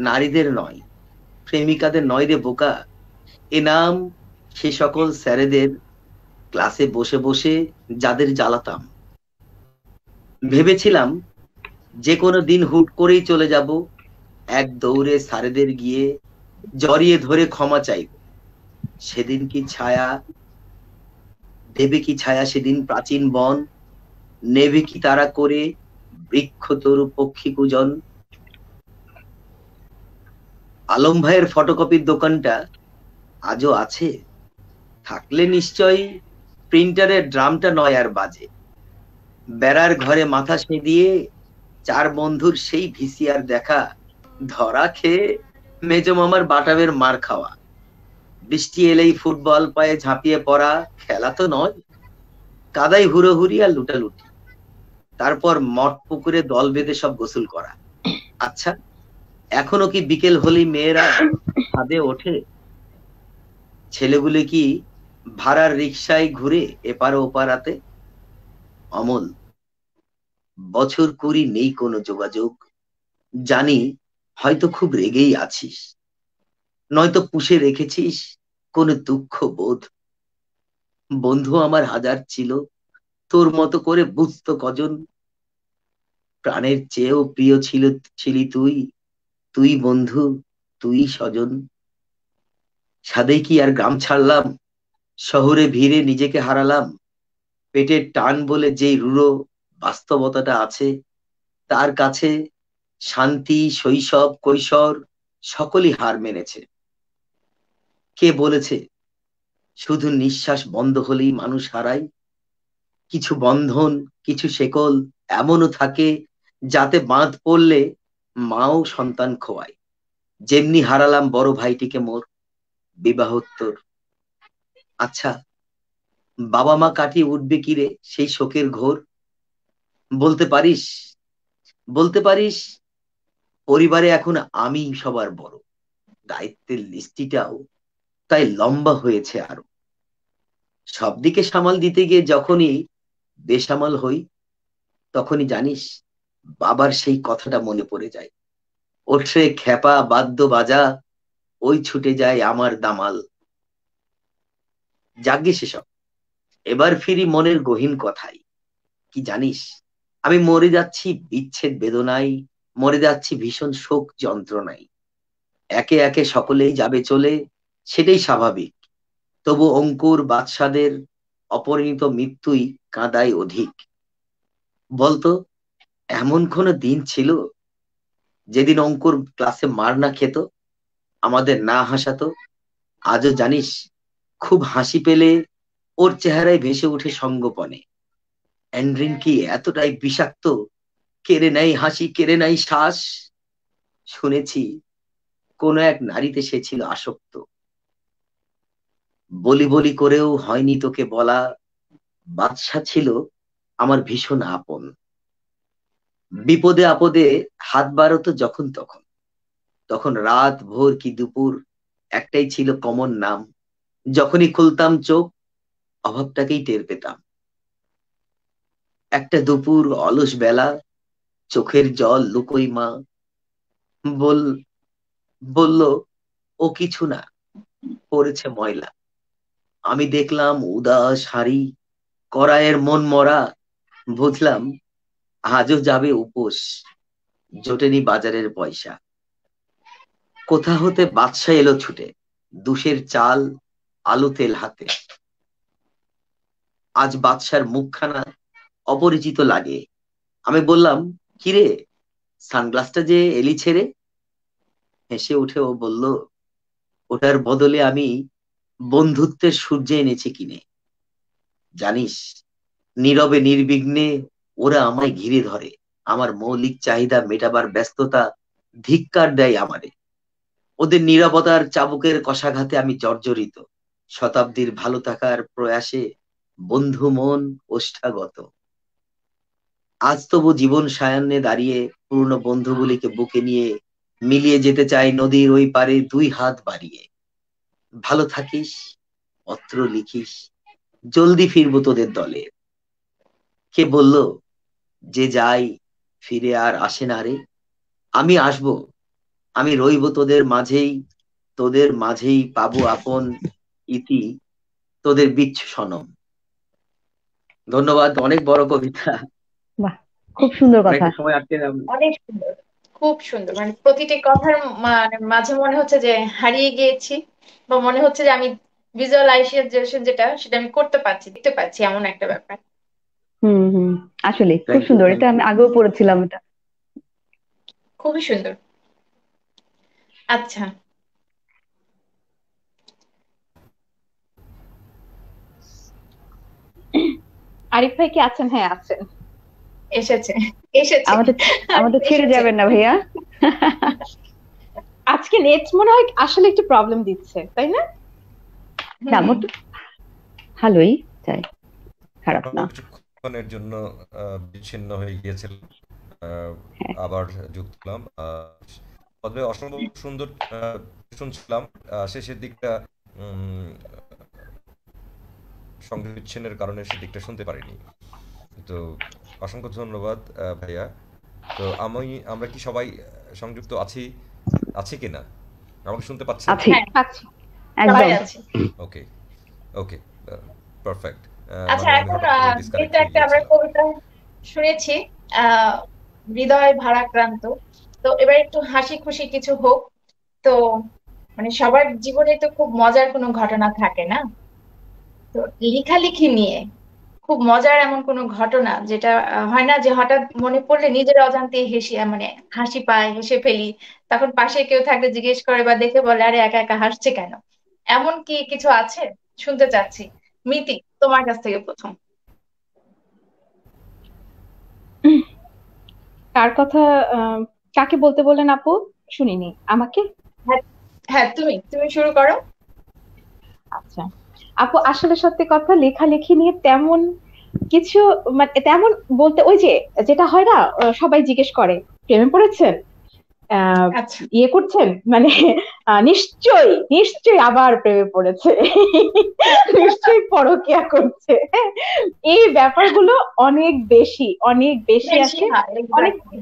নারীদের নয়, প্রেমিকাদের নয় রে বোকা। এ নাম সে সকল স্যারেদের, ক্লাসে বসে বসে যাদের জ্বালাতাম। ভেবেছিলাম যে কোনো দিন হুট করেই চলে যাব, এক দৌড়ে স্যারেদের গিয়ে জড়িয়ে ধরে ক্ষমা চাইব। সেদিন কি ছায়া দেবে, কি ছায়া সেদিন প্রাচীন বন। নেবে কি তারা করে বৃক্ষ তরু পক্ষী পূজন। আলম ভাইয়ের ফটোকপির দোকানটা আজও আছে, থাকলে নিশ্চয়ই প্রিন্টারের ড্রামটা নয় আর বাজে। বেড়ার ঘরে মাথা সেঁধিয়ে 4 বন্ধুর সেই ভিসিআর দেখা, ধরা খেয়ে মেজ মামার বাটাবের মার খাওয়া। বৃষ্টি এলেই ফুটবল পায়ে ঝাঁপিয়ে পড়া, খেলা তো নয়, কাদাই হুড়োহুড়ি আর লুটালুটি। তারপর মঠ পুকুরে দল বেঁধে সব গোসল করা। আচ্ছা, এখনো কি বিকেল হলেই মেয়েরা ছাদে ওঠে? ছেলেগুলো কি ভাড়ার রিক্সায় ঘুরে এপার ওপারাতে? অমল, বছর 20 নেই কোনো যোগাযোগ। জানি হয়তো খুব রেগেই আছিস, নয়তো পুষে রেখেছিস কোন দুঃখ বোধ। বন্ধু আমার হাজার ছিল, তোর মতো করে বুঝতো কজন। প্রাণের চেয়েও প্রিয় ছিলি তুই, তুই বন্ধু, তুই স্বজন। সাদেই কি আর গ্রাম ছাড়লাম, শহরে ভিড়ে নিজেকে হারালাম। পেটের টান বলে যেই রূঢ় বাস্তবতাটা আছে, তার কাছে শান্তি, শৈশব, কৈশোর সকলই হার মেনেছে। কে বলেছে শুধু নিঃশ্বাস বন্ধ হলেই মানুষ হারায়? কিছু বন্ধন, কিছু শেকল এমনও থাকে যাতে বাঁধ পড়লে মাও সন্তান খোয়ায়। যেমনি হারালাম বড় ভাইটিকে মোর বিবাহোত্তর। আচ্ছা, বাবা মা কাটিয়ে উঠবে কিরে সেই শোকের ঘোর? বলতে পারিস, বলতে পারিস পরিবারে এখন আমি সবার বড়, দায়িত্বের লিস্টিটাও তাই লম্বা হয়েছে আরো। সব দিকে সামাল দিতে গিয়ে যখনই বেসামাল হই, তখনই জানিস বাবার সেই কথাটা মনে পড়ে যায়। ওঠে খ্যাপা বাদ্য বাজা, ওই ছুটে যায় আমার দামাল। যাগ্গে সেসব, এবার ফিরি মনের গহীন কথায়। কি জানিস, আমি মরে যাচ্ছি বিচ্ছেদ বেদনায়, মরে যাচ্ছি ভীষণ শোক যন্ত্রণায়। একে একে সকলেই যাবে চলে, সেটাই স্বাভাবিক। তবু অঙ্কুর বাদশাদের অপরিণত মৃত্যুই কাঁদায় অধিক। বলতো, এমন কোনো দিন ছিল যেদিন অঙ্কুর ক্লাসে মার না খেত, আমাদের না হাসাতো? আজও জানিস, খুব হাসি পেলে ওর চেহারায় ভেসে ওঠে সঙ্গোপনে। অ্যান্ড্রিন কি এতটাই বিষাক্ত, কেড়ে নেয় হাসি, কেড়ে নেয় শ্বাস। শুনেছি কোন এক নারীতে সে ছিল আসক্ত। বলি বলি করেও হয়নি তোকে বলা, বাদশা ছিল আমার ভীষণ আপন। বিপদে আপদে হাত বাড়াতো যখন তখন, তখন রাত ভোর কি দুপুর একটাই ছিল কমন নাম। যখনই খুলতাম চোখ, অভাবটাকেই টের পেতাম। একটা দুপুর অলস বেলা, চোখের জল লুকোই মা বল বলল, ও কিছু না, পড়েছে ময়লা। আমি দেখলাম উদাস হাড়ি, কড়াইয়ের মন মরা। বুঝলাম আজও যাবে উপোস, জোটেনি বাজারের পয়সা। কোথা হতে বাদশা এলো ছুটে, দুশের চাল আলু তেল হাতে। আজ বাদশার মুখখানা অপরিচিত লাগে। আমি বললাম, কিরে, সানগ্লাসটা যে এলি ছেড়ে? হেসে উঠে ও বলল, ওটার বদলে আমি বন্ধুত্বের সূর্য এনেছি কিনে। জানিস, নীরবে নির্বিঘ্নে ওরা আমায় ঘিরে ধরে। আমার মৌলিক চাহিদা মেটাবার ব্যস্ততা ধিক্কার দেয় আমারে। ওদের নীরবতার চাবুকের কষাঘাতে আমি জর্জরিত। শতাব্দীর ভালো থাকার প্রয়াসে বন্ধু মন ওষ্ঠাগত। আজ তবু জীবন সায়ান্নে দাঁড়িয়ে পুরনো বন্ধুগুলিকে বুকে নিয়ে মিলিয়ে যেতে চাই নদীর ওই পারে দুই হাত বাড়িয়ে। ভালো থাকিস, পত্র লিখিস, জলদি ফিরবো তোদের দলে। কে বলল যে যাই ফিরে আর আসে না রে? আমি আসবো, আমি রইব তোদের মাঝেই, তোদের মাঝেই পাবো আপন ইতি, তোদের বিচ্ছু সনম। ধন্যবাদ। অনেক বড় কবিতা, বাহ, খুব সুন্দর কথা। অনেকটা সময় আটকে অনেক সুন্দর, খুব সুন্দর। মানে প্রতিটি কথার মাঝে মনে হচ্ছে যে হারিয়ে গিয়েছি, বা মনে হচ্ছে যে আমি ভিজুয়ালাইজেশন যেটা সেটা আমি করতে পারছি, দেখতে পাচ্ছি, এমন একটা ব্যাপার। হুম। আসলে খুব থ্যাংক ইউ, সুন্দর, থ্যাংক এটা ইউ। আমি আগেও পড়েছিলাম এটা। খুবই সুন্দর। আচ্ছা, আরিফ ভাই কি আছেন? হ্যাঁ আছেন। এসেছে, এসেছে। আমাদের আমাদের ছেড়ে এসেছে। যাবেন না ভাইয়া। আজকে নেট মনে হয় আসলে একটু প্রবলেম দিচ্ছে, তাই না? না, আমার তো ভালোই চাই, খারাপ না। কিছুক্ষণের জন্য বিচ্ছিন্ন হয়ে গিয়েছিল, হ্যাঁ। আবার যুক্ত হলাম। তবে অসম্ভব সুন্দর শুনছিলাম। শেষের দিকটা সংযোগ বিচ্ছিন্নের কারণে সেদিকটা শুনতে পারিনি। তো অসংখ্য ধন্যবাদ ভাইয়া। তো আমরা কি সবাই সংযুক্ত আছি কিনা? আমাকে শুনতে পাচ্ছেন? আছি, হ্যাঁ, পাচ্ছি। সবাই একদম। আছে। ওকে, ওকে, পারফেক্ট। আচ্ছা, মানে আমি এখন হঠাৎ করে ডিসকানেক্ট যেহেতু হয়ে একটা আমরা গিয়েছিলাম। কবিতা শুনেছি, আহ হৃদয় ভারাক্রান্ত, তো এবার একটু হাসি খুশি কিছু হোক। তো মানে সবার জীবনে তো খুব মজার কোনো ঘটনা থাকে না, তো লেখালেখি নিয়ে খুব মজার এমন কোনো ঘটনা যেটা হয় না যে হঠাৎ মনে পড়লে নিজের অজান্তে মানে হাসি পায়, হেসে ফেলি, তখন পাশে কেউ থাকলে জিজ্ঞেস করে বা দেখে বলে আরে একা একা হাসছে কেন? এমন কি কিছু আছে? শুনতে চাচ্ছি। মিতি, তোমার কাছ থেকে প্রথম। কার কথা? আহ, কাকে বলতে বললেন আপু? শুনিনি। আমাকে? হ্যাঁ, হ্যাঁ, তুমি তুমি শুরু করো। আচ্ছা আপু, আসলে সত্যি কথা, লেখালেখি নিয়ে তেমন কিছু, মানে তেমন বলতে, ওই যে যেটা হয় না, সবাই জিজ্ঞেস করে প্রেমে পড়েছেন, আহ, আচ্ছা। ইয়ে করছেন, মানে নিশ্চয়ই নিশ্চয়ই আবার প্রেমে পড়েছে, নিশ্চয়ই পরকীয়া করছে। এই ব্যাপারগুলো অনেক বেশি, অনেক বেশি বেশি আসে। হয়, অনেক, exactly.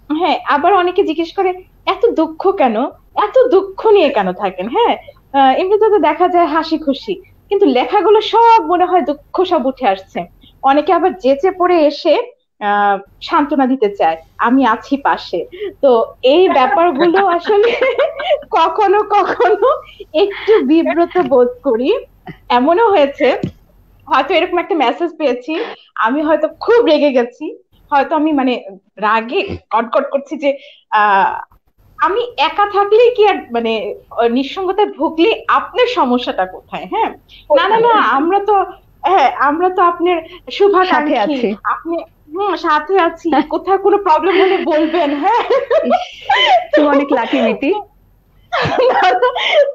হ্যাঁ, আবার অনেকে জিজ্ঞেস করে এত দুঃখ কেন, এত দুঃখ নিয়ে কেন থাকেন? হ্যাঁ, এমনিতে তো দেখা যায় হাসি খুশি, কিন্তু লেখাগুলো সব মনে হয় দুঃখ সব উঠে আসছে। অনেকে আবার যেচে পড়ে এসে আহ সান্ত্বনা দিতে চায়, আমি আছি পাশে। তো এই ব্যাপারগুলো আসলে কখনো কখনো একটু বিব্রত বোধ করি। এমনও হয়েছে, হয়তো এরকম একটা মেসেজ পেয়েছি, আমি হয়তো খুব রেগে গেছি, হয়তো আমি মানে রাগে কটকট করছি যে আহ আমি একা থাকলেই কি আর মানে নিঃসঙ্গতায় ভুগলে আপনার সমস্যাটা কোথায়? হ্যাঁ, না না না, আমরা তো, হ্যাঁ আমরা তো আপনার সাথে শুভাকাঙ্ক্ষী, আছি। আপনি, সাথে আছি, কোথায় কোনো প্রবলেম হলে বলবেন। হ্যাঁ, ইস, তুমি অনেক লাকি মিতি।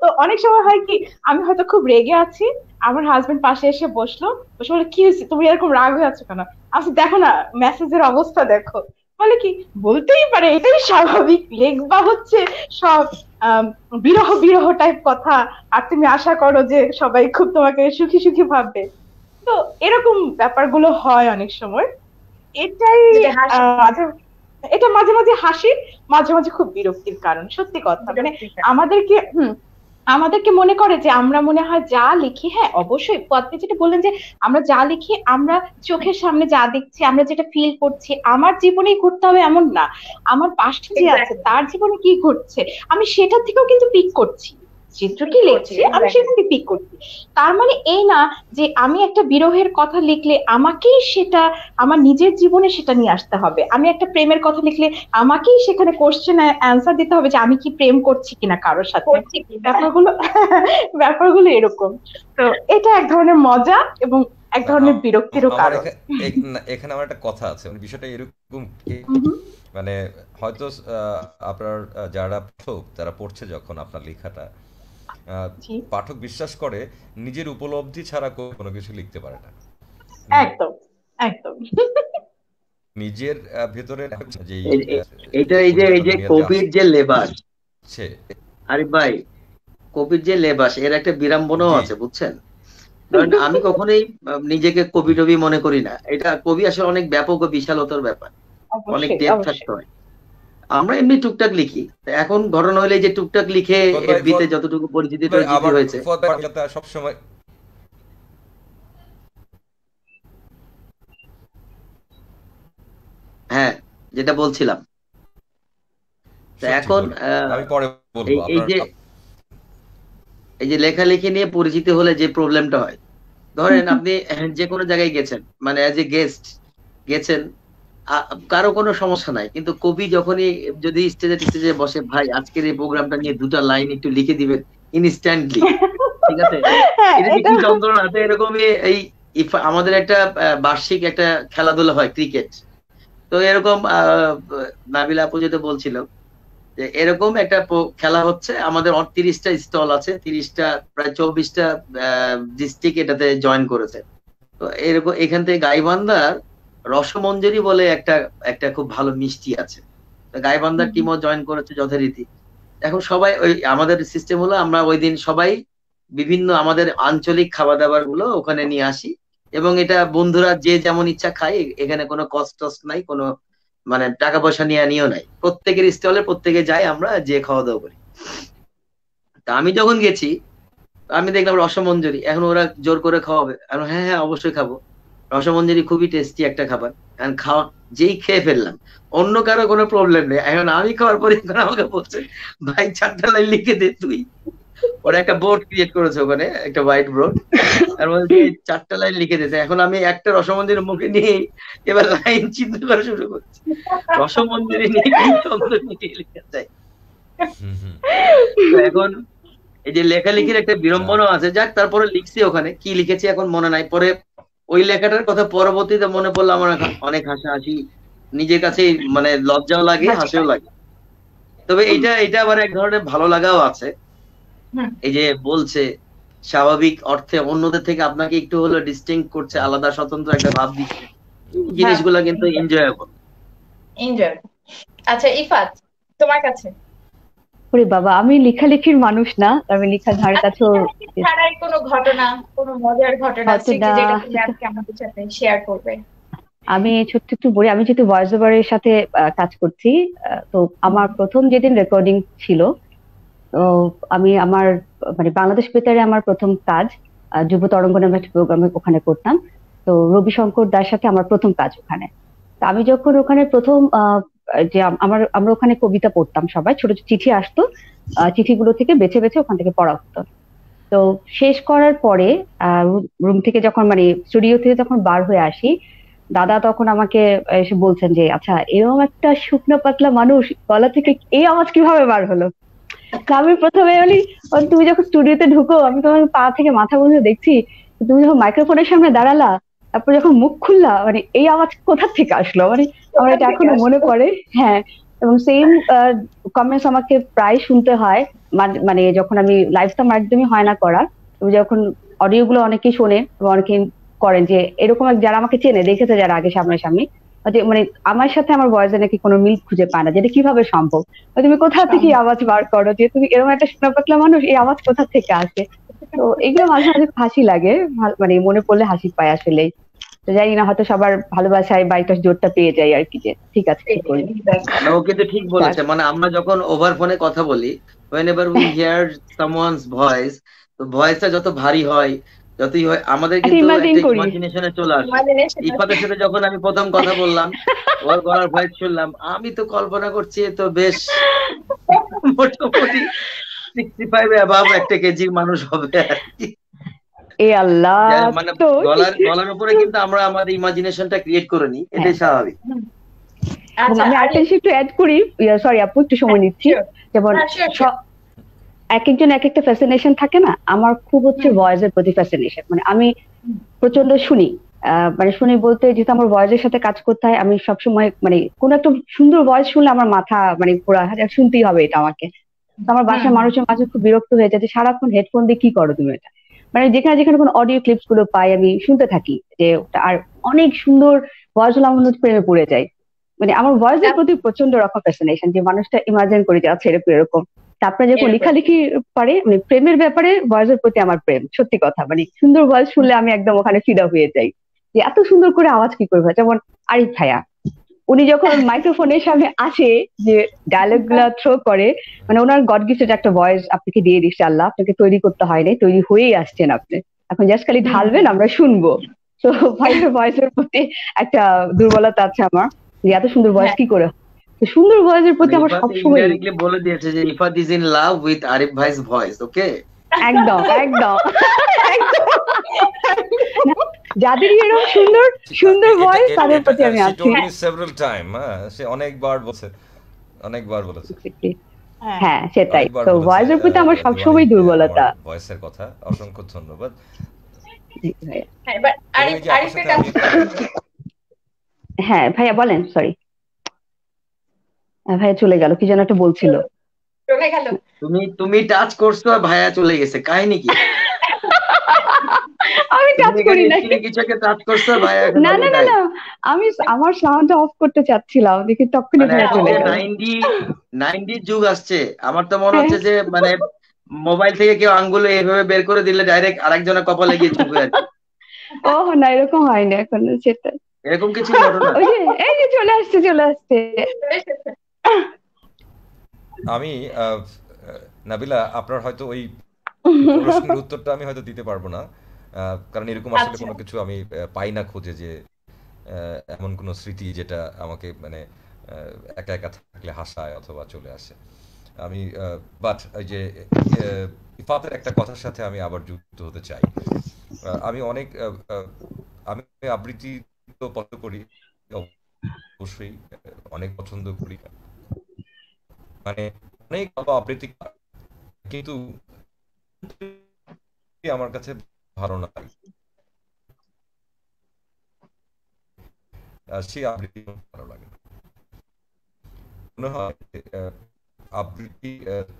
তো অনেক সময় হয় কি, আমি হয়তো খুব রেগে আছি, আমার হাজবেন্ড পাশে এসে বসলো, বসে বলে কি হয়েছে, তুমি এরকম রাগ হয়ে আছো কেন? আচ্ছা দেখো না, মেসেজের অবস্থা দেখো। বলে কি, বলতেই পারে, এটাই স্বাভাবিক, লেখবা হচ্ছে সব আম, বিরহ বিরহ টাইপ কথা, আর তুমি আশা করো যে সবাই খুব তোমাকে সুখী সুখী ভাববে। তো এরকম ব্যাপারগুলো হয় অনেক সময়। এটাই যেটা হাসি, মাঝে, এটা মাঝে মাঝে হাসির, মাঝে মাঝে খুব বিরক্তির কারণ, সত্যি কথা। মানে বিরক্তিকর। আমাদেরকে আমাদেরকে মনে করে যে আমরা মনে হয় যা লিখি, হ্যাঁ অবশ্যই আপনি যেটা বললেন যে আমরা যা লিখি, আমরা চোখের সামনে যা দেখছি, আমরা যেটা ফিল করছি, আমার জীবনেই ঘটতে হবে এমন না, আমার পাশে যে আছে এক্স্যাক্টলি, তার জীবনে কি ঘটছে আমি সেটার থেকেও কিন্তু পিক করছি, চিত্র কি ঠিক করছি, লিখছে আমি এক্স্যাক্টলি। সেখান থেকে পিক করছি। তার মানে এই না যে আমি একটা বিরহের কথা লিখলে আমাকেই সেটা আমার নিজের জীবনে সেটা নিয়ে আসতে হবে, আমি একটা প্রেমের কথা লিখলে আমাকেই সেখানে কোশ্চেন অ্যান্সার দিতে হবে যে আমি কি প্রেম করছি কিনা কারোর সাথে। করছি কি, হ্যাঁ। ব্যাপারগুলো ব্যাপারগুলো এরকম। তো এটা এক ধরনের মজা এবং এক না, ধরনের বিরক্তিরও আমার কারণ। এখানে আমার একটা কথা আছে, মানে বিষয়টা এরকম কি, হুম হুম, মানে হয়তো আপনার যারা পাঠক, যারা পড়ছে যখন আপনার লেখাটা, জি, পাঠক বিশ্বাস করে নিজের উপলব্ধি ছাড়া কোনো কিছু লিখতে পারে না। নি- একদম একদম। নিজের ভেতরে যেই এ- এ- এটা এই যে পরিচিত দুনিয়াতে কবির যে লেবাস, আসছে। আরে ভাই, কবির যে লেবাস এর একটা বিড়ম্বনাও জি, আছে, বুঝছেন? কারণ আমি কখনোই নিজেকে কবি টবি মনে করি না। এটা কবি আসলে অনেক ব্যাপক ও বিশালতার ব্যাপার, অনেক অবশ্যই ডেপথ থাকতে অবশ্যই। হয়। আমরা এমনি টুকটাক লিখি। তা এখন ঘটনা হলে যে টুকটাক লিখে এফবিতে যতটুকু পরিচিতি ভাই টরিচিতি আবার হয়েছে। ফুয়াদ ভাই যাতে সবসময়, হ্যাঁ, যেটা বলছিলাম, তা সত্যি এখন বলুন, আমি পরে বলবো এই আপনার। এই যে লেখালেখি নিয়ে পরিচিতি হলে যে প্রবলেমটা হয়, হুম ধরেন হুম, আপনি যে কোনো জায়গায় গেছেন, মানে অ্যাজ এ গেস্ট গেছেন, কারো কোনো সমস্যা নাই, কিন্তু কবি যখনই যদি স্টেজে টেস্টেজে বসে, ভাই আজকের এই প্রোগ্রামটা নিয়ে দুটা লাইন একটু লিখে দিবেন ইনস্ট্যান্টলি, ঠিক আছে? হ্যাঁ এটা যে এটা, কি যন্ত্রণা আছে এরকমই। এই আমাদের একটা বার্ষিক একটা খেলাধুলা হয়, ক্রিকেট। তো এরকম নাবিলা আপু যেটা বলছিল যে এরকম একটা খেলা হচ্ছে, আমাদের ৩০টা স্টল আছে, ৩০টা প্রায় ২৪টা ডিস্ট্রিক্ট এটাতে জয়েন করেছে। তো এরকম এখান থেকে গাইবান্ধার রসমঞ্জরি বলে একটা একটা খুব ভালো মিষ্টি আছে, তো গাইবান্ধার টিমও জয়েন করেছে যথারীতি। এখন সবাই ওই আমাদের সিস্টেম হলো আমরা ওই দিন সবাই বিভিন্ন আমাদের আঞ্চলিক খাবার দাবার গুলো ওখানে নিয়ে আসি, এবং এটা বন্ধুরা যে যেমন ইচ্ছা খায়, এখানে কোনো কস্ট টস্ট নাই, কোনো মানে টাকা পয়সা নিয়েও নাই, প্রত্যেকের স্টলে প্রত্যেকে যাই, আমরা যে খাওয়া দাওয়া করি। তা আমি যখন গেছি, আমি দেখলাম রসমঞ্জরি, এখন ওরা জোর করে খাওয়াবে, আমি হ্যাঁ হ্যাঁ অবশ্যই খাবো। রসমঞ্জরি খুবই টেস্টি একটা খাবার, এখন খাওয়া যেই খেয়ে ফেললাম, অন্য কারো কোনো প্রবলেম নেই, এখন আমি খাওয়ার পরে এখন আমাকে বলছে ভাই ৪টা লাইন লিখে দে তুই। ওরা একটা বোর্ড ক্রিয়েট করেছে ওখানে, একটা হোয়াইট বোর্ড, আর বলছে 4টা লাইন লিখে দিতে। এখন আমি একটা রসমঞ্জরির মুখে নিয়ে এবার লাইন চিন্তা করা শুরু করছি, রসমঞ্জরি নিয়ে কি ছন্দ নিয়ে লেখা যায়। তো এখন এই যে লেখালেখির একটা বিড়ম্বনা আছে, যাক তারপরে লিখছি, ওখানে কি লিখেছি এখন মনে নাই। পরে ওই লেখাটার কথা পরবর্তীতে মনে পড়লো, আমার অনেক হাসাহাসি, নিজের কাছে মানে লজ্জাও লাগে, হাসিও লাগে। তবে এটা আবার এক ধরনের ভালো লাগাও আছে, এই যে বলছে স্বাভাবিক অর্থে অন্যদের থেকে আপনাকে একটু হলো ডিস্টিংক্ট করছে, আলাদা স্বতন্ত্র একটা ভাব দিচ্ছে, জিনিসগুলো কিন্তু এনজয়েবল। আচ্ছা ইফাত, তোমার কাছে? ওরে বাবা, আমি লেখালেখির মানুষ না, আমি লেখার ধারে কাছেও ছাড়াই কোনো ঘটনা, কোনো মজার ঘটনা স্মৃতি যেটা তুমি আজকে আমাদের সাথে শেয়ার করবে। আমি ছোট্ট একটু বলি, আমি যেহেতু ভয়েস ওভারের সাথে কাজ করছি, তো আমার প্রথম যেদিন রেকর্ডিং ছিল, তো আমি আমার মানে বাংলাদেশ বেতারে আমার প্রথম কাজ যুব তরঙ্গ নামে একটা প্রোগ্রামে ওখানে করতাম। তো রবি শঙ্কর দার সাথে আমার প্রথম কাজ ওখানে। তো আমি যখন ওখানে প্রথম যে আমরা ওখানে কবিতা পড়তাম, সবাই ছোট ছোট চিঠি আসতো, চিঠিগুলো থেকে বেছে বেছে ওখান থেকে পড়া হতো। তো শেষ করার পরে রুম থেকে যখন মানে স্টুডিও থেকে যখন বার হয়ে আসি, দাদা তখন আমাকে এসে বলছেন যে আচ্ছা, এরকম একটা শুকনো পাতলা মানুষ গলা থেকে এই আওয়াজ কিভাবে বার হলো। আমি প্রথমে বলি, তুমি যখন স্টুডিওতে ঢুকো আমি তোমার পা থেকে মাথা পর্যন্ত দেখছি, তুমি যখন মাইক্রোফোনের সামনে দাঁড়ালা, তারপর যখন মুখ খুললা, মানে এই আওয়াজ কোথা থেকে আসলো, মানে আমার এটা এখনো মনে পড়ে। হ্যাঁ, এবং সেম কমেন্টস আমাকে প্রায় শুনতে হয়, মানে যখন আমি লাইভ তো আমার একদমই হয় না করা, তুমি যখন অডিও গুলো অনেকেই শোনে, অনেকে করেন যে এরকম যারা আমাকে চেনে, দেখেছে যারা আগে সামনাসামনি, যে মানে আমার সাথে আমার ভয়েসে নাকি কোনো মিল খুঁজে পায় না, যেটা কিভাবে সম্ভব, তুমি কোথা থেকে আওয়াজ বার করো, যে তুমি এরকম একটা শোনা পাতলা মানুষ, এই আওয়াজ কোথা থেকে আসে। তো এগুলো মাঝে মাঝে হাসি লাগে, মানে মনে পড়লে হাসি পায় আসলে। তো জানি না, হয়তো সবার ভালোবাসায় বা একটা জোরটা পেয়ে যায় আর কি, যে ঠিক আছে ঠিক করি। ও কিন্তু ঠিক বলেছে, মানে আমরা যখন ওভার ফোনে কথা বলি, whenever we hear someone's voice, তো ভয়েসটা যত ভারী হয়, যতই হয়, আমাদের কিন্তু একটা ইমাজিনেশনে চলে আসে। ইফাতের সাথে যখন আমি প্রথম কথা বললাম, ওর গলার ভয়েস শুনলাম, আমি তো কল্পনা করছি তো বেশ মোটামুটি 65 অ্যাবাভ একটা কেজির মানুষ হবে আর কি। আল্লাহ, মানে গলার উপরে কিন্তু আমরা আমাদের ইমাজিনেশনটা ক্রিয়েট করে নিই, এটাই স্বাভাবিক। আমি আরেকটা একটু অ্যাড করি, সরি আপু একটু সময় নিচ্ছি। যেমন এক একজন এক একটা ফ্যাসিনেশন থাকে না, আমার খুব হচ্ছে ভয়েসের প্রতি ফ্যাসিনেশন, মানে আমি প্রচন্ড শুনি, মানে শুনি বলতে যেহেতু আমার ভয়েসের সাথে কাজ করতে হয়, আমি সবসময় মানে কোনো একটা সুন্দর ভয়েস শুনলে আমার মাথা মানে পুরো শুনতেই হবে এটা আমাকে। আমার বাসার মানুষের মাঝে খুব বিরক্ত হয়ে যায় যে সারাক্ষণ হেডফোন দিয়ে কি করো তুমি এটা, মানে যেখানে যেখানে কোনো অডিও ক্লিপস গুলো পাই আমি শুনতে থাকি, যে আর অনেক সুন্দর ভয়েস হলো আমার প্রেমে পড়ে যায়। মানে আমার ভয়েসের প্রতি প্রচন্ড রকম ফ্যাসিনেশন, যে মানুষটা ইমাজিন করে যাচ্ছে এরকম। তারপরে যখন লেখালেখি পারে, মানে প্রেমের ব্যাপারে ভয়েসের প্রতি আমার প্রেম, সত্যি কথা, মানে সুন্দর ভয়েস শুনলে আমি একদম ওখানে ফিদা হয়ে যাই, যে এত সুন্দর করে আওয়াজ কি করবে। যেমন আরিফ ভাইয়া, উনি যখন মাইক্রোফোনের সামনে আসে, যে ডায়লগ গুলা থ্রো করে, মানে ওনার গড গিফটেড একটা ভয়েস আপনাকে দিয়ে দিচ্ছে আল্লাহ, আপনাকে তৈরি করতে হয়নি, তৈরি হয়েই আসছেন আপনি, এখন জাস্ট খালি ঢালবেন, আমরা শুনবো। তো ভাইয়ের ভয়েসের প্রতি একটা দুর্বলতা আছে আমার, যে এত সুন্দর ভয়েস কি করে, সুন্দর ভয়েসের প্রতি আমার সবসময় বলে দিয়েছে যে Ifat is in love with Arif ভাইস ভয়েস। ওকে, একদম একদম যাদের এরকম সুন্দর সুন্দর ভয়েস, তাদের প্রতি আমি আছি। সেভারাল টাইম, সে অনেকবার বলেছে। হ্যাঁ সেটাই, তো ভয়েসের প্রতি আমার সবসময় দুর্বলতা। ভয়েসের কথা অসংখ্য ধন্যবাদ। হ্যাঁ ভাইয়া বলেন, সরি ভাইয়া চলে গেল, কি যেন একটা বলছিল। তুমি টাচ করছো আর ভাইয়া চলে গেছে, কাহিনী কি? আমি টাচ করি না, কিছুকে টাচ করছো ভাইয়া? না না না, আমি আমার সাউন্ডটা অফ করতে চাচ্ছিলাম, দেখি তখনই ভাইয়া চলে গেল। 90 যুগ আসছে, আমার তো মনে হচ্ছে যে মানে মোবাইল থেকে কেউ আঙ্গুল এইভাবে বের করে দিলে ডাইরেক্ট আরেকজনের কপালে গিয়ে চুপ হয়ে যাচ্ছে। ও না, এরকম হয় না এখন, সেটা এরকম কিছু ঘটনা। ওই যে এই যে চলে আসছে আমি নাবিলা, আপনার হয়তো ওই প্রশ্নের উত্তরটা আমি হয়তো দিতে পারবো না, কারণ এরকম আসলে কোনো কিছু আমি পাই না খুঁজে, যে এমন কোনো স্মৃতি যেটা আমাকে মানে একা একা থাকলে হাসায় অথবা চলে আসে। আমি বাট ওই যে ইফাতের একটা কথার সাথে আমি আবার যুক্ত হতে চাই। আমি অনেক আমি আবৃত্তি তো পছন্দ করি, অবশ্যই অনেক পছন্দ করি, মানে অনেক ভালো আবৃত্তি, কিন্তু আমার কাছে ভালো না লাগে, সেই আবৃত্তি ভালো লাগে না। মনে হয় আবৃত্তি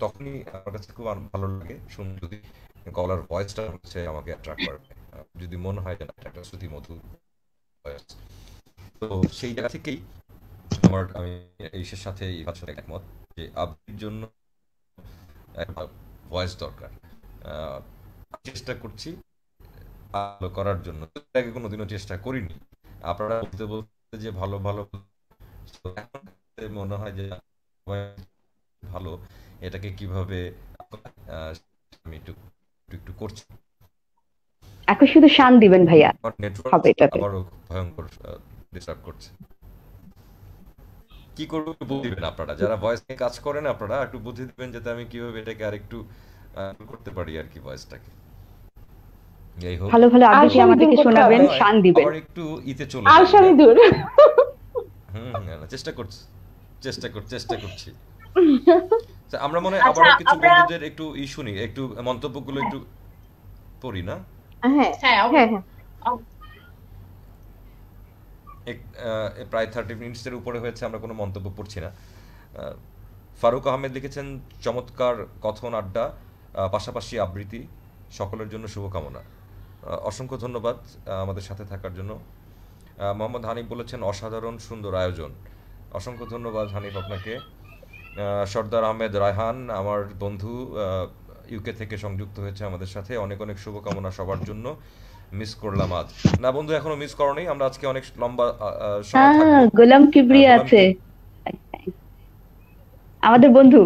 তখনই আমার কাছে খুব ভালো লাগে শুনুন, যদি গলার ভয়েসটা হচ্ছে আমাকে অ্যাট্রাক্ট করে, যদি মনে হয় যে না এটা একটা শ্রুতি মধুর ভয়েস। তো সেই জায়গা থেকেই আমি এইসের সাথে ইভার সাথে একমত যে আবৃত্তির জন্য একটা ভয়েস দরকার। চেষ্টা করছি ভালো করার জন্য, এর আগে কোনোদিনও চেষ্টা করিনি। আপনারা বলতে বলতে যে ভালো ভালো, এখন মনে হয় যে ভালো, এটাকে কিভাবে আমি একটু একটু একটু করছি। এখন শুধু শান দিবেন ভাইয়া, আমার নেটওয়ার্ক হবে এটাতে। আবারও ভয়ঙ্কর ডিস্টার্ব করছে। কি করবো একটু বুদ্ধি দিবেন আপনারা, যারা ভয়েস নিয়ে কাজ করেন, আপনারা একটু বুদ্ধি দিবেন যাতে আমি কিভাবে এটাকে আর একটু করতে পারি আর কি ভয়েসটাকে। যাই হোক, ভালো ভালো আবৃত্তি আলসামি আমাদেরকে দূর করতে শোনাবেন, হবে, শান দিবেন। আবার একটু ইতে চলে আলসামি যাই। দূর। চেষ্টা করছি, চেষ্টা করছি। তো আমরা মনে হয় আবার আচ্ছা কিছু আমরা বন্ধুদের একটু শুনি, একটু মন্তব্যগুলো একটু পড়ি না? হ্যাঁ হ্যাঁ হ্যাঁ হ্যাঁ প্রায় 30 মিনিটসের উপরে হয়েছে, আমরা কোনো মন্তব্য পড়ছি না। ফারুক আহমেদ লিখেছেন, চমৎকার কথন আড্ডা, পাশাপাশি আবৃত্তি, সকলের জন্য শুভকামনা। অসংখ্য ধন্যবাদ আমাদের সাথে থাকার জন্য। মোহাম্মদ হানিফ বলেছেন, অসাধারণ সুন্দর আয়োজন। অসংখ্য ধন্যবাদ হানিফ আপনাকে। সর্দার আহমেদ রায়হান আমার বন্ধু, ইউকে থেকে সংযুক্ত হয়েছে আমাদের সাথে, অনেক অনেক শুভকামনা সবার জন্য। মিস করলাম আজ। না বন্ধু, এখনো মিস করো নেই, আমরা আজকে অনেক লম্বা সময় থাকবো। গোলাম কিবরিয়া গোলাম আছে আমাদের বন্ধু।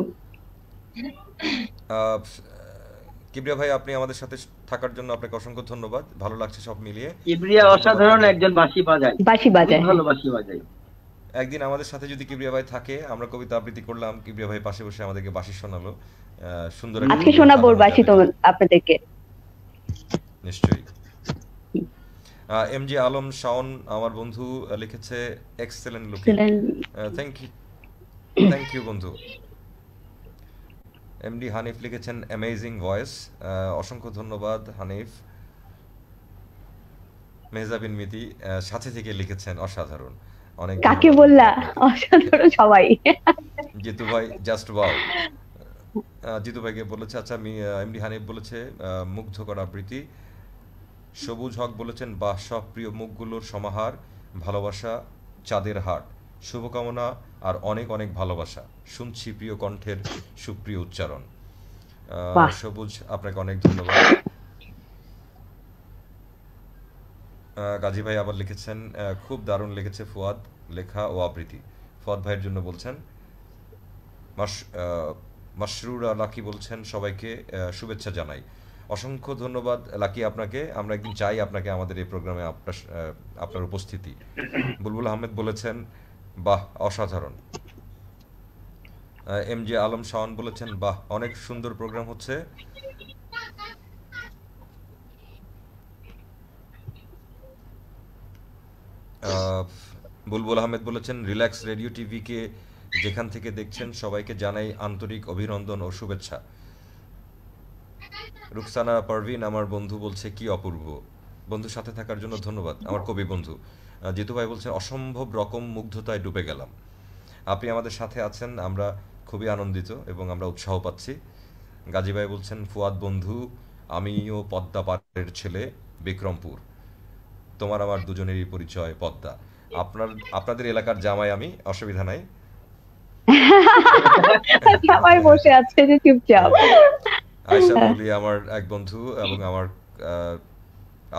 কিবরিয়া ভাই, আপনি আমাদের সাথে থাকার জন্য আপনাকে অসংখ্য ধন্যবাদ, ভালো লাগছে সব মিলিয়ে। কিবরিয়া অসাধারণ একজন বাঁশি বাজায়, বাঁশি বাজায়, ভালো বাঁশি বাজায়। একদিন আমাদের সাথে যদি কিবরিয়া ভাই থাকে, আমরা কবিতা আবৃত্তি করলাম, কিবরিয়া ভাই পাশে বসে আমাদেরকে বাঁশি শোনালো, সুন্দর একটা আজকে শোনাবো বাঁশি আপনাদেরকে নিশ্চয়ই। এমজি আলম শাওন আমার বন্ধু লিখেছে, এক্সেলেন্ট লুকিং। থ্যাংক ইউ বন্ধু। এমডি হানিফ লিখেছেন, অ্যামেজিং ভয়েস। অসংখ্য ধন্যবাদ হানিফ। মেহজাবিন মিতি সাথে থেকে লিখেছেন, অসাধারণ। অনেক কাকে বললা অসাধারণ সবাই। জিতু ভাই জাস্ট ওয়াও। জিতু ভাইকে বলেছে, আচ্ছা এমডি হানিফ বলেছে মুগ্ধকর আবৃত্তি। সবুজ হক বলেছেন, বাহ, সব প্রিয় মুখগুলোর সমাহার, ভালোবাসা চাঁদের হাট, শুভকামনা আর অনেক অনেক ভালোবাসা, শুনছি প্রিয় কণ্ঠের সুপ্রিয় উচ্চারণ। সবুজ, আপনাকে অনেক ধন্যবাদ। গাজী ভাই আবার লিখেছেন, খুব দারুণ লেগেছে ফুয়াদ লেখা ও আবৃত্তি। ফুয়াদ ভাইয়ের জন্য বলছেন। মাসরুরা লাকি বলছেন, সবাইকে শুভেচ্ছা জানাই। অসংখ্য ধন্যবাদ লাকি আপনাকে, আমরা একদিন চাই আপনাকে আমাদের এই প্রোগ্রামে আপনার উপস্থিতি। বুলবুল আহমেদ বলেছেন, বাহ, অসাধারণ। এম জে আলম শাওন বলেছেন, বাহ, অনেক সুন্দর প্রোগ্রাম হচ্ছে। বুলবুল আহমেদ বলেছেন, রিল্যাক্স রেডিও টিভিকে যেখান থেকে দেখছেন সবাইকে জানাই আন্তরিক অভিনন্দন ও শুভেচ্ছা। রুকসানা পারভিন আমার বন্ধু বলছে, কি অপূর্ব। বন্ধুর সাথে থাকার জন্য ধন্যবাদ, আমার কবি বন্ধু। জিতু ভাই বলছেন, অসম্ভব রকম মুগ্ধতায় ডুবে গেলাম। আপনি আমাদের সাথে আছেন, আমরা খুবই আনন্দিত এবং আমরা উৎসাহ পাচ্ছি। গাজী ভাই বলছেন, ফুয়াদ বন্ধু, আমিও পদ্মা পাড়ের ছেলে, বিক্রমপুর, তোমার আমার দুজনেরই পরিচয় পদ্মা। আপনাদের এলাকার জামাই আমি, অসুবিধা নাই। সবাই বসে আছে যে চুপচাপ। আয়শা মৌলি আমার এক বন্ধু এবং আমার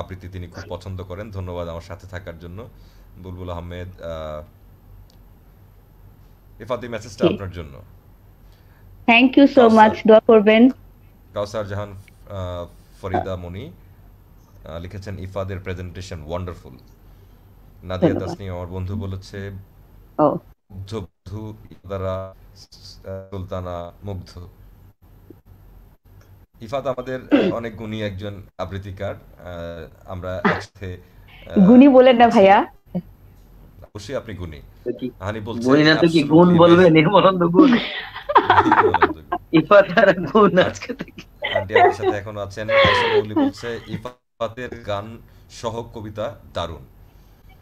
আবৃত্তি তিনি খুব পছন্দ করেন, ধন্যবাদ আমার সাথে থাকার জন্য। বুলবুল আহমেদ, ইফাতি মেসেজটা আপনার জন্য। থ্যাংক ইউ সো মাচ, দোয়া করবেন। কাউসার জাহান ফরিদা মনি লিখেছেন, ইফাদের প্রেজেন্টেশন ওয়ান্ডারফুল। নাদিয়া তাসনিম আমার বন্ধু বলেছে, মুগ্ধ বধূ, ইফাদারা, সুলতানা, মুগ্ধ। ইফাত আমাদের অনেক গুণী একজন আবৃত্তিকার। আমরা একসাথে গুণী বলেন না আছি। ভাইয়া। অবশ্যই আপনি গুণী। তো কি হানি বলছে গুণী না তো কি গুণ absolutely বলবে? amazing। নির্মলানন্দ গুণ, ইফাত আর গুণ আজকে থেকে। আন্টি আমাদের সাথে এখন আছেন। আয়েশা মৌলি বলছে ইফাতের গান সহ কবিতা দারুণ।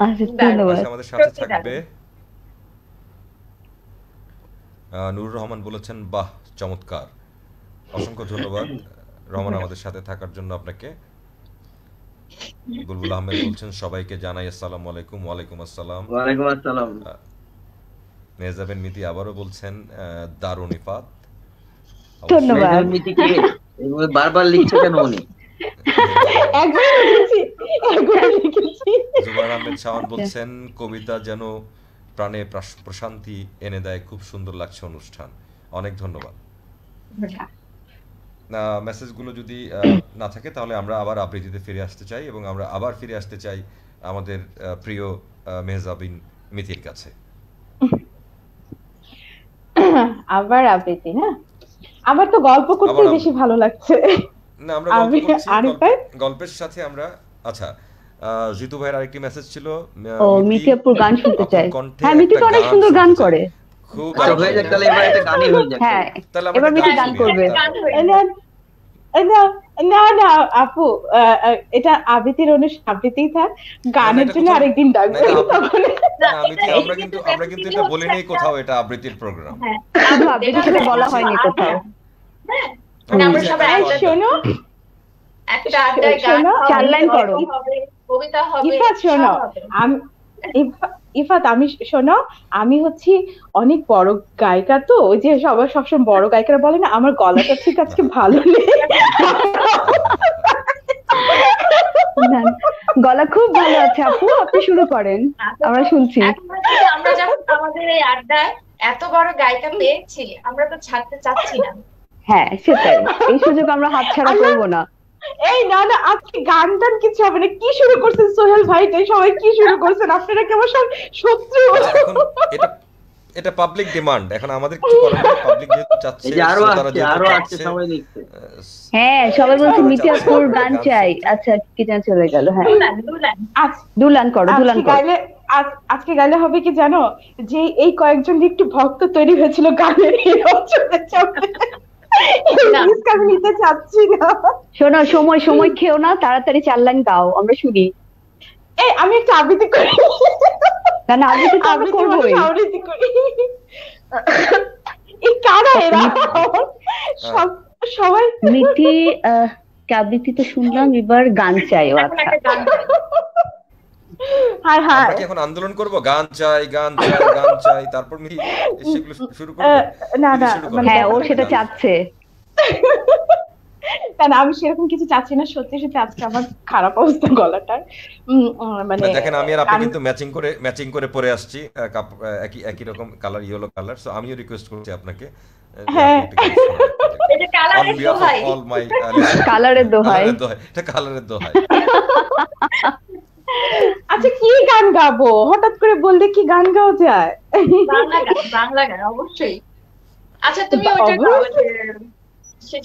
আচ্ছা, দারুণ। ধন্যবাদ। আচ্ছা, আমাদের সাথে সত্যি থাকবে নুরুর রহমান বলেছেন বাহ চমৎকার। অসংখ্য ধন্যবাদ রহমান আমাদের সাথে থাকার জন্য আপনাকে। বুলবুল আহমেদ বলছেন সবাইকে জানাই আসসালামু আলাইকুম। ওয়ালাইকুম আসসালাম। ওয়ালাইকুম আসসালাম। মেহজাবিন মিতি আবারও বলছেন দারুণ ইফাত। ধন্যবাদ। মেজর মিতি কে? এগুলো বারবার লিখছে কেন উনি? একবার লিখেছি। জুবাইর আহমেদ শাওন বলছেন কবিতা যেন প্রাণে প্রশান্তি এনে দেয়, খুব সুন্দর লাগছে অনুষ্ঠান। অনেক ধন্যবাদ। মেসেজগুলো যদি না থাকে তাহলে আমরা আবার আবৃত্তিতে ফিরে আসতে চাই এবং আমরা আবার ফিরে আসতে চাই আমাদের প্রিয় মেহজাবিন মিতির কাছে। আবার আবৃত্তি না, আমার তো গল্প করতে আবার বেশি ভালো লাগছে। না, আমরা গল্প আমি করছি, আরিফ ভাই গল্পের সাথে আমরা। আচ্ছা, জিতু ভাইয়ের আরেকটি মেসেজ ছিল, ও মিতি আপুর গান শুনতে আপনার চাই। কণ্ঠে হ্যাঁ, মিতি তো একটা অনেক গান সুন্দর গান শুনতে চাই। করে। খুব আচ্ছা হয়ে যাক, তাহলে এবার একটা গানই হয়ে যাক। হ্যাঁ, তাহলে আমরা এবার একটা মিতি গান গান শুনি। করবে। গান হয়ে না না না না এটা আবৃত্তির আবৃত্তিই থাক, গানের এটা জন্য কোথাও- আরেকদিন ডাকবো। না, এটা তখন না, আমরা কিন্তু এটা বলি নাই কোথাও এটা আবৃত্তির প্রোগ্রাম। হ্যাঁ, শুধু আবৃত্তির সাথে বলা হয়নি কোথাও। হ্যাঁ, মানে আমরা সবাই এই আড্ডা শোনো, একটা আড্ডায় গান শোনো, হবে, 4 লাইন করো। গল্প হবে, কবিতা হবে, ইফাত শোনো, সব হবে। আমি ইফাত আমি শোনো, আমি হচ্ছি অনেক বড় গায়িকা, তো ওই যে সবাই সবসময় বড় গায়িকারা বলে না আমার গলাটা ঠিক আজকে ভালো নেই। না, গলা খুব ভালো আছে আপু, আপনি শুরু করেন, আমরা শুনছি। এখন হচ্ছে আমরা যখন আমাদের এই আড্ডায় এত বড় গায়িকা পেয়েছি, আমরা তো ছাড়তে চাচ্ছি না। হ্যাঁ, সেটাই, এই সুযোগ আমরা হাতছাড়া করব না। এই না না, আজকে গান টান কিছু হবে না। কি শুরু করছেন সোহেল ভাই, সবাই কি শুরু করছেন? আপনারা কেমন সব শত্রু? এখন এটা পাবলিক ডিমান্ড, এখন আমাদের কিছু করার নেই। পাবলিক যেহেতু চাচ্ছে, এই যে আরো শ্রোতারা আসছে, যেহেতু আরো আসছে, চাচ্ছে, সবাই লিখছে। হ্যাঁ, সবাই বলছে সবাই মিতি চাচ্ছে আপুর গান গান শুনতে। চাই। আচ্ছা, কি যেন চলে গেল। হ্যাঁ, দুলান দুলান করো, দুলান আজকে করো। গাইলে আজকে গাইলে হবে কি জানো, যে এই কয়েকজন একটু ভক্ত তৈরি হয়েছিল গানের, এরাও চলে যাবে। না। রিস্ক আমি নিতে চাচ্ছি না। শোনো, সময় খেও না, তাড়াতাড়ি 4 লাইন গাও, আমরা শুনি। এই আমি একটা আবৃত্তি করি। না, আবৃত্তি তো আমরা আবৃত্তি করবোই। মানে আবৃত্তি করি। এই কারা এরা? সব সবাই মিতি আবৃত্তি তো শুনলাম, এবার গান চাই। ও এখন আচ্ছা, একটা গান গাই। হায় হায়। আমরা কি এখন আন্দোলন করব? গান চাই, গান চাই, গান চাই, তারপর মিহি সেগুলো শুরু করব? না মিহি না, শুরু করো। মানে হ্যাঁ, ও সেটা চাচ্ছে। না না, আমি সেরকম কিছু চাচ্ছি না। সত্যি সত্যি আজকে আমার খারাপ অবস্থা গলাটার। মানে না, দেখেন আমি আর আপনি আমি- কিন্তু ম্যাচিং করে পরে আসছি, একই রকম কালার, ইয়েলো কালার। সো আমিও রিকোয়েস্ট করছি আপনাকে যে হ্যাঁ। আপনি একটু গান শোনান। এই যে কালারের On behalf of দোহাই। all my কালারের দোহাই। এটা কালারের দোহাই। আচ্ছা, কি গান গাবো? হঠাৎ করে বললে কি গান গাওয়া যায়? বাংলা গান অবশ্যই। আচ্ছা তুমি ওইটা গাও,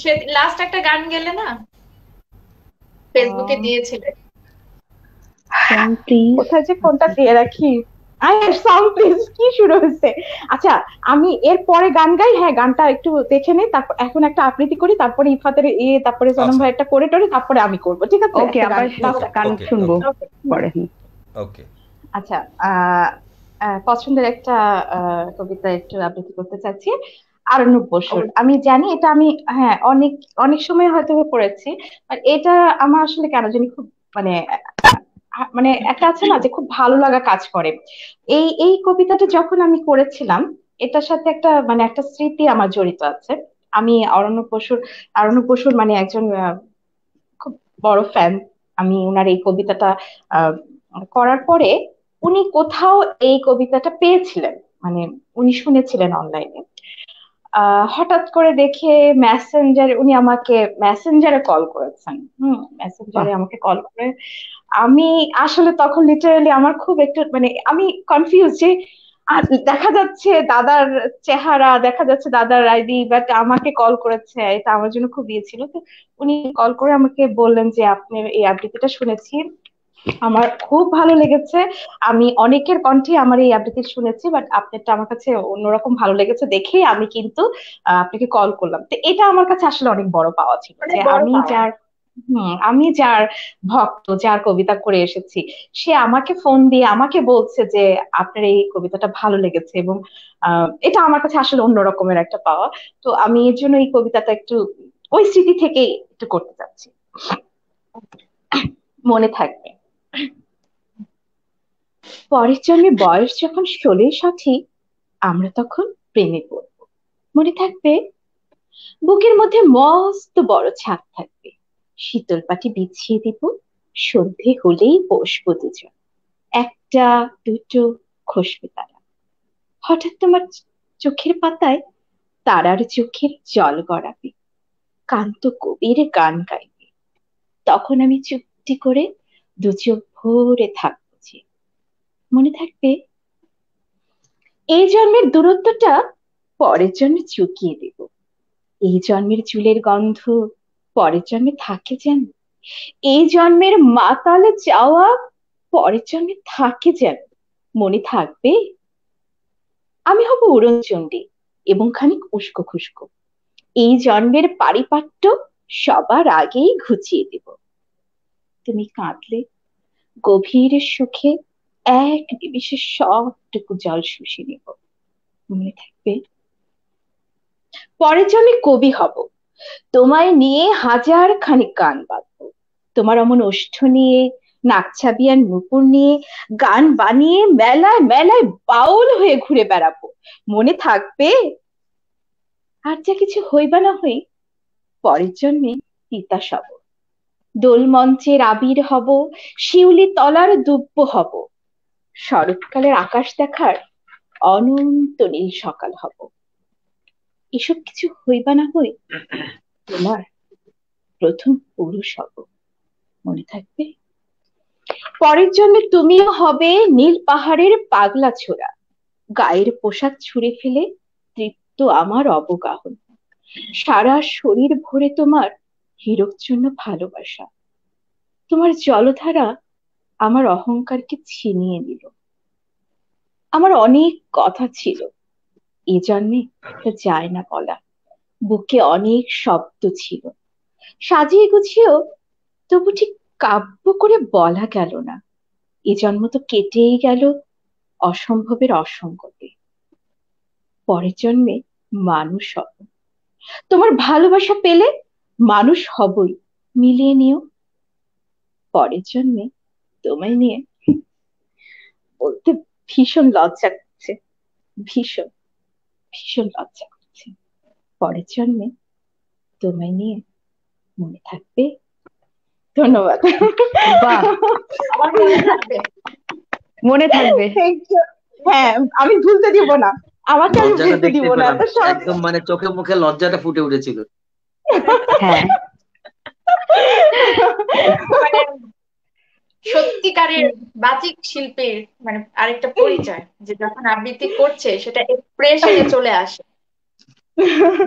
সে লাস্ট একটা গান গেলে না, ফেসবুকে দিয়েছিলে। প্লিজ। কোথায় যে কোনটা দিয়ে রাখি? সাউন্ড প্লিজ, কি শুরু হয়েছে? আচ্ছা, আমি এর পরে গান গাই। হ্যাঁ, গানটা একটু দেখে নেই, তারপর এখন একটা আবৃত্তি করি, তারপরে ইফাতের তারপরে সনম আচ্ছা। ভাই একটা করে টরে, তারপরে আমি করবো, ঠিক আছে? ওকে, একটা আবার গান গান Okay, শুনবো okay. পরে। ওকে, আচ্ছা, পছন্দের একটা কবিতা একটু আবৃত্তি করতে চাচ্ছি। আরণ্যক বসুর। আমি জানি এটা আমি অনেক অনেক সময় হয়তো পড়েছি, বাট এটা আমার আসলে কেন জানি খুব মানে মানে একটা আছে না যে খুব ভালো লাগা কাজ করে। এই কবিতাটা যখন আমি করেছিলাম, এটার সাথে একটা মানে একটা স্মৃতি আমার জড়িত আছে। আমি অরণ্যক বসুর মানে একজন খুব বড় ফ্যান। আমি ওনার এই কবিতাটা আহ, করার পরে উনি কোথাও এই কবিতাটা পেয়েছিলেন, মানে উনি শুনেছিলেন অনলাইনে। হঠাৎ করে দেখে উনি আমাকে মেসেঞ্জারে কল করেছেন। মেসেঞ্জারে আমাকে কল করে আমি আসলে তখন লিটারালি আমার খুব একটু মানে আমি কনফিউজ যে আর দেখা যাচ্ছে দাদার চেহারা, দেখা যাচ্ছে দাদার আইডি, বাট আমাকে কল করেছে, এটা আমার জন্য খুব ইয়ে ছিল। তো উনি কল করে আমাকে বললেন যে আপনার এই আবৃত্তিটা শুনেছি, আমার খুব ভালো লেগেছে। আমি অনেকের কণ্ঠে আমার এই আবৃত্তি শুনেছি, বাট আপনারটা আমার কাছে অন্যরকম ভালো লেগেছে দেখেই আমি কিন্তু আপনাকে কল করলাম। তো এটা আমার কাছে আসলে অনেক বড় পাওয়া ছিল, যে অনেক বড় পাওয়া। আমি যার ভক্ত, যার কবিতা করে এসেছি, সে আমাকে ফোন দিয়ে আমাকে বলছে যে আপনার এই কবিতাটা ভালো লেগেছে, এবং এটা আমার কাছে আসলে অন্যরকমের একটা পাওয়া। তো আমি এর জন্য এই কবিতাটা একটু ওই স্মৃতি থেকেই একটু করতে চাচ্ছি, মনে থাকবে। পরের জন্মে বয়স যখন 16 সঠিক, আমরা তখন প্রেমে পড়বো, মনে থাকবে। বুকের মধ্যে মস্ত বড় ছাদ থাকবে, শীতল পাটি বিছিয়ে দিব, সন্ধে হলেই বসবো দুজন, একটা দুটো খসবে তারা। হঠাৎ তোমার চোখের পাতায় তারার চোখের জল গড়াবে, কান্ত কবির গান গাইবে, তখন আমি চুপটি করে দু চোখ ভরে থাকবো যে, মনে থাকবে। এই জন্মের দূরত্বটা পরের জন্মে চুকিয়ে দেব, এই জন্মের চুলের গন্ধ পরের জন্মে থাকে যেন, এই জন্মের মাতালে চাওয়া পরের জন্মে থাকে যেন, মনে থাকবে। আমি হব উড়নচণ্ডী এবং খানিক উস্কো খুস্কো, এই জন্মের পারিপাট্য সবার আগেই ঘুচিয়ে দেব। তুমি কাঁদলে গভীর সুখে এক নিমিষে সবটুকু জল শুষে নেব, মনে থাকবে। পরের জন্মে কবি হব, তোমায় নিয়ে হাজার খানিক গান বাঁধবো, তোমার অমন ওষ্ঠ নিয়ে, নাকছাবিয়ার নুপুর নিয়ে গান বানিয়ে মেলায় মেলায় বাউল হয়ে ঘুরে বেড়াবো, মনে থাকবে। আর যা কিছু হইবা না হই, পরের জন্মে তিতাস হব, দোল মঞ্চের আবির হব, শিউলি তলার দুব্য হব, শরৎকালের আকাশ দেখার অনন্ত নীল সকাল হব। এসব কিছু হইবা না হই, তোমার প্রথম পুরুষ হব, মনে থাকবে। পরের জন্মে তুমিও হবে নীল পাহাড়ের পাগলা ছোড়া, গায়ের পোশাক ছুঁড়ে ফেলে তৃপ্ত আমার অবগাহন, সারা শরীর ভরে তোমার হীরক জন্য ভালোবাসা, তোমার জলধারা আমার অহংকারকে ছিনিয়ে নিল। আমার অনেক কথা ছিল, এ জন্মে তা যায় না বলা, বুকে অনেক শব্দ ছিল, সাজিয়ে গুছিয়েও তবু ঠিক কাব্য করে বলা গেল না। এ জন্ম তো কেটেই গেল অসম্ভবের অসঙ্গতে, পরের জন্মে মানুষ হব, তোমার ভালোবাসা পেলে মানুষ হবই, মিলিয়ে নিও। পরের জন্মে তোমায় নিয়ে বলতে ভীষণ লজ্জা করছে, ভীষণ ভীষণ লজ্জা করছে। পরের জন্মে তোমায় নিয়ে, মনে থাকবে। ধন্যবাদ। বাহ, আমার মনে থাকবে। মনে থাকবে। হ্যাঁ, আমি ভুলতে দিব না, আমাকে আমি লজ্জাটা ভুলতে দেখতে দিব না, পেলাম, এত সহজ। একদম মানে চোখে মুখে লজ্জাটা ফুটে উঠেছিল। হ্যাঁ, মানে সত্যিকারের বাচিক শিল্পীর মানে আরেকটা পরিচয়, যে যখন আবৃত্তি করছে সেটা এক্সপ্রেশনে চলে আসে,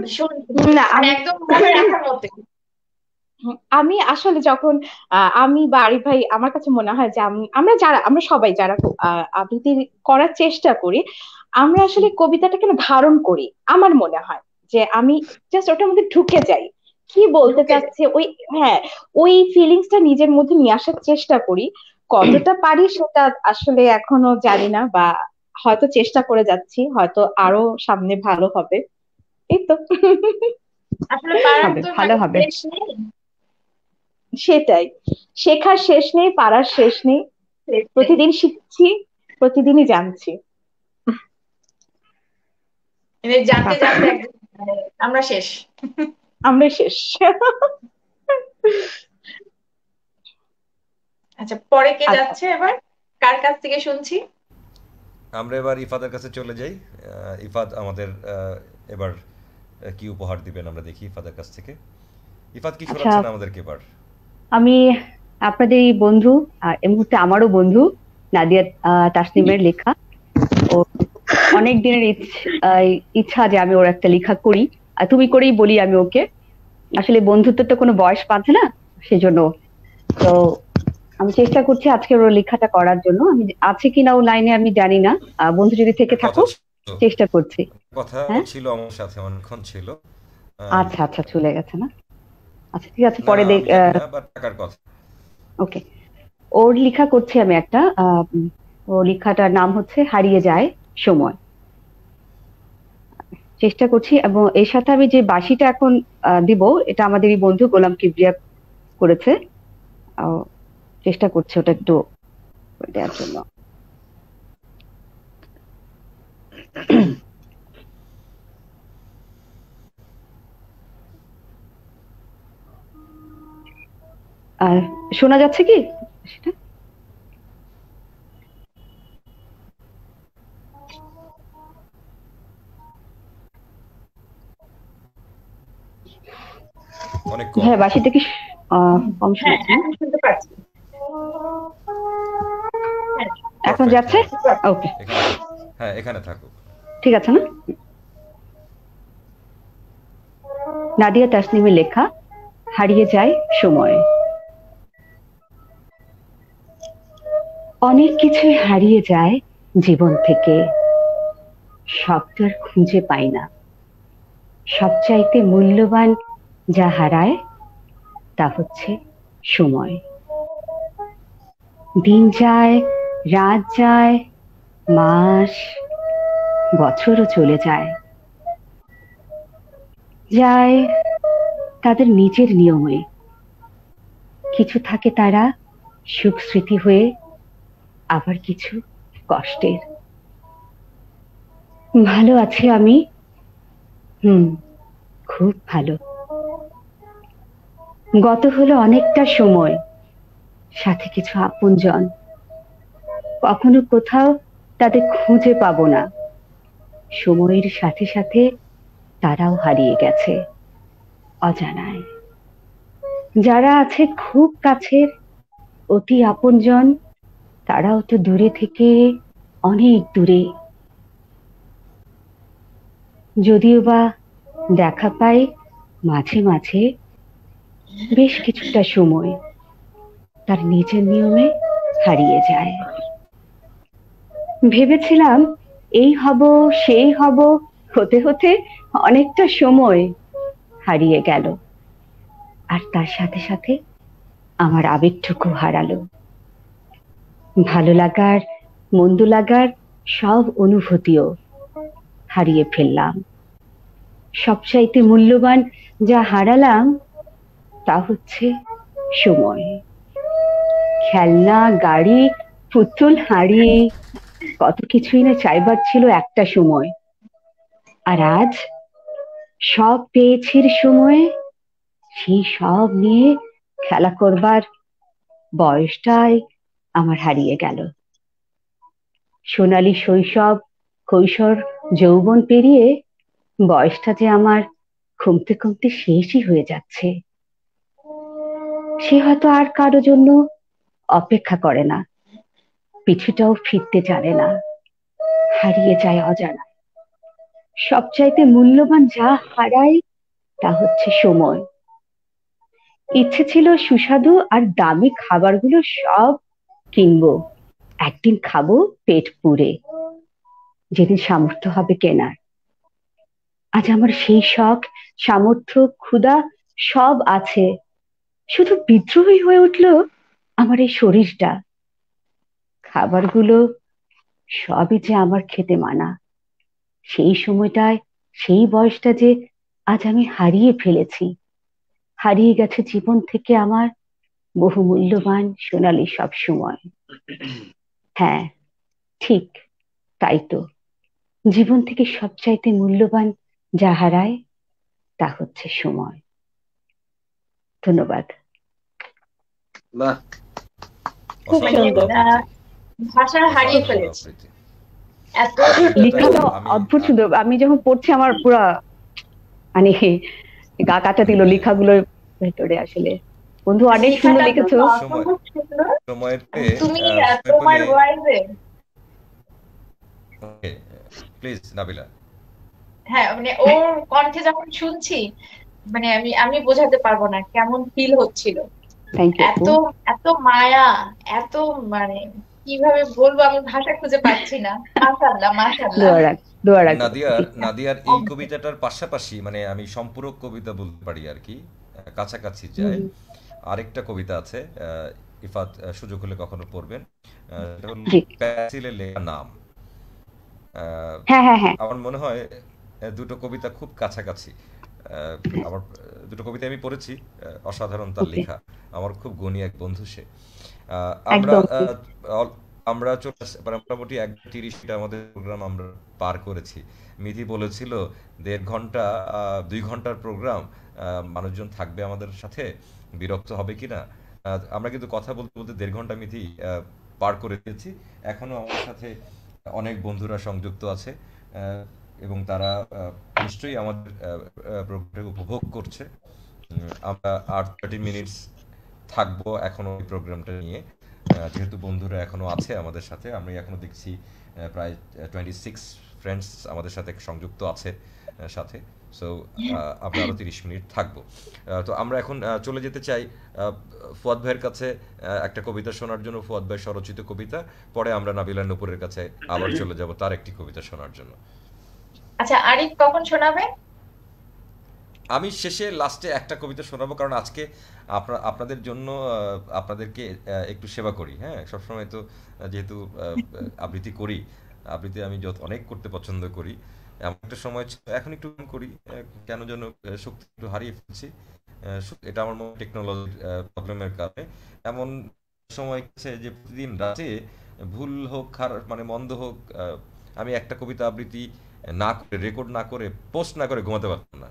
ভীষণ না, মানে একদম মনে রাখার মতো। আমি আসলে যখন আমি বা আরিফ ভাই, আমার কাছে মনে হয় যে আমরা সবাই যারা আবৃত্তি করার চেষ্টা করি, আমরা আসলে কবিতাটাকে না ধারণ করি। আমার মনে হয় যে আমি জাস্ট ওটার মধ্যে ঢুকে যাই, কি বলতে ঢুকে যায়। চাচ্ছে ওই, হ্যাঁ, ওই ফিলিংসটা নিজের মধ্যে নিয়ে আসার চেষ্টা করি। কতটা পারি সেটা আসলে এখনো জানি না, বা হয়তো চেষ্টা করে যাচ্ছি, হয়তো আরো সামনে ভালো হবে, এই তো। আসলে পারার হবে, তো ভালো মানে হবে। শেষ নেই। সেটাই, শেখার শেষ নেই, পারার শেষ নেই, শেষ নেই। প্রতিদিন শিখছি, প্রতিদিনই জানছি। মানে জানতে জানতে একদম মানে আমরা শেষ। আমরা শেষ। আচ্ছা, পরে কে আচ্ছা, যাচ্ছে এবার, কার কাছ থেকে শুনছি? আমরা এবার ইফাদের কাছে চলে যাই। ইফাদ আমাদের এবার কি উপহার দিবেন আমরা দেখি ইফাদের কাছ থেকে। ইফাদ কি আচ্ছা, শোনাচ্ছেন আমাদেরকে এবার? আমি আপনাদের এই বন্ধু, আর এই মুহূর্তে আমারও বন্ধু নাদিয়া তাসনিমের লেখা ও অনেক দিনের ইচ্ছা যে আমি ওর একটা লেখা করি, আর তুমি করেই বলি আমি ওকে। আসলে বন্ধুত্ব তো কোনো বয়স পাচ্ছে না, সেজন্য তো আমি চেষ্টা করছি আজকে ওর লেখাটা করার জন্য। আমি আছে কিনা ও লাইনে আমি জানি না, বন্ধু যদি থেকে কথা থাকো ছিল চেষ্টা করছি। কথা হ্যাঁ, ছিল আমার সাথে অনেকক্ষণ ছিল। আচ্ছা আচ্ছা, চলে গেছে না? আচ্ছা ঠিক আছে, না পরে আমি জানি না, বাট টাকার কথা। ওকে। ওর লেখা করছি আমি একটা, ওর লেখাটার নাম হচ্ছে হারিয়ে যায় সময়। চেষ্টা করছি, এবং এর সাথে আমি যে বাঁশিটা এখন দিব, এটা আমাদেরই বন্ধু গোলাম কিবরিয়া করেছে। চেষ্টা করছি ওটা একটু করে দেওয়ার জন্য। শোনা যাচ্ছে কি সেটা? অনেক কম। হ্যাঁ, বাঁশিটা কি কম হ্যাঁ, শুনছি? এখন শুনতে পাচ্ছি। হ্যাঁ, এখন Perfect, যাচ্ছে? হ্যাঁ ওকে, হ্যাঁ এখানে থাকুক। ঠিক আছে না? নাদিয়া তাসনিমের লেখা হারিয়ে যায় সময়। অনেক কিছুই হারিয়ে যায় জীবন থেকে, শব্দ আর খুঁজে পাই না। সবচাইতে মূল্যবান যা হারায় তা হচ্ছে সময়। দিন যায়, রাত যায়, মাস বছরও চলে যায়, যায় তাদের নিজের নিয়মে। কিছু থাকে তারা সুখ স্মৃতি হয়ে, আবার কিছু কষ্টের। ভালো আছি আমি, খুব ভালো। গত হলো অনেকটা সময়, সাথে কিছু আপনজন। কখনো কোথাও তাদের খুঁজে পাবো না, সময়ের সাথে সাথে তারাও হারিয়ে গেছে অজানায়। যারা আছে খুব কাছের, অতি আপনজন, তারাও তো দূরে থেকে অনেক দূরে। যদিও বা দেখা পাই মাঝে মাঝে, বেশ কিছুটা সময় তার নিজের নিয়মে হারিয়ে যায়। ভেবেছিলাম এই হব সেই হব, হতে হতে অনেকটা সময় হারিয়ে গেল, আর তার সাথে সাথে আমার আবেগটুকু হারালো। ভালো লাগার, মন্দ লাগার সব অনুভূতিও হারিয়ে ফেললাম। সবচাইতে মূল্যবান যা হারালাম তা হচ্ছে সময়। খেলনা, গাড়ি, পুতুল, হাড়ি, কত কিছুই না চাইবার ছিল একটা সময়। আর আজ সব পেয়েছি সময়ে, সেই সব নিয়ে খেলা করবার বয়সটাই আমার হারিয়ে গেল। সোনালী শৈশব, কৈশোর, যৌবন পেরিয়ে বয়সটা যে আমার কমতে কমতে শেষই হয়ে যাচ্ছে। সে হয়তো আর কারো জন্য অপেক্ষা করে না, পিছুটাও ফিরতে জানে না, হারিয়ে যায় অজানা। সবচাইতে মূল্যবান যা হারায় তা হচ্ছে সময়। ইচ্ছে ছিল সুস্বাদু আর দামি খাবারগুলো সব কিনবো, একদিন খাবো পেট পুরে, যেদিন সামর্থ্য হবে কেনার। আজ আমার সেই শখ, সামর্থ্য, ক্ষুধা সব আছে, শুধু বিদ্রোহী হয়ে উঠলো আমার এই শরীরটা। খাবারগুলো সবই যে আমার খেতে মানা, সেই সময়টায়, সেই বয়সটা যে আজ আমি হারিয়ে ফেলেছি। হারিয়ে গেছে জীবন থেকে আমার বহু মূল্যবান সোনালী সব সময়। হ্যাঁ, ঠিক তাই তো। জীবন থেকে সবচাইতে মূল্যবান যা হারায় তা হচ্ছে সময়। ধন্যবাদ। বাহ, খুব সুন্দর। ভাষা হারিয়ে ফেলেছি। এত লেখাটা অদ্ভুত সুন্দর। আমি যখন পড়ছি আমার পুরা মানে গা কাটা দিল লেখাগুলোর ভেতরে। আসলে বন্ধু অনেক সুন্দর লিখেছো। সময়তে তুমি তোমার ভয়েসে প্লিজ নাবিলা। হ্যাঁ মানে ওর কণ্ঠে যখন শুনছি মানে আমি বোঝাতে পারবো না কেমন ফিল হচ্ছিল। থ্যাংক ইউ এত আপু। এত মায়া, এত মানে কিভাবে বলবো আমি ভাষা খুঁজে পাচ্ছি না। মাশাআল্লাহ মাশাআল্লাহ। দোয়া রাখবো। নাদিয়ার এই কবিতাটার পাশাপাশি মানে আমি সম্পূরক কবিতা বলতে পারি আর কি, কাছাকাছি যায় আরেকটা কবিতা আছে, ইফাত সুযোগ হলে কখনো পড়বেন, সেটা হলো জি। পেন্সিলে লেখা নাম। হ্যাঁ হ্যাঁ হ্যাঁ। আমার মনে হয় দুটো কবিতা খুব কাছাকাছি। আমার দুটো কবিতা আমি পড়েছি, অসাধারণ তার ওকে। লেখা। আমার খুব গুণী এক বন্ধু সে। আমরা একদম। আমরা চলে মানে মোটামুটি 1:30 আমাদের প্রোগ্রাম আমরা পার করেছি। মিথি বলেছিল 1.5 ঘন্টা 2 ঘন্টার প্রোগ্রাম, মানুষজন থাকবে আমাদের সাথে, বিরক্ত হবে কিনা। আমরা কিন্তু কথা বলতে বলতে 1.5 ঘন্টা মিথি পার করে দিয়েছি। এখনো আমাদের সাথে অনেক বন্ধুরা সংযুক্ত আছে, এবং তারা নিশ্চয়ই আমাদের প্রোগ্রামটাকে উপভোগ করছে। আমরা আর 30 মিনিটস থাকবো এখনো এই প্রোগ্রামটা নিয়ে, যেহেতু বন্ধুরা এখনো আছে আমাদের সাথে। আমি এখনো দেখছি প্রায় 26 ফ্রেন্ডস আমাদের সাথে সংযুক্ত আছে সাথে। সো আমরা আরো 30 মিনিট থাকবো। তো আমরা এখন চলে যেতে চাই ফুয়াদ ভাইয়ের কাছে একটা কবিতা শোনার জন্য, ফুয়াদ ভাই স্বরচিত কবিতা। পরে আমরা নাবিলা নূপুরের কাছে আবার চলে যাব তার একটি কবিতা শোনার জন্য। আচ্ছা আরিফ কখন শোনাবে? আমি শেষে লাস্টে একটা কবিতা শোনাবো, কারণ আজকে আপনাদের জন্য আপনাদেরকে একটু সেবা করি। হ্যাঁ, সবসময় তো যেহেতু আবৃত্তি করি, আবৃত্তি আমি অনেক করতে পছন্দ করি। এমন একটা সময় এখন একটু কম করি, কেন যেন শক্তি একটু হারিয়ে ফেলছি। এটা আমার মনে টেকনোলজির প্রবলেমের কারণে এমন সময় গেছে যে প্রতিদিন রাতে ভুল হোক খারাপ মানে মন্দ হোক, আমি একটা কবিতা আবৃত্তি না করে, রেকর্ড না করে, পোস্ট না করে ঘুমাতে পারতাম না।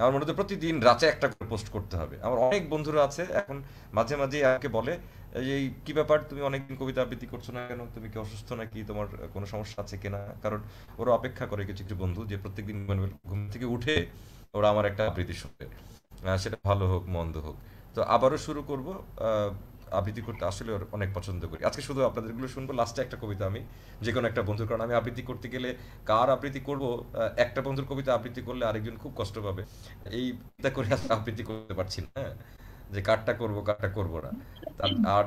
আমার মনে হতো প্রতিদিন রাতে একটা করে পোস্ট করতে হবে। আমার অনেক বন্ধুরা আছে এখন মাঝে মাঝে আমাকে বলে, এই কি ব্যাপার, তুমি অনেকদিন কবিতা আবৃত্তি করছো না কেন, তুমি কি অসুস্থ নাকি, তোমার কোনো সমস্যা আছে কিনা। কারণ ওরা অপেক্ষা করে কিছু কিছু বন্ধু যে প্রত্যেকদিন ঘুম থেকে উঠে ওরা আমার একটা আবৃত্তি শুনবে, সেটা ভালো হোক মন্দ হোক। তো আবারও শুরু করব। আবৃত্তি করতে আসলে অনেক পছন্দ করি। আজকে শুধু আপনাদেরগুলো শুনবো, লাস্টে একটা কবিতা আমি যে কোনো একটা বন্ধুর, কারণ আমি আবৃত্তি করতে গেলে কার আবৃত্তি করব, একটা বন্ধুর কবিতা আবৃত্তি করলে আরেকজন খুব কষ্ট পাবে। এই চিন্তা করে আবৃত্তি করতে পারছি না, হ্যাঁ, যে কারটা করব কারটা করব না। আর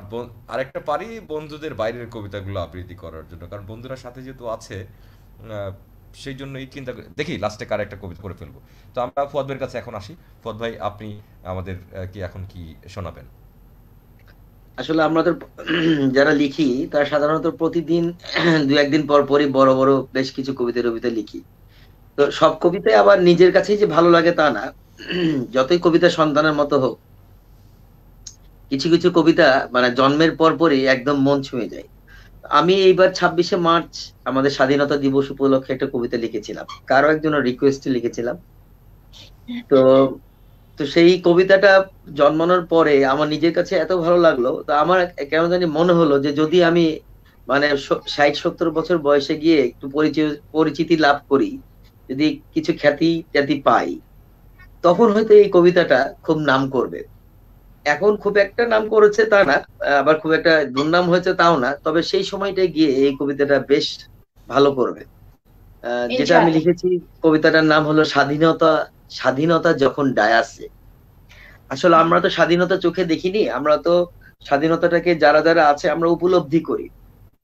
আরেকটা পারি বন্ধুদের বাইরের কবিতাগুলো আবৃত্তি করার জন্য, কারণ বন্ধুরা সাথে যেহেতু আছে, সেই জন্য এই চিন্তা দেখি লাস্টে কার একটা কবিতা করে ফেলবো। তো আমরা ফুয়াদ ভাইয়ের কাছে এখন আসি। ফুয়াদ ভাই, আপনি আমাদের কি এখন কি শোনাবেন? আসলে আমরা তো যারা লিখি তারা সাধারণত প্রতিদিন 2-1 দিন পর পরই বড় বড় বেশ কিছু কবিতা লিখি। তো সব কবিতাই আবার নিজের কাছেই যে ভালো লাগে তা না। যতই কবিতা সন্তানের মতো হোক, কিছু কিছু কবিতা মানে জন্মের পর পরই একদম মন ছুঁয়ে যায়। আমি এইবার 26শে মার্চ আমাদের স্বাধীনতা দিবস উপলক্ষে একটা কবিতা লিখেছিলাম, কারো একজনের রিকোয়েস্টে লিখেছিলাম। তো তো সেই কবিতাটা জন্মানোর পরে আমার নিজের কাছে এত ভালো লাগলো, তো আমার কেন জানি মনে হলো যে যদি আমি মানে 60-70 বছর বয়সে গিয়ে একটু পরিচিতি লাভ করি, যদি কিছু খ্যাতি ট্যাতি পাই, তখন হয়তো এই কবিতাটা খুব নাম করবে। এখন খুব একটা নাম করেছে তা না, আবার খুব একটা দুর্নাম হয়েছে তাও না, তবে সেই সময়টায় গিয়ে এই কবিতাটা বেশ ভালো করবে। যেটা আমি ইনশাআল্লাহ। লিখেছি, কবিতাটার নাম হলো স্বাধীনতা। স্বাধীনতা যখন ডায়াসে। আসলে আমরা তো স্বাধীনতা চোখে দেখিনি, আমরা তো স্বাধীনতাটাকে যারা যারা আছে আমরা উপলব্ধি করি।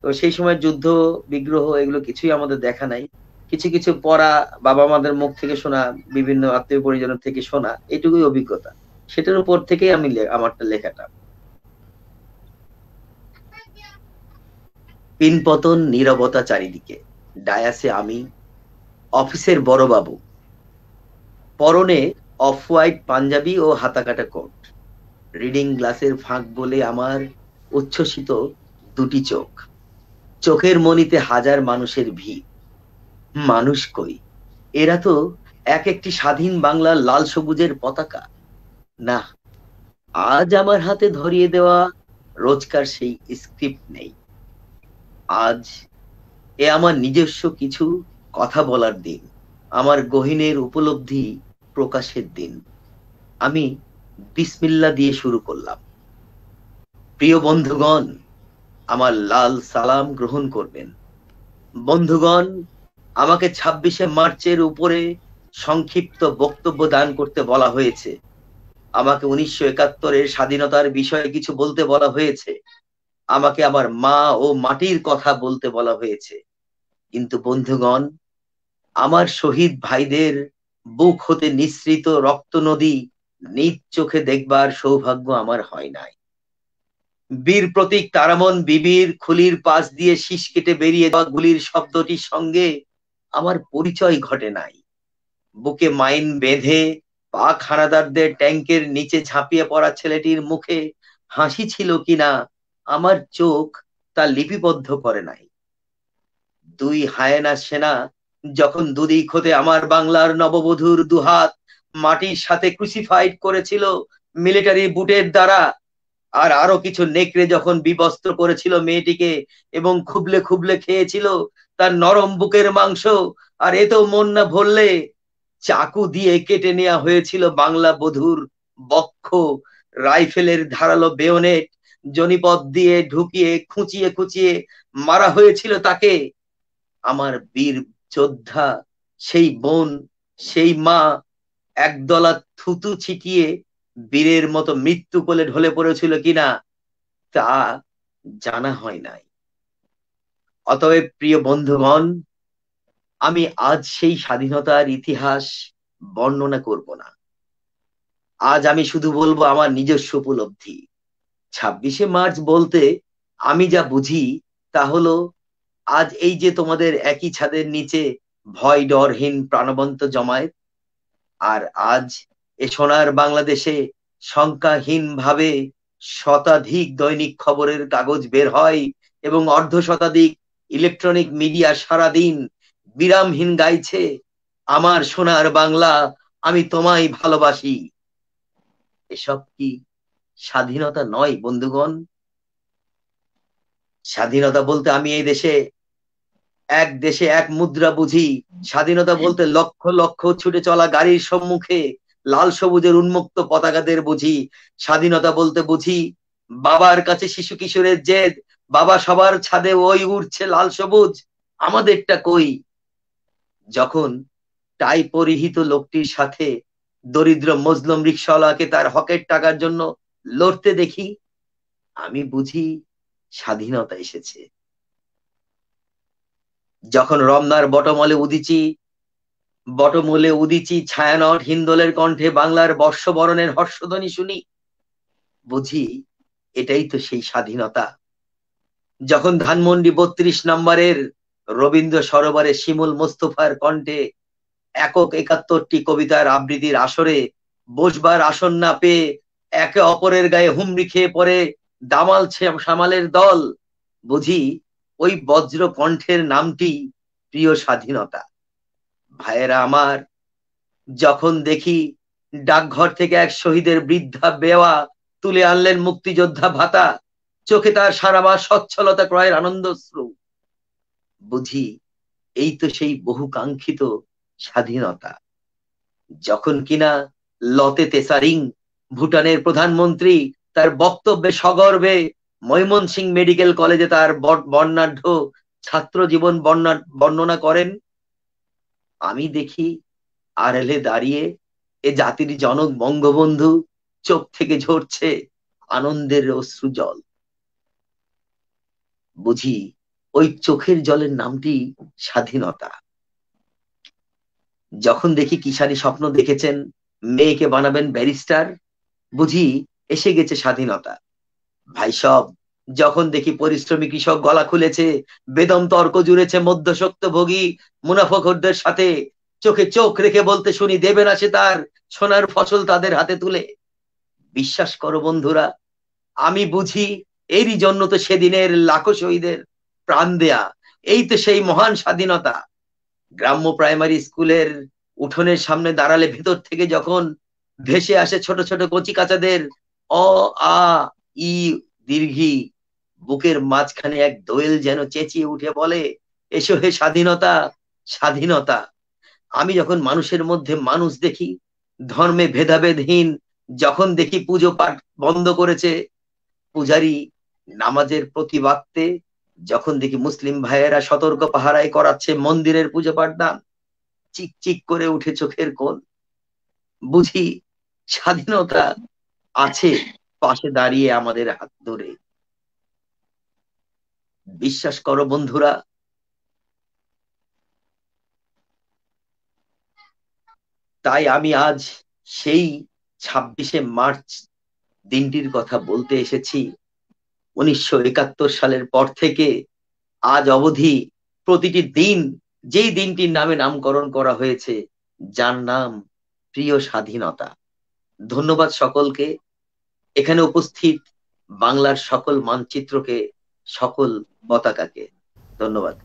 তো সেই সময় যুদ্ধ বিগ্রহ এগুলো কিছুই আমাদের দেখা নাই। কিছু কিছু পড়া, বাবা মাদের মুখ থেকে শোনা, বিভিন্ন আত্মীয় পরিজনের থেকে শোনা, এটুকুই অভিজ্ঞতা। সেটার উপর থেকেই আমি আমারটা লেখাটা। পিনপতন নীরবতা চারিদিকে, ডায়াসে আমি, অফিসের বড় বাবু, পরনে অফ হোয়াইট পাঞ্জাবি ও হাতাকাটা কোট, রিডিং গ্লাসের ফাঁক বলে আমার উচ্ছ্বসিত দুটি চোখ, চোখের মনিতে হাজার মানুষের ভিড়। মানুষ কই, এরা তো এক একটি স্বাধীন বাংলার লাল সবুজের পতাকা। না, আজ আমার হাতে ধরিয়ে দেওয়া রোজকার সেই স্ক্রিপ্ট নেই। আজ এ আমার নিজস্ব কিছু কথা বলার দিন, আমার গহীনের উপলব্ধি প্রকাশের দিন। আমি বিসমিল্লাহ দিয়ে শুরু করলাম। প্রিয় বন্ধুগণ, আমার লাল সালাম গ্রহণ করবেন। বন্ধুগণ, আমাকে 26শে মার্চের উপরে সংক্ষিপ্ত বক্তব্য দান করতে বলা হয়েছে। আমাকে 1971-এর স্বাধীনতার বিষয়ে কিছু বলতে বলা হয়েছে। আমাকে আমার মা ও মাটির কথা বলতে বলা হয়েছে। কিন্তু বন্ধুগণ, আমার শহীদ ভাইদের বুক হতে নিঃসৃত রক্ত নদী নিজ চোখে দেখবার সৌভাগ্য আমার হয় নাই। বীর প্রতীক তারামন বিবির খুলির পাশ দিয়ে শীষ কেটে বেরিয়ে যাওয়া গুলির শব্দটির সঙ্গে আমার পরিচয় ঘটে নাই। বুকে মাইন বেঁধে পাক হানাদারদের ট্যাঙ্কের নিচে ঝাঁপিয়ে পড়া ছেলেটির মুখে হাসি ছিল কিনা আমার চোখ তা লিপিবদ্ধ করে নাই। দুই হায়েনা সেনা যখন দুদিক হতে আমার বাংলার নববধূর দুহাত মাটির সাথে ক্রুসিফাইড করেছিল মিলিটারি বুটের দ্বারা, আর আরো কিছু নেকড়ে যখন বিবস্ত্র করেছিল মেয়েটিকে এবং খুবলে খুবলে খেয়েছিল তার নরম বুকের মাংস, আর এ তো মন না ভরলে চাকু দিয়ে কেটে নেওয়া হয়েছিল বাংলা বধূর বক্ষ, রাইফেলের ধারালো বেয়োনেট জনিপদ দিয়ে ঢুকিয়ে খুঁচিয়ে খুঁচিয়ে মারা হয়েছিল তাকে। আমার বীর যোদ্ধা সেই বোন, সেই মা একদলা থুতু ছিটিয়ে বীরের মতো মৃত্যু কোলে ঢলে পড়েছিল কিনা তা জানা হয় নাই। অতএব প্রিয় বন্ধুগণ, আমি আজ সেই স্বাধীনতার ইতিহাস বর্ণনা করব না। আজ আমি শুধু বলবো আমার নিজস্ব উপলব্ধি। 26শে মার্চ বলতে আমি যা বুঝি তা হলো আজ এই যে তোমাদের একই ছাদের নিচে ভয় ডরহীন প্রাণবন্ত জমায়েত, আর আজ এ সোনার বাংলাদেশে সংখ্যাহীন ভাবে শতাধিক দৈনিক খবরের কাগজ বের হয় এবং অর্ধ শতাধিক ইলেকট্রনিক মিডিয়া সারাদিন বিরামহীন গাইছে আমার সোনার বাংলা, আমি তোমায় ভালোবাসি। এসব কি স্বাধীনতা নয় বন্ধুগণ? স্বাধীনতা বলতে আমি এই দেশে এক মুদ্রা বুঝি। স্বাধীনতা বলতে লক্ষ লক্ষ ছুটে চলা গাড়ির সম্মুখে লাল সবুজের উন্মুক্ত পতাকাদের বুঝি। স্বাধীনতা বলতে বুঝি বাবার কাছে শিশু কিশোরের জেদ, বাবা সবার ছাদে ওই উড়ছে লাল সবুজ, আমাদেরটা কই? যখন টাই পরিহিত লোকটির সাথে দরিদ্র মজলুম রিকশাওয়ালাকে তার হকের টাকার জন্য লড়তে দেখি, আমি বুঝি স্বাধীনতা এসেছে। যখন রমনার বটমূলে উদিচি ছায়ানট হিন্দোলের কণ্ঠে বাংলার বর্ষবরণের হর্ষধ্বনি শুনি, বুঝি এটাই তো সেই স্বাধীনতা। যখন ধানমন্ডি 32 নম্বরের রবীন্দ্র সরোবরে শিমুল মোস্তফার কণ্ঠে একক 71টি কবিতার আবৃত্তির আসরে বসবার আসন না পেয়ে একে অপরের গায়ে হুমড়ি খেয়ে পড়ে দামাল সামালের দল, বুঝি ওই বজ্র কণ্ঠের নামটি প্রিয় স্বাধীনতা। ভাইয়েরা আমার, যখন দেখি ডাকঘর থেকে এক শহীদের বৃদ্ধা বেওয়া তুলে আনলেন মুক্তিযোদ্ধা ভাতা, চোখে তার সারা মাস সচ্ছলতা ক্রয়ের আনন্দশ্রু, বুঝি এই তো সেই বহুকাঙ্ক্ষিত স্বাধীনতা। যখন কিনা লতে তেসারিং ভুটানের প্রধানমন্ত্রী তার বক্তব্যে সগর্বে ময়মনসিংহ মেডিকেল কলেজে তার বর্ণাঢ্য ছাত্র জীবন বর্ণনা করেন, আমি দেখি আড়ালে দাঁড়িয়ে এ জাতির জনক বঙ্গবন্ধু চোখ থেকে ঝরছে আনন্দের অশ্রুজল। বুঝি ওই চোখের জলের নামটি স্বাধীনতা। যখন দেখি কিষানি স্বপ্ন দেখেছেন মেয়েকে বানাবেন ব্যারিস্টার, বুঝি এসে গেছে স্বাধীনতা। ভাই সব, যখন দেখি পরিশ্রমী কৃষক গলা খুলেছে, বেদম তর্ক জুড়েছে মধ্যস্বত্বভোগী মুনাফাখোরদের সাথে, চোখে চোখ রেখে বলতে শুনি দেবে না সে তার সোনার ফসল তাদের হাতে তুলে, বিশ্বাস করো বন্ধুরা, আমি বুঝি এরই জন্য তো সেদিনের লাখো শহীদের প্রাণ দেয়া, এই তো সেই মহান স্বাধীনতা। গ্রাম্য প্রাইমারি স্কুলের উঠোনের সামনে দাঁড়ালে ভেতর থেকে যখন ভেসে আসে ছোট ছোট কচি কাচাদের অ আ ই দীর্ঘি, বুকের মাঝখানে এক দোয়েল যেন চেঁচিয়ে উঠে বলে, এসো হে স্বাধীনতা, স্বাধীনতা। আমি যখন মানুষের মধ্যে মানুষ দেখি, ধর্মে ভেদাভেদহীন যখন দেখি পুজো পাঠ বন্ধ করেছে, পূজারি নামাজের প্রতিবাক্যে যখন দেখি মুসলিম ভাইয়েরা সতর্ক পাহারায় করাচ্ছে মন্দিরের পুজো পাঠদান, চিক চিক করে উঠে চোখের কোল। বুঝি স্বাধীনতা আছে পাশে দাঁড়িয়ে আমাদের হাত ধরে। বিশ্বাস করো বন্ধুরা, তাই আমি আজ সেই 26শে মার্চ দিনটির কথা বলতে এসেছি। 1971 সালের পর থেকে আজ অবধি প্রতিটি দিন যেই দিনটির নামে নামকরণ করা হয়েছে, যার নাম প্রিয় স্বাধীনতা। ধন্যবাদ সকলকে, এখানে উপস্থিত বাংলার সকল মানচিত্রকে, সকল পতাকাকে ধন্যবাদ।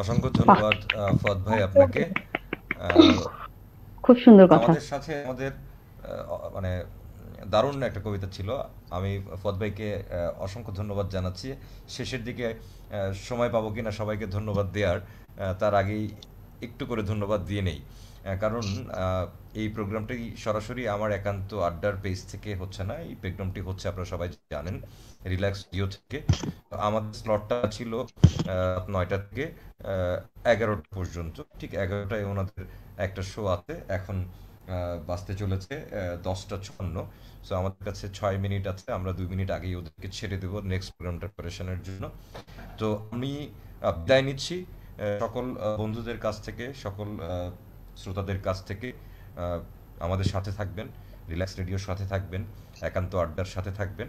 অসংখ্য ধন্যবাদ ফুয়াদ ভাই আপনাকে। খুব সুন্দর কথা। আমাদের সাথে আমাদের মানে দারুণ একটা কবিতা ছিল। আমি ফুয়াদ ভাইকে অসংখ্য ধন্যবাদ জানাচ্ছি। শেষের দিকে সময় পাবো কিনা সবাইকে ধন্যবাদ দেওয়ার, তার আগেই একটু করে ধন্যবাদ দিয়ে নেই। কারণ এই প্রোগ্রামটি সরাসরি আমার একান্ত আড্ডার পেজ থেকে হচ্ছে না, এই প্রোগ্রামটি হচ্ছে আপনারা সবাই জানেন রিল্যাক্স জিও থেকে। আমাদের স্লটটা ছিল 9টা থেকে 11টা পর্যন্ত। ঠিক 11টায় ওনাদের একটা শো আছে, এখন বাজতে চলেছে 10টা 56। সো আমাদের কাছে 6 মিনিট আছে, আমরা 2 মিনিট আগেই ওদেরকে ছেড়ে দেবো নেক্সট প্রোগ্রামটা প্রিপারেশনের জন্য। তো আমি বিদায় নিচ্ছি সকল বন্ধুদের কাছ থেকে, সকল শ্রোতাদের কাছ থেকে। আমাদের সাথে থাকবেন, রিল্যাক্স রেডিওর সাথে থাকবেন, একান্ত আড্ডার সাথে থাকবেন।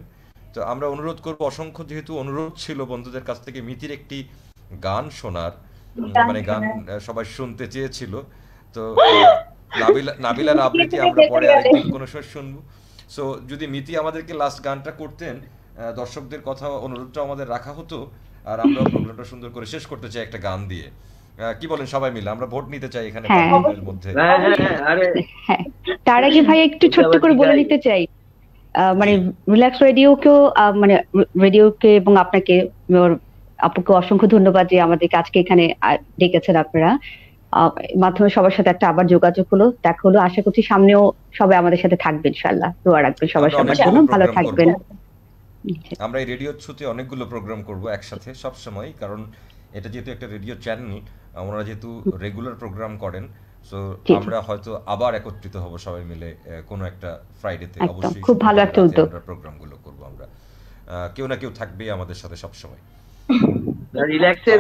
তো আমরা অনুরোধ করব, অসংখ্য যেহেতু অনুরোধ ছিল বন্ধুদের কাছ থেকে মিতির একটি গান শোনার, মানে গান সবাই শুনতে চেয়েছিল। তো নাবিলার আবৃত্তি আমরা পরে আরেকদিন কোনো সময় শুনবো। সো যদি মিতি আমাদেরকে লাস্ট গানটা করতেন, দর্শকদের কথা অনুরোধটা আমাদের রাখা হতো, আর আমরা প্রোগ্রামটা সুন্দর করে শেষ করতে চাই একটা গান দিয়ে। কি বলেন সবাই মিলে? আমরা ভোট নিতে চাই এখানে মধ্যে। তার আগে ভাই একটু ছোট্ট করে বলে নিতে চাই, মানে রিল্যাক্স রেডিওকেও, মানে রেডিওকে এবং আপনাকে, আপুকে অসংখ্য ধন্যবাদ যে আমাদেরকে আজকে এখানে ডেকেছেন আপনারা। মাধ্যমে সবার সাথে একটা আবার যোগাযোগ হলো, দেখা হলো। আশা করছি সামনেও সবাই আমাদের সাথে থাকবেন, ইনশাআল্লাহ। দোয়া রাখবেন সবাই সবার জন্য, ভালো থাকবেন। আমরা এই রেডিও থ্রুতে অনেকগুলো প্রোগ্রাম করব একসাথে সব সময়, কারণ এটা যেহেতু একটা রেডিও চ্যানেল, ওনারা যেহেতু রেগুলার প্রোগ্রাম করেন। সো আমরা হয়তো আবার একত্রিত হব সবাই মিলে কোনো একটা ফ্রাইডেতে। অবশ্যই খুব ভালো একটা উদ্যোগ, প্রোগ্রামগুলো করব আমরা। কেউ না কেউ থাকবে আমাদের সাথে সব সময়। রিল্যাক্সের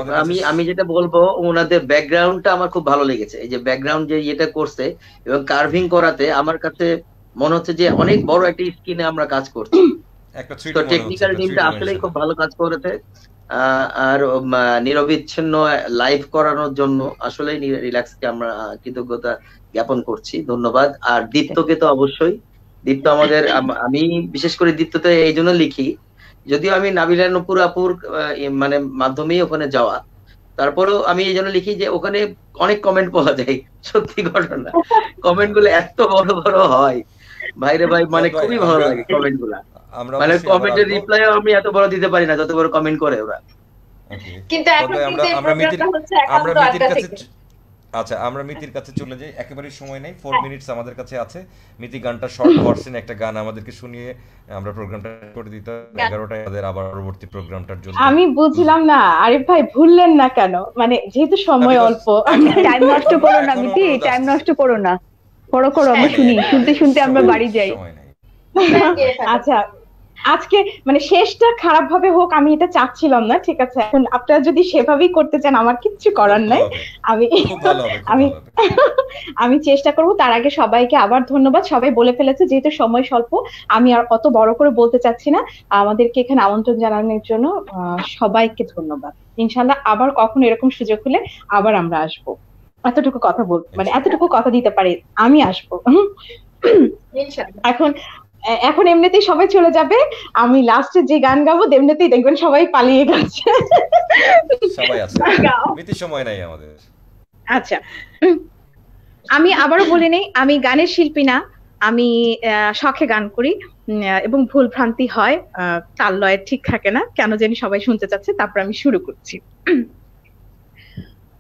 আমি যেটা বলবো, ওনাদের ব্যাকগ্রাউন্ডটা আমার খুব ভালো লেগেছে। এই যে ব্যাকগ্রাউন্ড যে এটা করছে এবং কার্ভিং করাতে আমার কাছে মনে হচ্ছে যে অনেক বড় একটা স্ক্রিনে আমরা কাজ করছি। তো টেকনিক্যাল টিমটা আসলেই খুব ভালো কাজ করেছে। আর নিরবিচ্ছিন্ন লাইভ করানোর জন্য আসলেই রিল্যাক্সকে আমরা কৃতজ্ঞতা জ্ঞাপন করছি, ধন্যবাদ। আর দীপ্তকে তো অবশ্যই, দীপ্ত আমাদের, আমি বিশেষ করে দীপ্ততে এই জন্য লিখি, যদিও আমি নাবিলা নূপুর আপুর মানে মাধ্যমেই ওখানে যাওয়া, তারপরেও আমি এই জন্য লিখি যে ওখানে অনেক কমেন্ট পাওয়া যায়। সত্যি ঘটনা, কমেন্ট গুলো এত বড় বড় হয় ভাইরে ভাই, মানে খুবই ভালো লাগে কমেন্ট গুলা। মানে কমেন্টের রিপ্লাইও আমি এত বড় দিতে পারি না যত বড় কমেন্ট করে ওরা। কিন্তু এখন আমরা মিতির কাছে, আচ্ছা আমরা মিতির কাছে চলে যাই, একেবারে সময় নেই, 4 মিনিটস আমাদের কাছে আছে। মিতি গানটা শর্ট ভার্সন একটা গান আমাদেরকে শুনিয়ে আমরা প্রোগ্রামটা করে দিতে 11টায় আমাদের আবার পরবর্তী প্রোগ্রামটার জন্য। আমি বুঝলাম না আরিফ ভাই, ভুললেন না কেন? মানে যেহেতু সময় অল্প, টাইম নষ্ট করো না মিতি, টাইম নষ্ট করো না, করো আমরা শুনি, শুনতে শুনতে আমরা বাড়ি যাই। আচ্ছা আজকে মানে শেষটা খারাপ ভাবে হোক আমি এটা চাচ্ছিলাম না, ঠিক আছে? এখন আপনারা যদি সেভাবেই করতে চান আমার কিচ্ছু করার নাই। আমি চেষ্টা করব। তার আগে সবাইকে আবার ধন্যবাদ। সবাই বলে ফেলেছে, যেহেতু সময় স্বল্প আমি আর অত বড় করে বলতে চাচ্ছি না। আমাদেরকে এখানে আমন্ত্রণ জানানোর জন্য সবাইকে ধন্যবাদ। ইনশাআল্লাহ আবার কখনো এরকম সুযোগ হলে আবার আমরা আসবো। এতটুকু কথা বল, মানে এতটুকু কথা দিতে পারি, আমি আসবো। এখন এমনিতেই সবাই চলে যাবে, আমি লাস্টে যে গান গাবো এমনিতেই দেখবেন সবাই পালিয়ে গেছে। সবাই আছে, মিতি সময় নাই আমাদের। আচ্ছা আমি আবারও বলে নেই, আমি গানের শিল্পী না, আমি শখে গান করি এবং ভুল ভ্রান্তি হয়, তাল লয় ঠিক থাকে না, কেন জানি সবাই শুনতে চাচ্ছে। তারপর আমি শুরু করছি।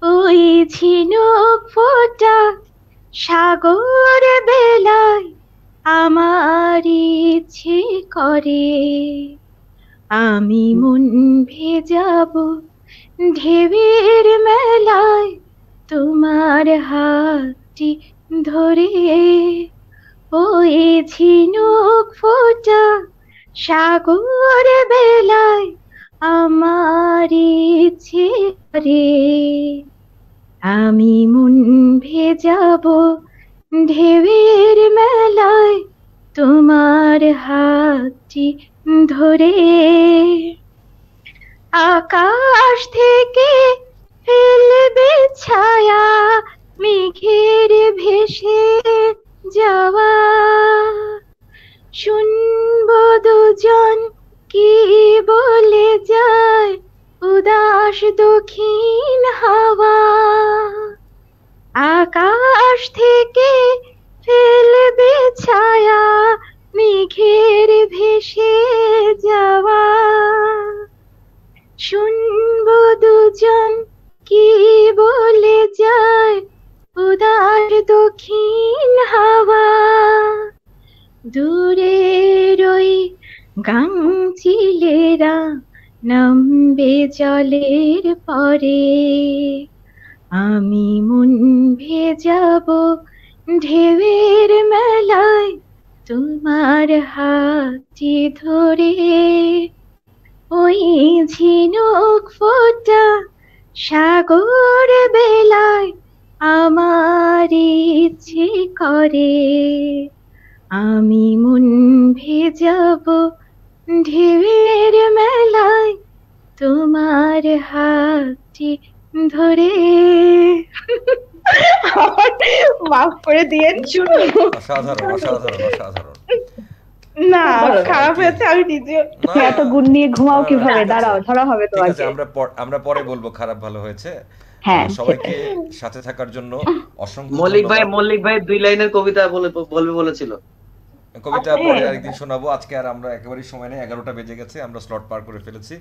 ওই ঝিনুক ফোঁটা সাগর বেলায় আমার ইচ্ছে করে আমি মন ভেজাবো ঢেউয়ের মেলায় তোমার হাতটি ধরে, ওই ঝিনুক ফোটা সাগর বেলায় আমার ইচ্ছে করে। আমি মন ভেজাবো ঢেউয়ের মেলায় তোমার হাতটি ধরে। আকাশ থেকে ফেলবে ছায়া মেঘের ভেসে যাওয়া, শুনবো দুজন কি বলে যায় উদাস দক্ষিণ হাওয়া। আকাশ থেকে ফেলবে ছায়া মেঘের ভেসে যাওয়া, শুনবো দুজন কি বলে যায় উদার দক্ষিণ হাওয়া। দূরের ওই গাংচিলেরা নামবে জলের পরে, আমি মন ভেজাবো ঢেউয়ের মেলায় তোমার হাতটি ধরে। ওই ঝিনুক ফোটা সাগর বেলায় আমার ইচ্ছে করে। আমি মন ভেজাবো ঢেউয়ের মেলায় তোমার হাতটি ধরে। মাফ করে দিয়েন। অসাধারণ অসাধারণ অসাধারণ। না খারাপ হয়েছে, আমি নিজে এত গুণ নিয়ে ঘুমাও কিভাবে? দাঁড়াও, ধরা হবে ঠিক আছে, তোমাকে। আমরা পরে বলবো খারাপ ভালো হয়েছে। হ্যাঁ, সবাইকে সাথে থাকার জন্য অসংখ্য মল্লিক ধন্যবাদ। ভাই 2 লাইনের কবিতা বলবে বলেছিল। কবিতা পরে আরেকদিন শোনাবো, আজকে আর আমরা একেবারেই সময় নেই, 11টা বেজে গেছে, আমরা স্লট পার করে ফেলেছি।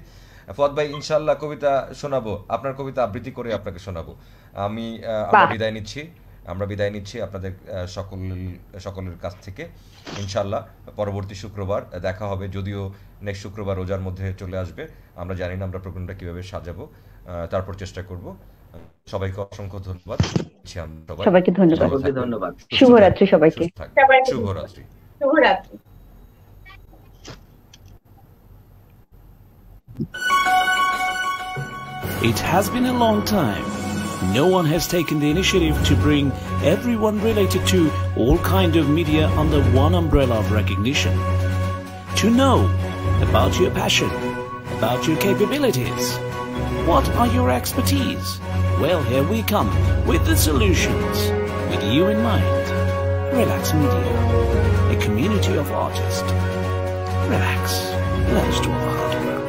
ফুয়াদ ভাই ইনশাআল্লাহ কবিতা শোনাবো, আপনার কবিতা আবৃত্তি করে আপনাকে শোনাবো। আমরা বিদায় নিচ্ছি আপনাদের সকলের কাছ থেকে। ইনশাআল্লাহ পরবর্তী শুক্রবার দেখা হবে, যদিও নেক্সট শুক্রবার রোজার মধ্যে চলে আসবে। আমরা জানি না আমরা প্রোগ্রামটা কিভাবে সাজাবো, তারপর চেষ্টা করব। সবাইকে অসংখ্য ধন্যবাদ। সবাইকে ধন্যবাদ। শুভরাত্রি সবাইকে। শুভরাত্রি। শুভরাত্রি। It has been a long time. No one has taken the initiative to bring everyone related to all kind of media under one umbrella of recognition. To know about your passion, about your capabilities. What are your expertise? Well, here we come with the solutions, with you in mind. Relax Media, a community of artists. Relax. Let us do our hard work.